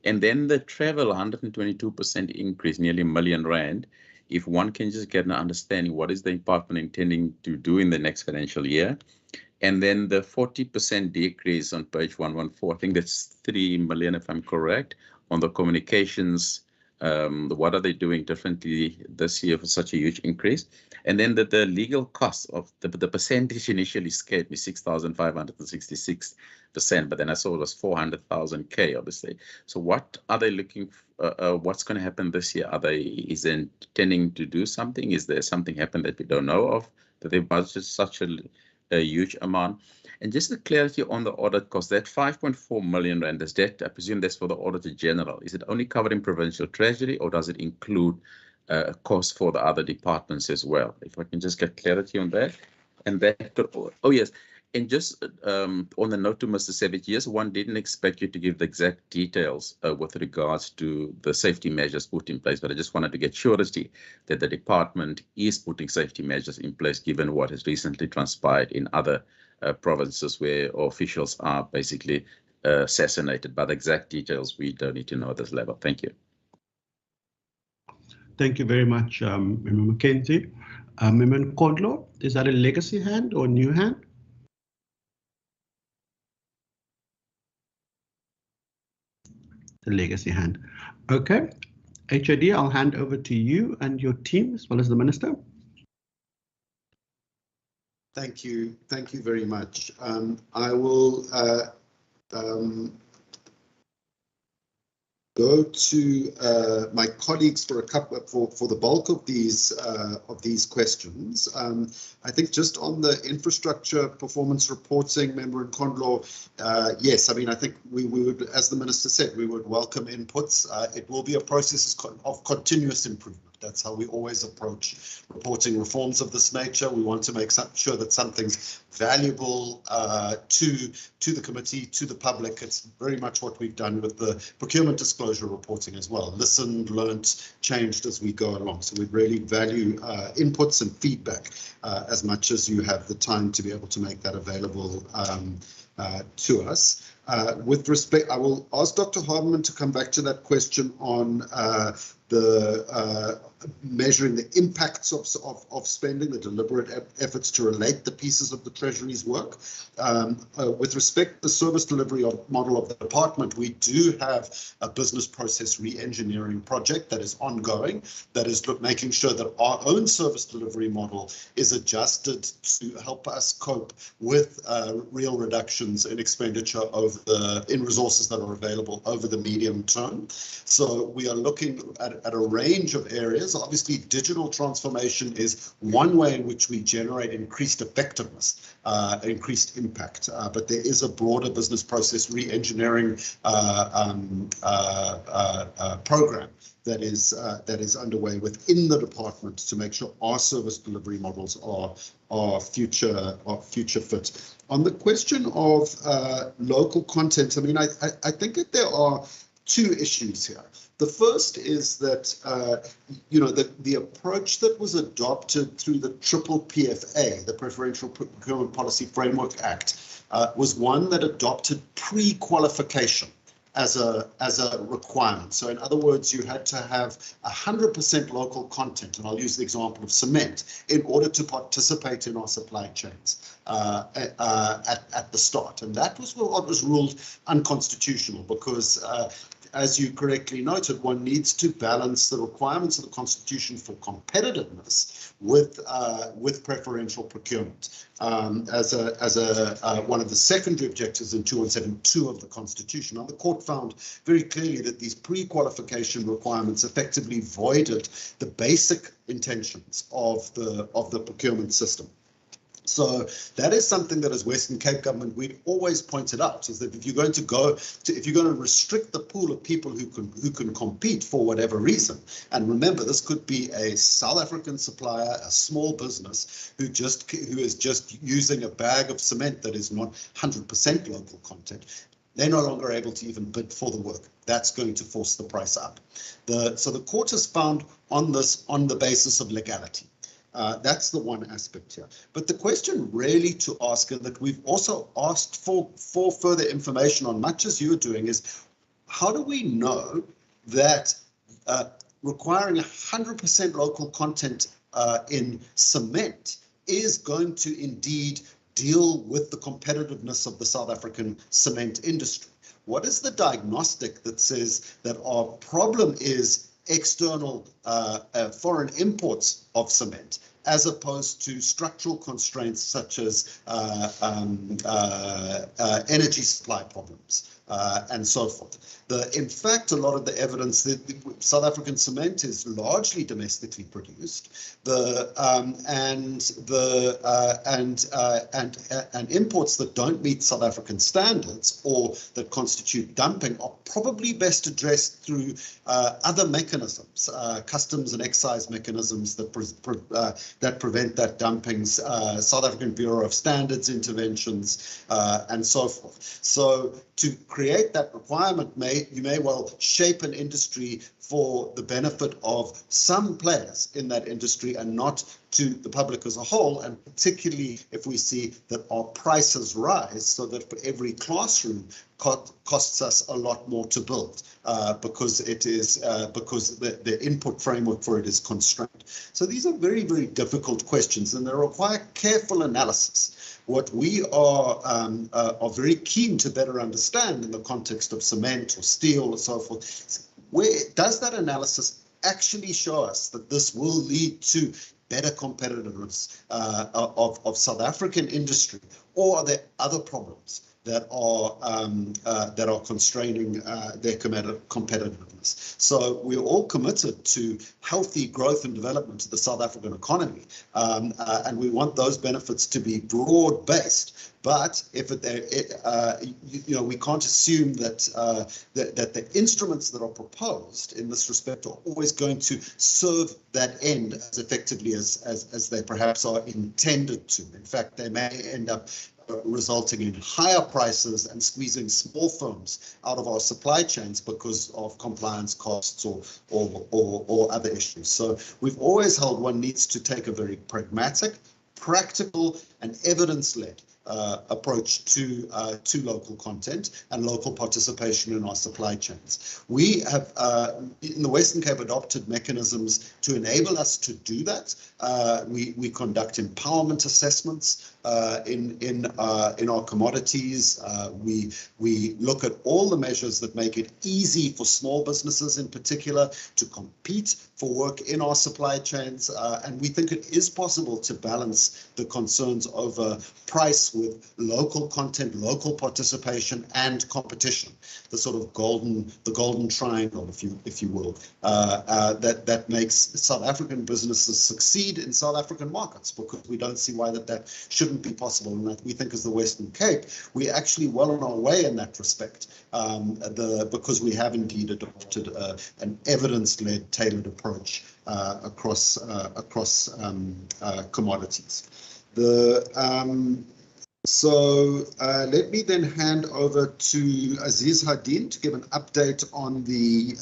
And then the travel, 122% increase, nearly R1 million. If one can just get an understanding, what is the department intending to do in the next financial year? And then the 40% decrease on page 114, I think that's 3 million, if I'm correct, on the communications. What are they doing differently this year for such a huge increase? And then the legal costs of the percentage initially scared me, 6,566%, but then I saw it was 400,000 K, obviously. So what are they looking what's going to happen this year? Is they intending to do something? Is there something happen that we don't know of, that they budgeted such a huge amount? And just the clarity on the audit cost, that 5.4 million rand, is that, I presume that's for the Auditor General. Is it only covering Provincial Treasury, or does it include costs for the other departments as well? If I can just get clarity on that. And that could, oh yes, and just on the note to Mr. Savage, yes, one didn't expect you to give the exact details with regards to the safety measures put in place, but I just wanted to get surety that the department is putting safety measures in place, given what has recently transpired in other provinces where officials are basically assassinated. But the exact details we don't need to know at this level. Thank you. Thank you very much, Member Mackenzie. Member Nkondlo, is that a legacy hand or a new hand? The legacy hand. Okay. HOD, I'll hand over to you and your team as well as the Minister. Thank you very much. I will go to my colleagues for the bulk of these questions. I think just on the infrastructure performance reporting, Member Nkondlo, yes, I mean, I think we would, as the Minister said, we would welcome inputs. It will be a process of continuous improvement. That's how we always approach reporting reforms of this nature. We want to make sure that something's valuable to the committee, to the public. It's very much what we've done with the procurement disclosure reporting as well. Listened, learnt, changed as we go along. So we really value inputs and feedback as much as you have the time to be able to make that available to us. With respect, I will ask Dr. Hardeman to come back to that question on the measuring the impacts of spending, the deliberate efforts to relate the pieces of the Treasury's work. With respect to the service delivery model of the department, we do have a business process re-engineering project that is ongoing, that is making sure that our own service delivery model is adjusted to help us cope with real reductions in expenditure in resources that are available over the medium term. So we are looking at a range of areas. Obviously, digital transformation is one way in which we generate increased effectiveness, increased impact. But there is a broader business process re-engineering program that is underway within the department to make sure our service delivery models are future fit. On the question of local content, I mean, I think that there are two issues here. The first is that, the approach that was adopted through the PPFA, the Preferential Procurement Policy Framework Act, was one that adopted pre-qualification as a requirement. So in other words, you had to have 100% local content, and I'll use the example of cement, in order to participate in our supply chains at the start. And that was what was ruled unconstitutional because as you correctly noted, one needs to balance the requirements of the Constitution for competitiveness with preferential procurement as one of the secondary objectives in 2172 of the Constitution. Now, the court found very clearly that these pre-qualification requirements effectively voided the basic intentions of the procurement system. So that is something that as Western Cape government we've always pointed out, is that if you're going to restrict the pool of people who can compete for whatever reason, and remember this could be a South African supplier, a small business who is just using a bag of cement that is not 100% local content, they're no longer able to even bid for the work. That's going to force the price up. So the court has found on this on the basis of legality. That's the one aspect here. But the question really to ask, and that we've also asked for further information on, much as you're doing, is how do we know that requiring 100% local content in cement is going to indeed deal with the competitiveness of the South African cement industry? What is the diagnostic that says that our problem is external foreign imports of cement, as opposed to structural constraints such as energy supply problems and so forth? In fact, a lot of the evidence that South African cement is largely domestically produced, and imports that don't meet South African standards or that constitute dumping are probably best addressed through other mechanisms, customs and excise mechanisms that prevent that dumping, South African Bureau of Standards interventions, and so forth. So to create that requirement, you may well shape an industry for the benefit of some players in that industry and not to the public as a whole, and particularly if we see that our prices rise, so that for every classroom costs us a lot more to build because the input framework for it is constrained. So these are very, very difficult questions, and they require careful analysis. What we are very keen to better understand in the context of cement or steel or so forth, where does that analysis actually show us that this will lead to better competitiveness of South African industry, or are there other problems that are constraining their competitiveness. So we're all committed to healthy growth and development of the South African economy, and we want those benefits to be broad-based. But if we can't assume that that the instruments that are proposed in this respect are always going to serve that end as effectively as they perhaps are intended to. In fact, they may end up resulting in higher prices and squeezing small firms out of our supply chains because of compliance costs or other issues. So we've always held one needs to take a very pragmatic, practical, and evidence-led approach to local content and local participation in our supply chains. We have in the Western Cape adopted mechanisms to enable us to do that. We conduct empowerment assessments in our commodities. We look at all the measures that make it easy for small businesses in particular to compete for work in our supply chains, and we think it is possible to balance the concerns over price with local content, local participation, and competition. The sort of golden triangle, if you will, that makes South African businesses succeed in South African markets, because we don't see why that shouldn't be possible. And that we think as the Western Cape, we're actually well on our way in that respect, because we have indeed adopted an evidence-led, tailored approach across commodities. So let me then hand over to Aziz Hadin to give an update on the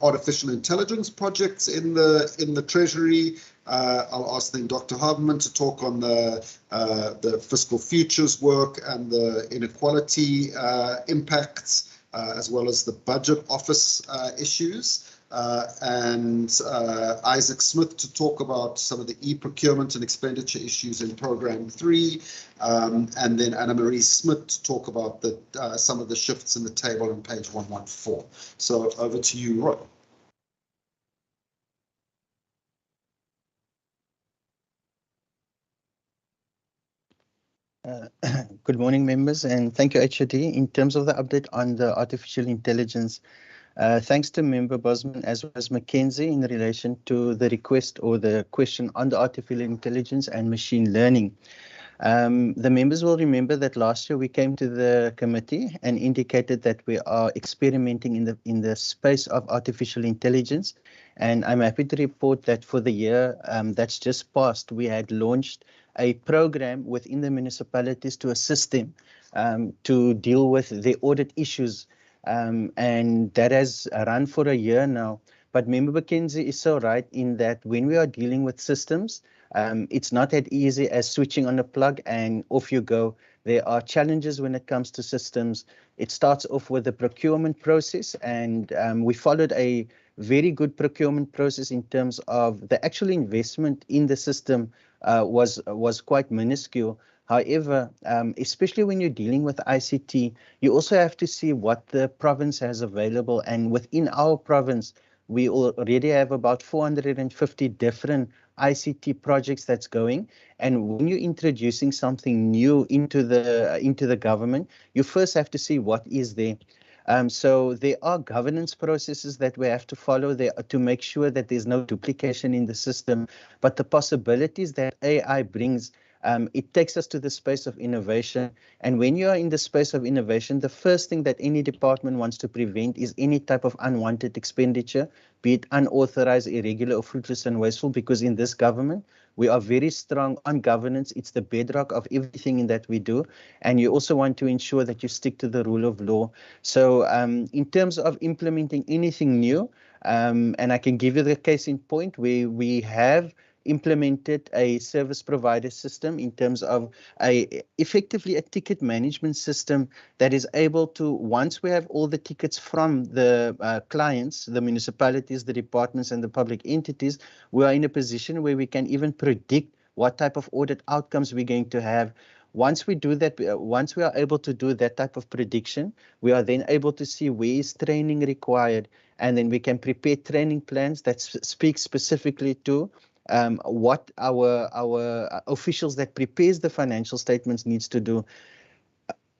artificial intelligence projects in the Treasury. I'll ask then Dr. Haberman to talk on the fiscal futures work and the inequality impacts, as well as the budget office issues. And Isaac Smith to talk about some of the e-procurement and expenditure issues in Program 3, and then Anna Marie Smith to talk about some of the shifts in the table on page 114. So over to you, Roy. Good morning, members, and thank you, HOD. In terms of the update on the artificial intelligence, thanks to Member Bosman as well as Mackenzie in relation to the request or the question on the artificial intelligence and machine learning. The members will remember that last year we came to the committee and indicated that we are experimenting in the space of artificial intelligence. And I'm happy to report that for the year that's just passed, we had launched a program within the municipalities to assist them to deal with the audit issues. And that has run for a year now. But Member Mackenzie is so right in that when we are dealing with systems, it's not that easy as switching on a plug and off you go. There are challenges when it comes to systems. It starts off with the procurement process, and we followed a very good procurement process in terms of the actual investment in the system was quite minuscule. However, especially when you're dealing with ICT, you also have to see what the province has available. And within our province, we already have about 450 different ICT projects that's going. And when you're introducing something new into the government, you first have to see what is there. So there are governance processes that we have to follow there to make sure that there's no duplication in the system. But the possibilities that AI brings, it takes us to the space of innovation. And when you are in the space of innovation, the first thing that any department wants to prevent is any type of unwanted expenditure, be it unauthorized, irregular, or fruitless and wasteful, because in this government, we are very strong on governance. It's the bedrock of everything in that we do. And you also want to ensure that you stick to the rule of law. So in terms of implementing anything new, and I can give you the case in point where we have implemented a service provider system in terms of effectively a ticket management system that is able to, once we have all the tickets from the clients, the municipalities, the departments, and the public entities, we are in a position where we can even predict what type of audit outcomes we're going to have. Once we do that, once we are able to do that type of prediction, we are then able to see where is training required, and then we can prepare training plans that speak specifically to what our officials that prepares the financial statements needs to do.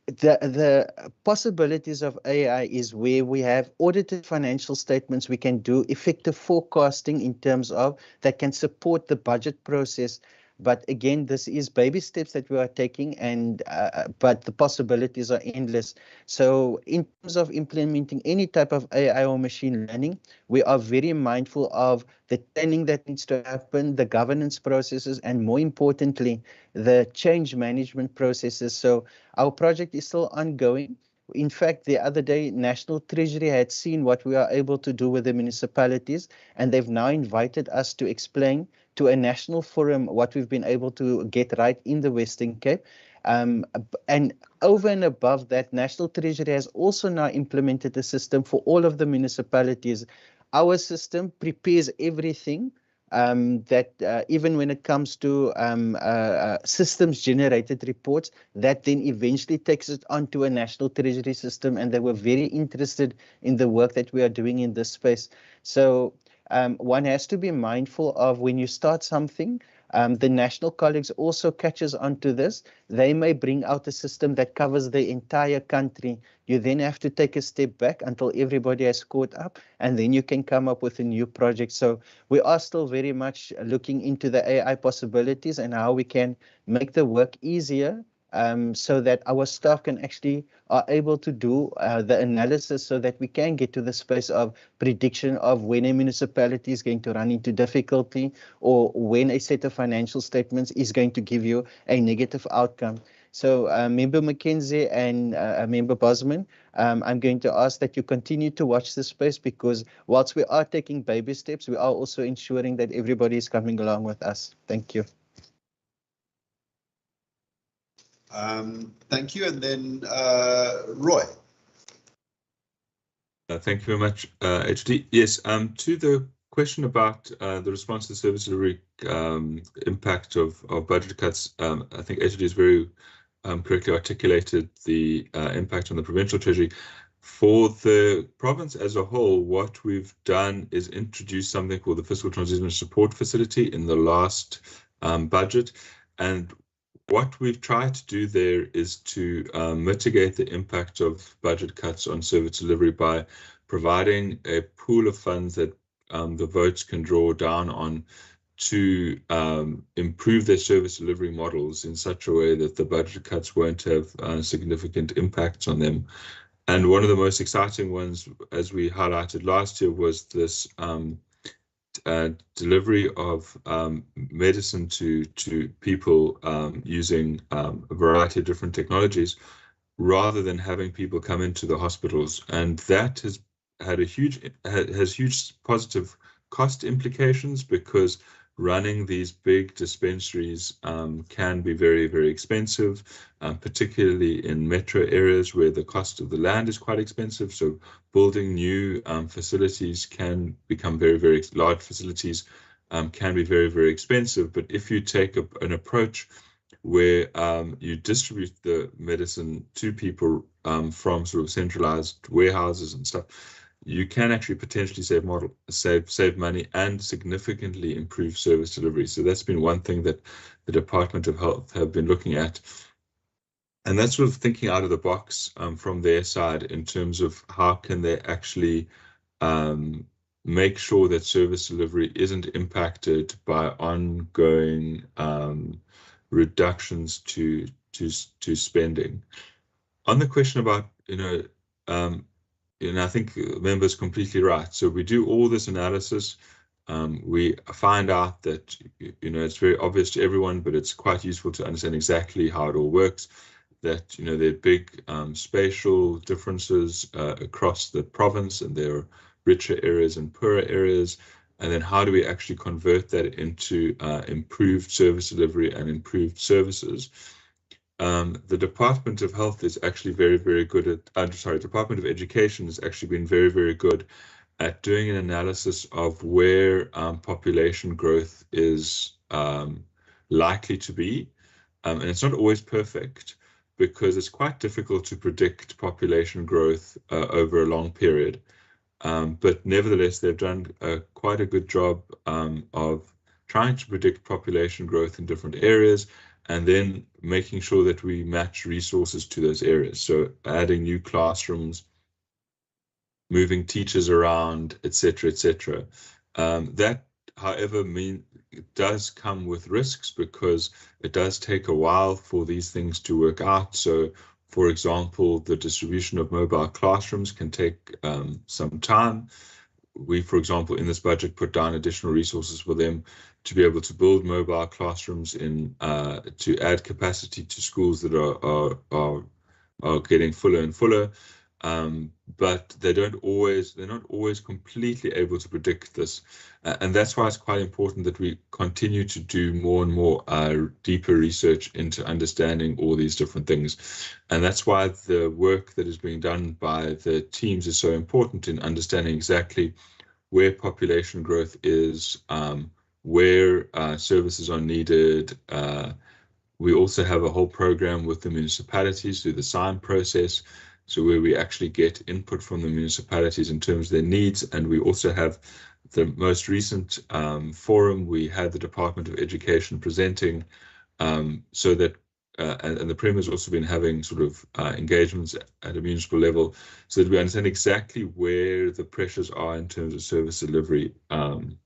the possibilities of AI is where we have audited financial statements. We can do effective forecasting in terms of that can support the budget process. But again, this is baby steps that we are taking, and but the possibilities are endless. So in terms of implementing any type of AI or machine learning, we are very mindful of the training that needs to happen, the governance processes, and more importantly, the change management processes. So our project is still ongoing. In fact, the other day, National Treasury had seen what we are able to do with the municipalities, and they've now invited us to explain to a national forum what we've been able to get right in the Western Cape. And over and above that, National Treasury has also now implemented a system for all of the municipalities. Our system prepares everything that even when it comes to systems generated reports, that then eventually takes it onto a National Treasury system, and they were very interested in the work that we are doing in this space. So one has to be mindful of when you start something. The national colleagues also catches onto this. They may bring out a system that covers the entire country. You then have to take a step back until everybody has caught up, and then you can come up with a new project. So we are still very much looking into the AI possibilities and how we can make the work easier, so that our staff can actually are able to do the analysis, so that we can get to the space of prediction of when a municipality is going to run into difficulty, or when a set of financial statements is going to give you a negative outcome. So Member Mackenzie and Member Bosman, I'm going to ask that you continue to watch this space, because whilst we are taking baby steps, we are also ensuring that everybody is coming along with us. Thank you. Thank you. And then Roy. Thank you very much, HD. Yes, to the question about the response to the service delivery impact of budget cuts, I think HD has very correctly articulated the impact on the provincial treasury. For the province as a whole, what we've done is introduce something called the Fiscal Transition Support Facility in the last budget. And what we've tried to do there is to mitigate the impact of budget cuts on service delivery by providing a pool of funds that the votes can draw down on to improve their service delivery models in such a way that the budget cuts won't have significant impacts on them. And one of the most exciting ones, as we highlighted last year, was this delivery of medicine to people using a variety of different technologies, rather than having people come into the hospitals. And that has had has huge positive cost implications, because running these big dispensaries can be very, very expensive, particularly in metro areas where the cost of the land is quite expensive. So building new facilities can become very, very large facilities, can be very, very expensive. But if you take an approach where you distribute the medicine to people from sort of centralized warehouses and stuff, you can actually potentially save money and significantly improve service delivery. So that's been one thing that the Department of Health have been looking at. And that's sort of thinking out of the box from their side in terms of how can they actually make sure that service delivery isn't impacted by ongoing reductions to spending. On the question about, I think the member's completely right. So we do all this analysis. We find out that, it's very obvious to everyone, but it's quite useful to understand exactly how it all works, that, there are big spatial differences across the province, and there are richer areas and poorer areas. And then how do we actually convert that into improved service delivery and improved services? The Department of Health is actually very, very good at, Department of Education has actually been very, very good at doing an analysis of where population growth is likely to be. And it's not always perfect, because it's quite difficult to predict population growth over a long period. But nevertheless, they've done quite a good job of trying to predict population growth in different areas, and then making sure that we match resources to those areas. So adding new classrooms, moving teachers around, etc., etc. That, however, it does come with risks because it does take a while for these things to work out. So, for example, the distribution of mobile classrooms can take some time. We, for example, in this budget put down additional resources for them to be able to build mobile classrooms to add capacity to schools that are getting fuller and fuller. But they're not always completely able to predict this. And that's why it's quite important that we continue to do more and more deeper research into understanding all these different things. And that's why the work that is being done by the teams is so important in understanding exactly where population growth is, where services are needed. We also have a whole program with the municipalities through the SIGN process, so where we actually get input from the municipalities in terms of their needs. And we also have the most recent forum. We had the Department of Education presenting, so that and the Premier has also been having sort of engagements at a municipal level so that we understand exactly where the pressures are in terms of service delivery, and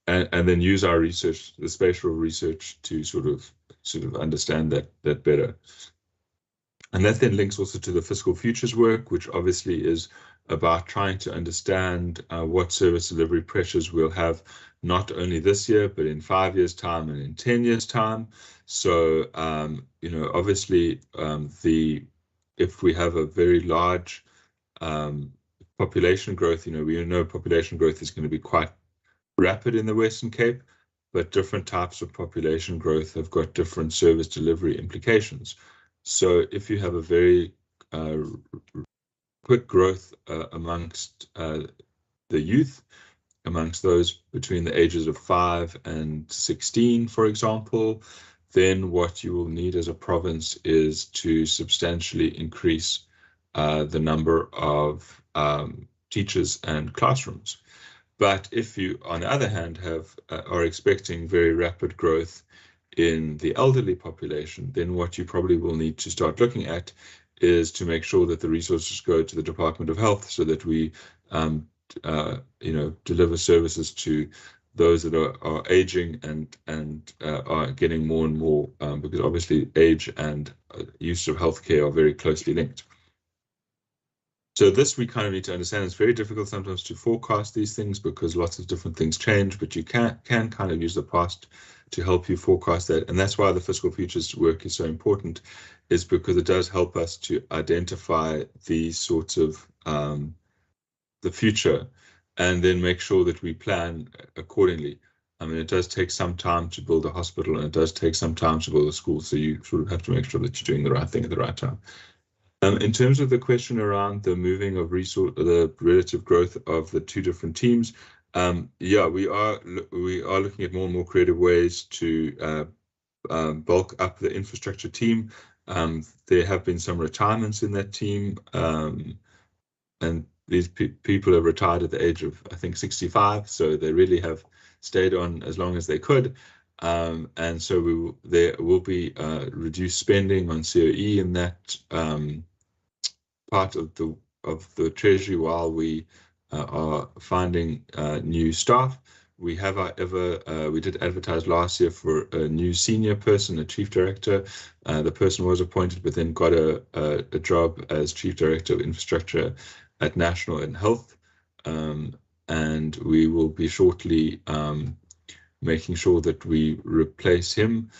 then use our research, the spatial research, to sort of understand that better. And that then links also to the fiscal futures work, which obviously is about trying to understand what service delivery pressures we'll have, not only this year, but in 5 years' time and in 10 years' time. So, obviously, if we have a very large population growth, we know population growth is going to be quite rapid in the Western Cape, but different types of population growth have got different service delivery implications. So if you have a very quick growth amongst the youth, amongst those between the ages of 5 and 16, for example, then what you will need as a province is to substantially increase the number of teachers and classrooms. But if you, on the other hand, are expecting very rapid growth in the elderly population, then what you probably will need to start looking at is to make sure that the resources go to the Department of Health so that we deliver services to those that are aging and are getting more and more, because obviously age and use of healthcare are very closely linked. So this we kind of need to understand. It's very difficult sometimes to forecast these things because lots of different things change, but you can kind of use the past to help you forecast that. And that's why the fiscal futures work is so important, is because it does help us to identify these sorts of the future and then make sure that we plan accordingly. I mean, it does take some time to build a hospital and it does take some time to build a school. So you sort of have to make sure that you're doing the right thing at the right time. In terms of the question around the moving of the relative growth of the two different teams, yeah, we are looking at more and more creative ways to bulk up the infrastructure team. There have been some retirements in that team, and these people have retired at the age of, I think, 65, so they really have stayed on as long as they could. And so there will be reduced spending on COE in that part of the Treasury while we are finding new staff. We have, however, we did advertise last year for a new senior person, a chief director. The person was appointed, but then got a job as chief director of infrastructure at National and Health. And we will be shortly making sure that we replace him.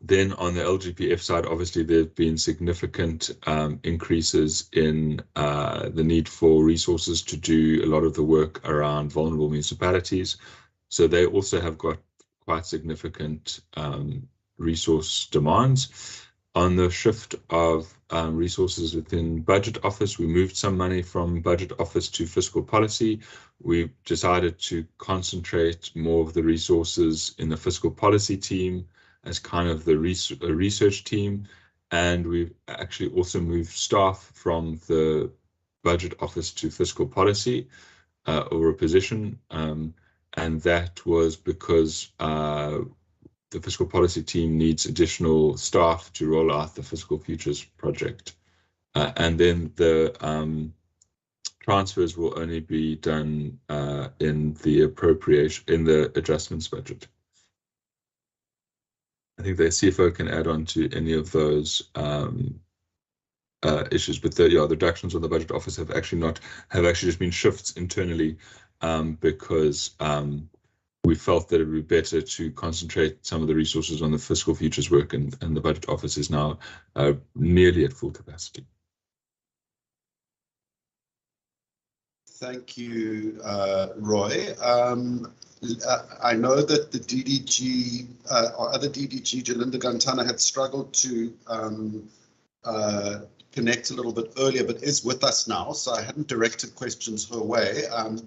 Then on the LGPF side, obviously there have been significant increases in the need for resources to do a lot of the work around vulnerable municipalities. So they also have got quite significant resource demands. On the shift of resources within Budget Office, we moved some money from Budget Office to Fiscal Policy. We decided to concentrate more of the resources in the Fiscal Policy team as kind of the research team, and we've actually also moved staff from the Budget Office to Fiscal Policy over a position, and that was because the fiscal policy team needs additional staff to roll out the Fiscal Futures project. And then the transfers will only be done in the adjustments budget. I think the CFO can add on to any of those issues, but the reductions on the budget office have actually just been shifts internally because we felt that it would be better to concentrate some of the resources on the fiscal futures work, and the budget office is now nearly at full capacity. Thank you, Roy. I know that the DDG, or other DDG, Jalinda Gantana, had struggled to connect a little bit earlier, but is with us now, so I hadn't directed questions her way.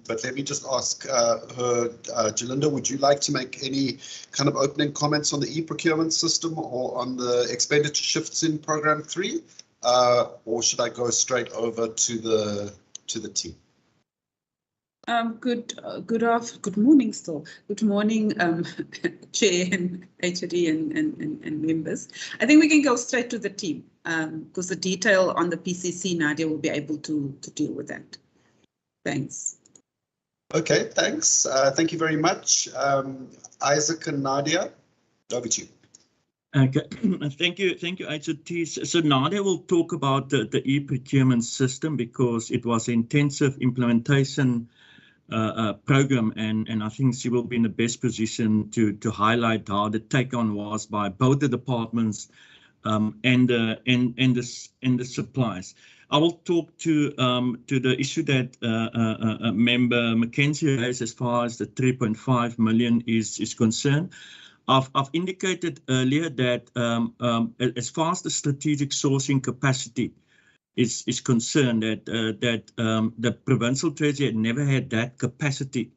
But let me just ask her, Jalinda, would you like to make any kind of opening comments on the e-procurement system or on the expenditure shifts in Program 3, or should I go straight over to the team? Good morning still. Good morning, Chair and HOD and members. I think we can go straight to the team because the detail on the PCC, Nadia will be able to deal with that. Thanks. Okay, thanks. Thank you very much. Isaac and Nadia, over to you. Okay, thank you, HOD. So Nadia will talk about the e-procurement system because it was an intensive implementation program, and I think she will be in the best position to highlight how the take-on was by both the departments and the suppliers. I will talk to the issue that member Mackenzie raised as far as the 3.5 million is concerned. I've indicated earlier that as far as the strategic sourcing capacity is concerned, that the provincial treasury had never had that capacity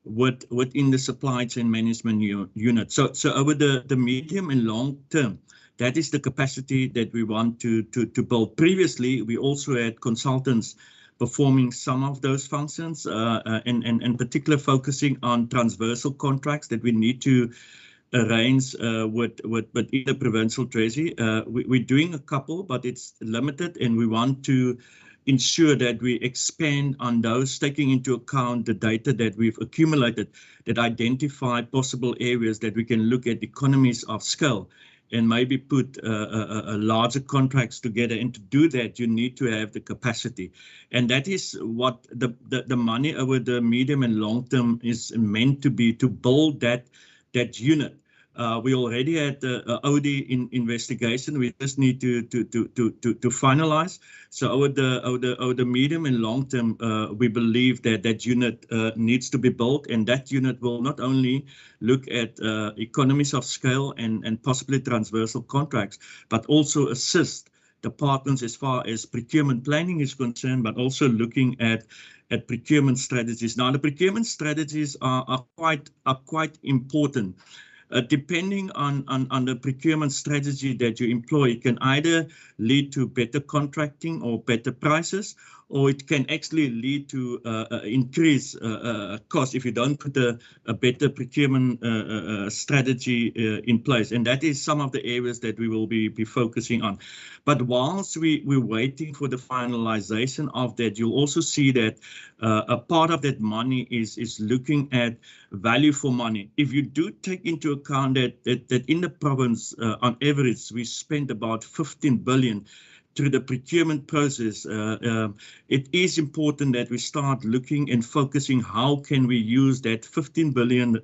within the supply chain management unit. So over the medium and long term, that is the capacity that we want to build. Previously, we also had consultants performing some of those functions, and particularly focusing on transversal contracts that we need to arrange within the provincial treasury. We're doing a couple, but it's limited, and we want to ensure that we expand on those, taking into account the data that we've accumulated that identify possible areas that we can look at economies of scale and maybe put larger contracts together. And to do that, you need to have the capacity. And that is what the money over the medium and long term is meant to be, to build that unit. We already had the OD investigation. We just need to finalize. So over the medium and long term, we believe that unit needs to be built, and that unit will not only look at economies of scale and possibly transversal contracts, but also assist departments as far as procurement planning is concerned, but also looking at procurement strategies. Now, the procurement strategies are quite important. Depending on the procurement strategy that you employ, it can either lead to better contracting or better prices, or it can actually lead to increase cost if you don't put a better procurement strategy in place. And that is some of the areas that we will be focusing on. But whilst we're waiting for the finalization of that, you'll also see that a part of that money is looking at value for money. If you do take into account that in the province, on average, we spend about 15 billion through the procurement process, it is important that we start looking and focusing how can we use that 15 billion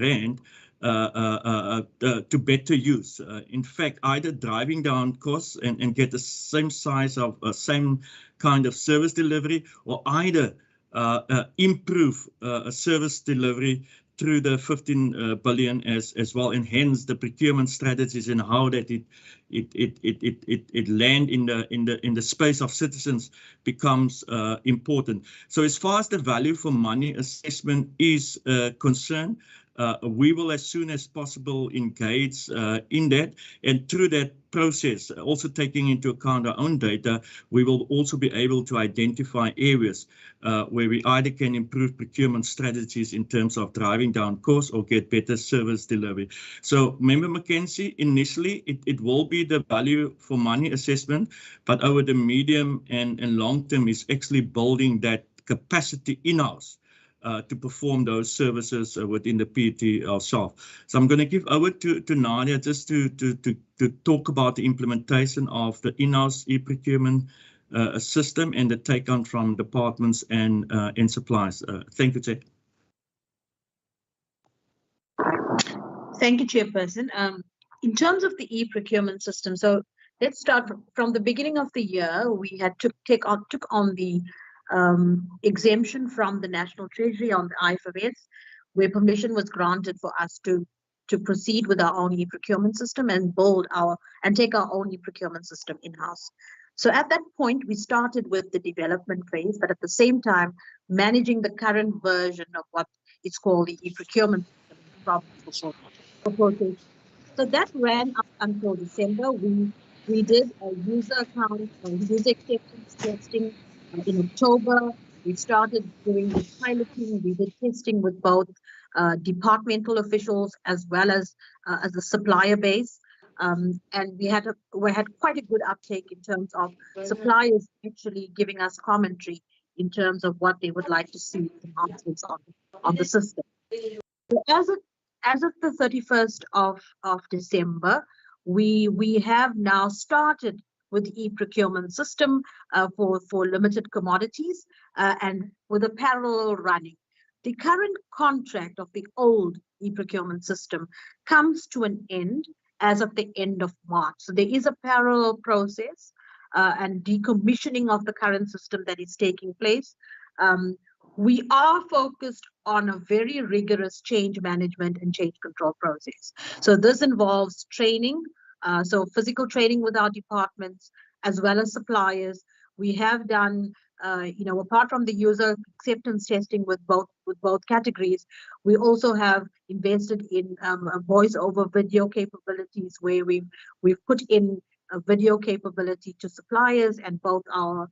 rand to better use. In fact, either driving down costs and get the same size of same kind of service delivery, or either improve service delivery through the 15 billion as well, and hence the procurement strategies and how that it land in the space of citizens becomes important. So as far as the value for money assessment is concerned, We will as soon as possible engage in that, and through that process, also taking into account our own data, we will also be able to identify areas where we either can improve procurement strategies in terms of driving down costs or get better service delivery. So Member Mackenzie, initially it will be the value for money assessment, but over the medium and long term is actually building that capacity in-house to perform those services within the PET ourselves. So I'm going to give over to Nadia just to talk about the implementation of the in-house e-procurement system and the take-on from departments and suppliers. Thank you, Chair. Thank you, Chairperson. In terms of the e-procurement system, so let's start from the beginning of the year. We had took on the exemption from the National Treasury on the IFMS, where permission was granted for us to proceed with our own e-procurement system and take our own e-procurement system in-house. So at that point, we started with the development phase, but at the same time, managing the current version of what is called the e-procurement system. So that ran up until December. We did a user account and user acceptance testing in October. We started doing the piloting. We did testing with both departmental officials as well as the supplier base. And we had quite a good uptake in terms of suppliers actually giving us commentary in terms of what they would like to see enhancements on the system. So as of the 31st of December, we have now started with the e-procurement system for limited commodities and with a parallel running. The current contract of the old e-procurement system comes to an end as of the end of March. So there is a parallel process and decommissioning of the current system that is taking place. We are focused on a very rigorous change management and change control process. So this involves training, so physical training with our departments, as well as suppliers. We have done, apart from the user acceptance testing with both categories, we also have invested in voice over video capabilities, where we've put in a video capability to suppliers and both our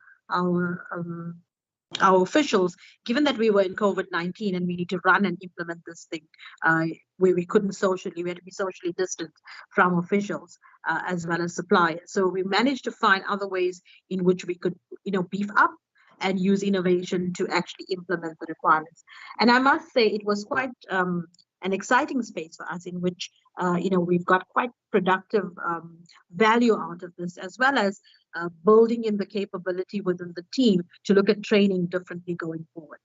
officials, given that we were in COVID-19 and we need to run and implement this thing where we had to be socially distant from officials as well as suppliers. So we managed to find other ways in which we could, beef up and use innovation to actually implement the requirements. And I must say it was quite an exciting space for us in which, we've got quite productive value out of this, as well as building in the capability within the team to look at training differently going forward.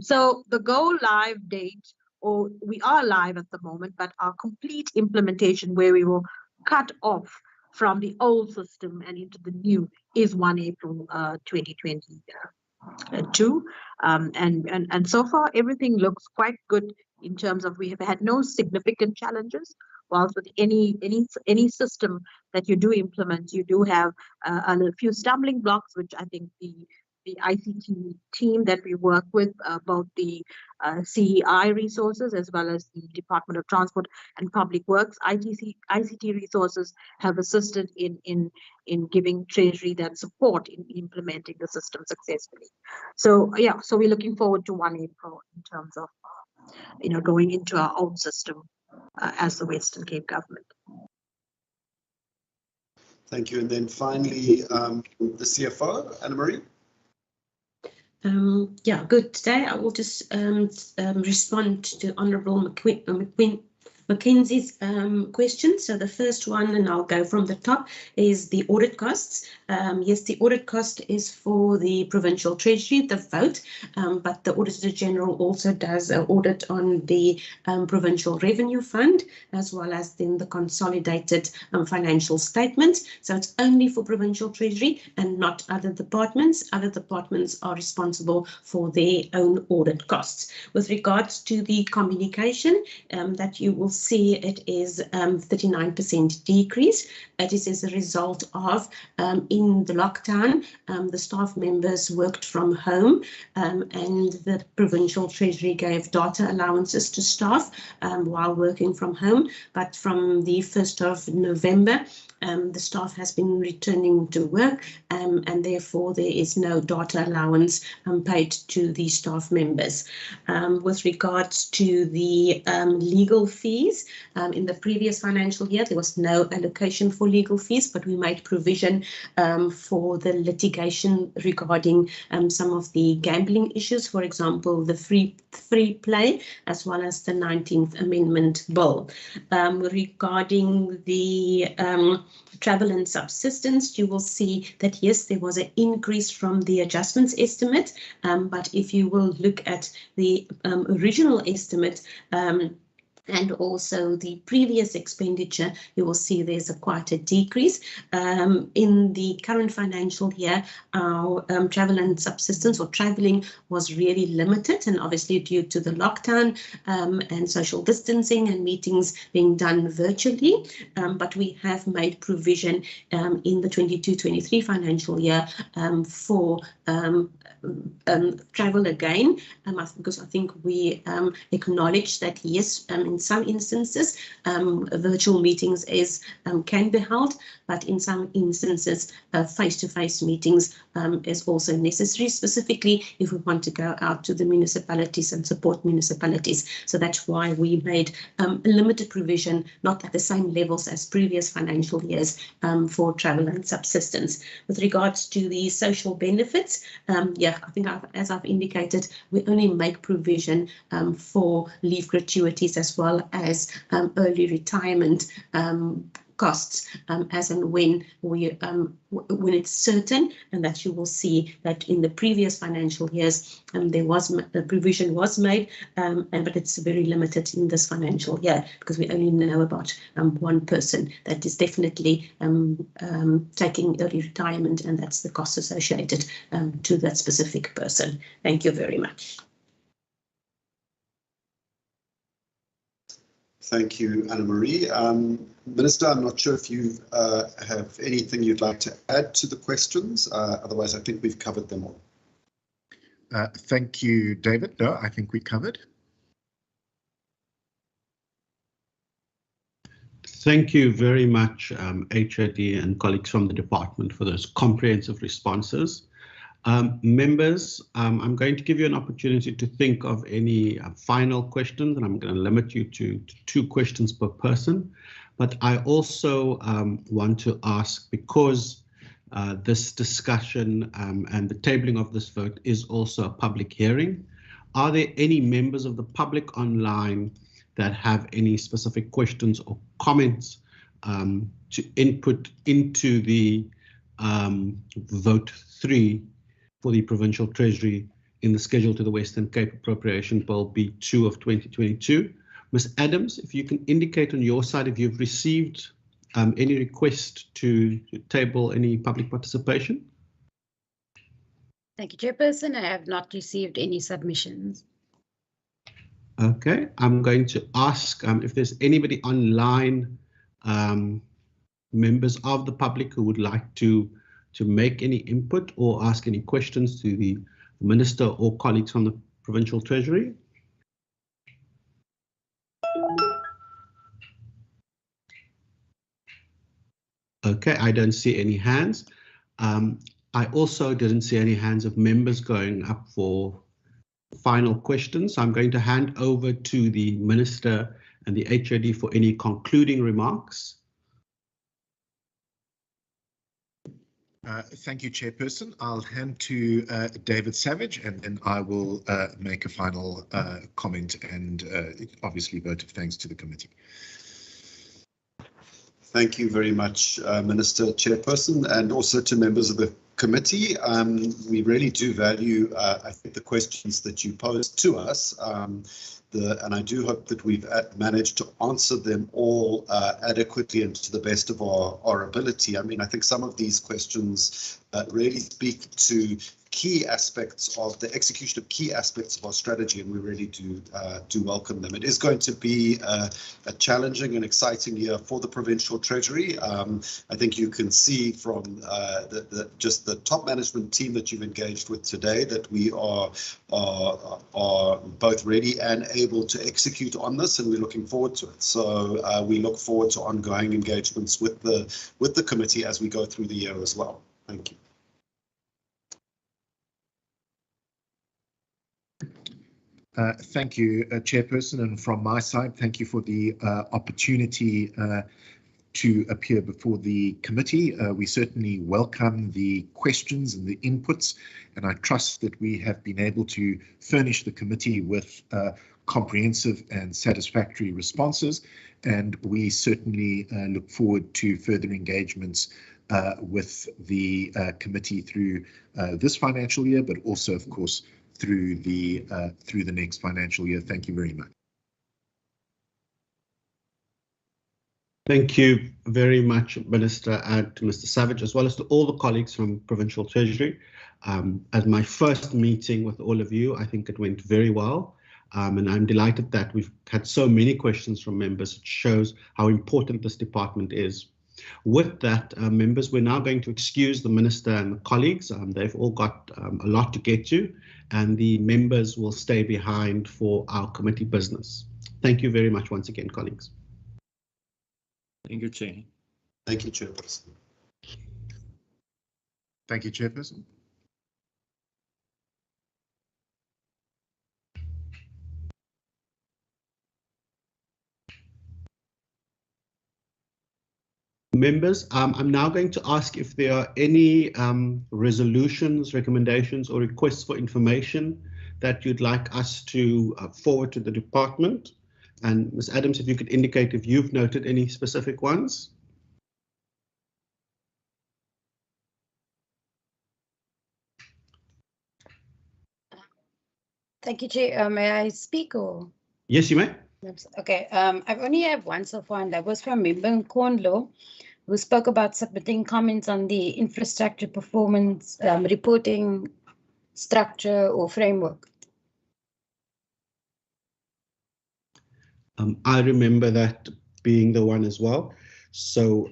So the go live date, or we are live at the moment, but our complete implementation where we will cut off from the old system and into the new is 1 April 2022. And so far everything looks quite good in terms of we have had no significant challenges. Whilst with any system that you do implement, you do have a few stumbling blocks, which I think the ICT team that we work with, both the CEI resources as well as the Department of Transport and Public Works ICT resources have assisted in giving Treasury that support in implementing the system successfully. So yeah, so we're looking forward to 1 April in terms of going into our own system as the Western Cape government. Thank you. And then finally, the CFO, Anna-Marie. Yeah, good day. I will just respond to Honourable Mackenzie's question. So the first one, and I'll go from the top, is the audit costs. Yes, the audit cost is for the Provincial Treasury, the vote, but the Auditor General also does an audit on the Provincial Revenue Fund, as well as then the consolidated financial statements. So it's only for Provincial Treasury and not other departments. Other departments are responsible for their own audit costs. With regards to the communication that you will see it is 39% decrease. It is as a result of in the lockdown, the staff members worked from home, and the Provincial Treasury gave data allowances to staff while working from home. But from the 1st of November, the staff has been returning to work, and therefore there is no data allowance paid to the staff members. With regards to the legal fees, in the previous financial year, there was no allocation for legal fees, but we made provision for the litigation regarding some of the gambling issues, for example, the free play, as well as the 19th Amendment Bill. Regarding the travel and subsistence, you will see that, yes, there was an increase from the adjustments estimate, but if you will look at the original estimate, and also the previous expenditure, you will see there's quite a decrease. In the current financial year, our travel and subsistence or traveling was really limited, and obviously due to the lockdown and social distancing and meetings being done virtually. But we have made provision in the 22-23 financial year for travel again, because I think we acknowledge that, yes, in some instances, virtual meetings can be held, but in some instances, face-to-face meetings is also necessary, specifically if we want to go out to the municipalities and support municipalities. So that's why we made a limited provision, not at the same levels as previous financial years, for travel and subsistence. With regards to the social benefits, yeah, I think as I've indicated, we only make provision for leave gratuities as well as early retirement costs as and when it's certain, and that you will see that in the previous financial years there was a provision was made, but it's very limited in this financial year because we only know about one person that is definitely taking early retirement, and that's the cost associated to that specific person. Thank you very much. Thank you, Anna-Marie. Minister, I'm not sure if you have anything you'd like to add to the questions. Otherwise, I think we've covered them all. Thank you, David. No, I think we covered. Thank you very much, HOD and colleagues from the department, for those comprehensive responses. Members, I'm going to give you an opportunity to think of any final questions, and I'm going to limit you to 2 questions per person. But I also want to ask, because this discussion and the tabling of this vote is also a public hearing, are there any members of the public online that have any specific questions or comments to input into the vote 3 for the Provincial Treasury in the schedule to the Western Cape Appropriation Bill B2 of 2022. Ms. Adams, if you can indicate on your side if you've received any request to table any public participation. Thank you, Chairperson. I have not received any submissions. Okay, I'm going to ask if there's anybody online, members of the public who would like to make any input or ask any questions to the Minister or colleagues from the Provincial Treasury. Okay, I don't see any hands. I also didn't see any hands of members going up for final questions. I'm going to hand over to the Minister and the HOD for any concluding remarks. Thank you, Chairperson. I'll hand to David Savage, and then I will make a final comment and obviously vote of thanks to the committee. Thank you very much, Minister, Chairperson, and also to members of the committee. We really do value, I think, the questions that you posed to us. And I do hope that we've managed to answer them all adequately and to the best of our ability. I mean, I think some of these questions really speak to key aspects of the execution of key aspects of our strategy, and we're ready to welcome them. It is going to be a challenging and exciting year for the Provincial Treasury. I think you can see from just the top management team that you've engaged with today that we are both ready and able to execute on this, and we're looking forward to it. So we look forward to ongoing engagements with the committee as we go through the year as well. Thank you. Thank you, Chairperson, and from my side, thank you for the opportunity to appear before the committee. We certainly welcome the questions and the inputs, and I trust that we have been able to furnish the committee with comprehensive and satisfactory responses, and we certainly look forward to further engagements with the committee through this financial year, but also, of course, through the next financial year. Thank you very much. Thank you very much, Minister, and to Mr. Savage, as well as to all the colleagues from Provincial Treasury. As my first meeting with all of you, I think it went very well, and I'm delighted that we've had so many questions from members. It shows how important this department is. With that, members, we're now going to excuse the Minister and the colleagues. They've all got a lot to get to, and the members will stay behind for our committee business. Thank you very much once again, colleagues. Thank you, Chair. Thank you, Chairperson. Thank you, Chairperson. Members, I'm now going to ask if there are any resolutions, recommendations, or requests for information that you'd like us to forward to the department. And Ms. Adams, if you could indicate if you've noted any specific ones. Thank you, Chair. May I speak or? Yes, you may. Okay, I've only have one so far, and that was from Member Nkondlo, who spoke about submitting comments on the infrastructure performance reporting structure or framework. I remember that being the one as well. So,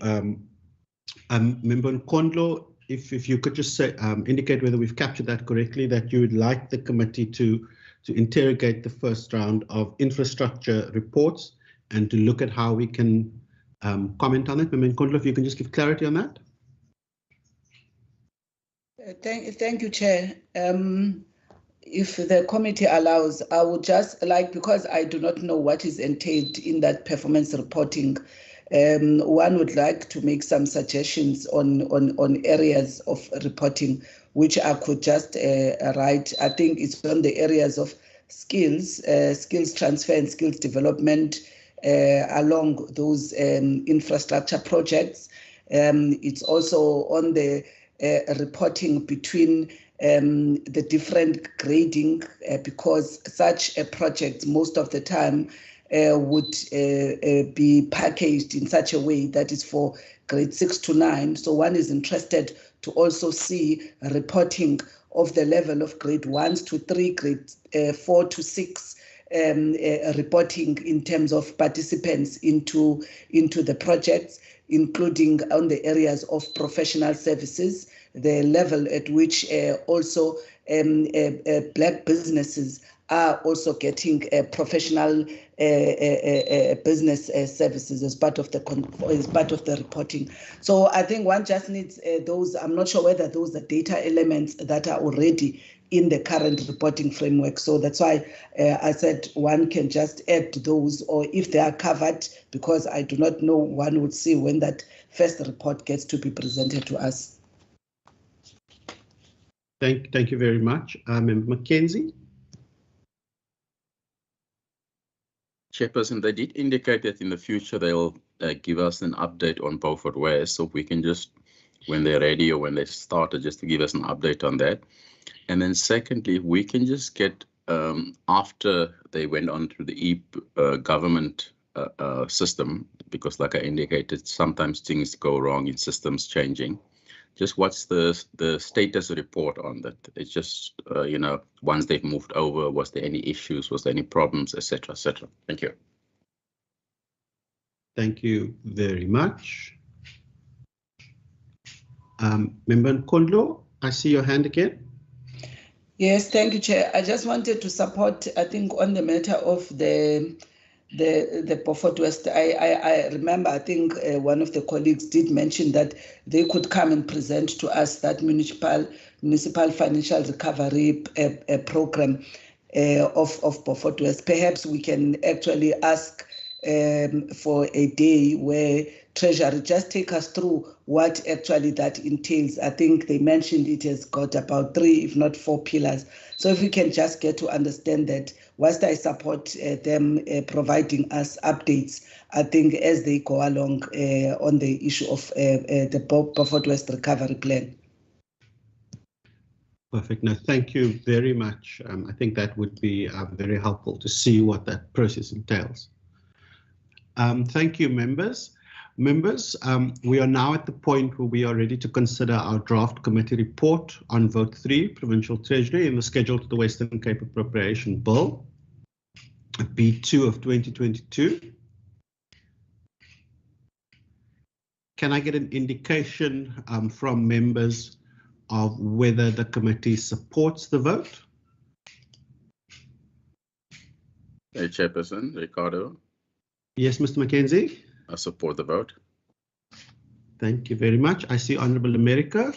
Member Nkondlo, if you could just say, indicate whether we've captured that correctly, that you would like the committee to interrogate the first round of infrastructure reports and to look at how we can comment on it. Member Nkondlo, if you can just give clarity on that. Thank you, Chair. If the committee allows, I would just like, because I do not know what is entailed in that performance reporting, one would like to make some suggestions on areas of reporting, which I could just write. I think it's on the areas of skills, skills transfer and skills development along those infrastructure projects. It's also on the reporting between the different grading, because such a project most of the time would be packaged in such a way that is for grade 6 to 9. So one is interested to also see reporting of the level of grade 1 to 3, grade 4 to 6, reporting in terms of participants into the projects, including on the areas of professional services, the level at which also Black businesses are also getting professional business services as part of the reporting. So I think one just needs those. I'm not sure whether those are data elements that are already in the current reporting framework. So that's why I said one can just add those, or if they are covered, because I do not know, one would see when that first report gets to be presented to us. Thank you very much. Member Mackenzie. Chairperson, they did indicate that in the future they'll give us an update on Beaufort West, so we can just, when they're ready or when they started, just to give us an update on that. And then secondly, we can just get, after they went on to the e-government system, because like I indicated, sometimes things go wrong in systems changing. just what's the status report on that? It's just, you know, once they've moved over, was there any issues? Was there any problems, etc., etc.? Thank you. Thank you very much. Member Nkondlo, I see your hand again. Yes, thank you, Chair. I just wanted to support, I think, on the matter of the Beaufort West. I remember, I think one of the colleagues did mention that they could come and present to us that municipal financial recovery program of Beaufort West. Perhaps we can actually ask for a day where Treasury just take us through what actually that entails. I think they mentioned it has got about 3, if not 4 pillars. So if we can just get to understand that, whilst I support them providing us updates, I think as they go along on the issue of the Beaufort West recovery plan. Perfect. No, thank you very much. I think that would be very helpful to see what that process entails. Thank you, members. Members, we are now at the point where we are ready to consider our draft committee report on Vote 3, Provincial Treasury, in the schedule to the Western Cape Appropriation Bill, B2 of 2022. Can I get an indication from members of whether the committee supports the vote? Hey, Chairperson, Ricardo. Yes, Mr. Mackenzie. I support the vote. Thank you very much. I see Honourable America.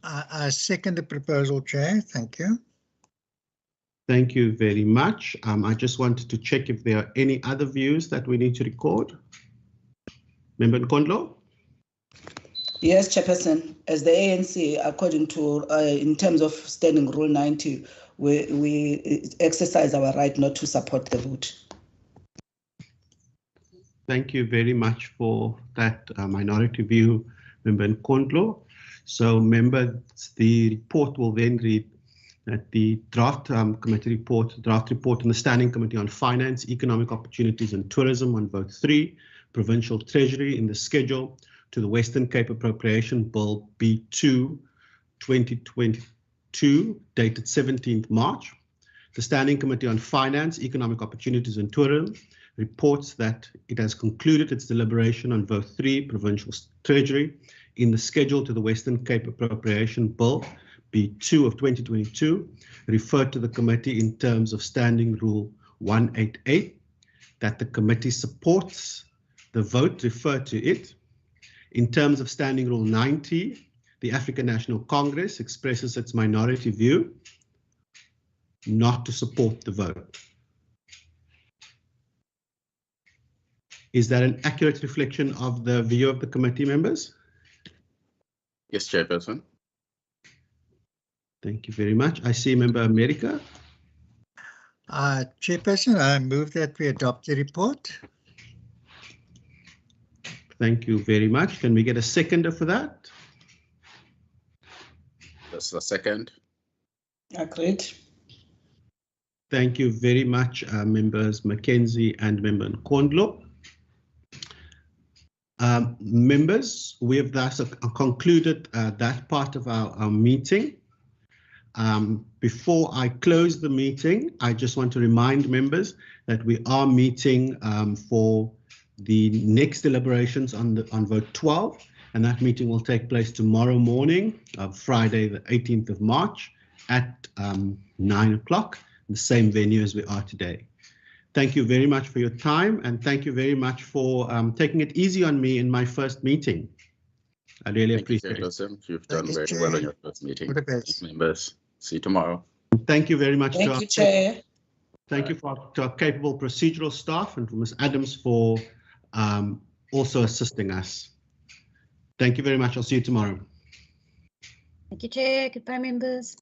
I second the proposal, Chair. Thank you. Thank you very much. I just wanted to check if there are any other views that we need to record. Member Nkondlo? Yes, Chairperson. As the ANC, according to, in terms of Standing Rule 90, we exercise our right not to support the vote. Thank you very much for that minority view, Member Nkondlo. So, members, the report will then read that the draft committee report, draft report on the Standing Committee on Finance, Economic Opportunities and Tourism on Vote 3, Provincial Treasury in the schedule to the Western Cape Appropriation Bill B2 2022, dated 17th March. The Standing Committee on Finance, Economic Opportunities and Tourism reports that it has concluded its deliberation on Vote 3, Provincial Treasury, in the schedule to the Western Cape Appropriation Bill, B2 of 2022, referred to the committee in terms of Standing Rule 188, that the committee supports the vote referred to it. In terms of Standing Rule 90, the African National Congress expresses its minority view not to support the vote. Is that an accurate reflection of the view of the committee, members? Yes, Chairperson. Thank you very much. I see Member America. Chairperson, I move that we adopt the report. Thank you very much. Can we get a seconder for that? That's a second. Agreed. Thank you very much, Members Mackenzie and Member Nkondlo. Members, we have thus concluded that part of our meeting. Before I close the meeting, I just want to remind members that we are meeting for the next deliberations on Vote 12, and that meeting will take place tomorrow morning, Friday the 18th of March at 9 o'clock, the same venue as we are today. Thank you very much for your time, and thank you very much for taking it easy on me in my first meeting. I really appreciate it. You've done very well in your first meeting. Members, see you tomorrow. Thank you very much. Thank you, Chair. Thank you to our capable procedural staff and to Ms. Adams for also assisting us. Thank you very much. I'll see you tomorrow. Thank you, Chair. Goodbye, members.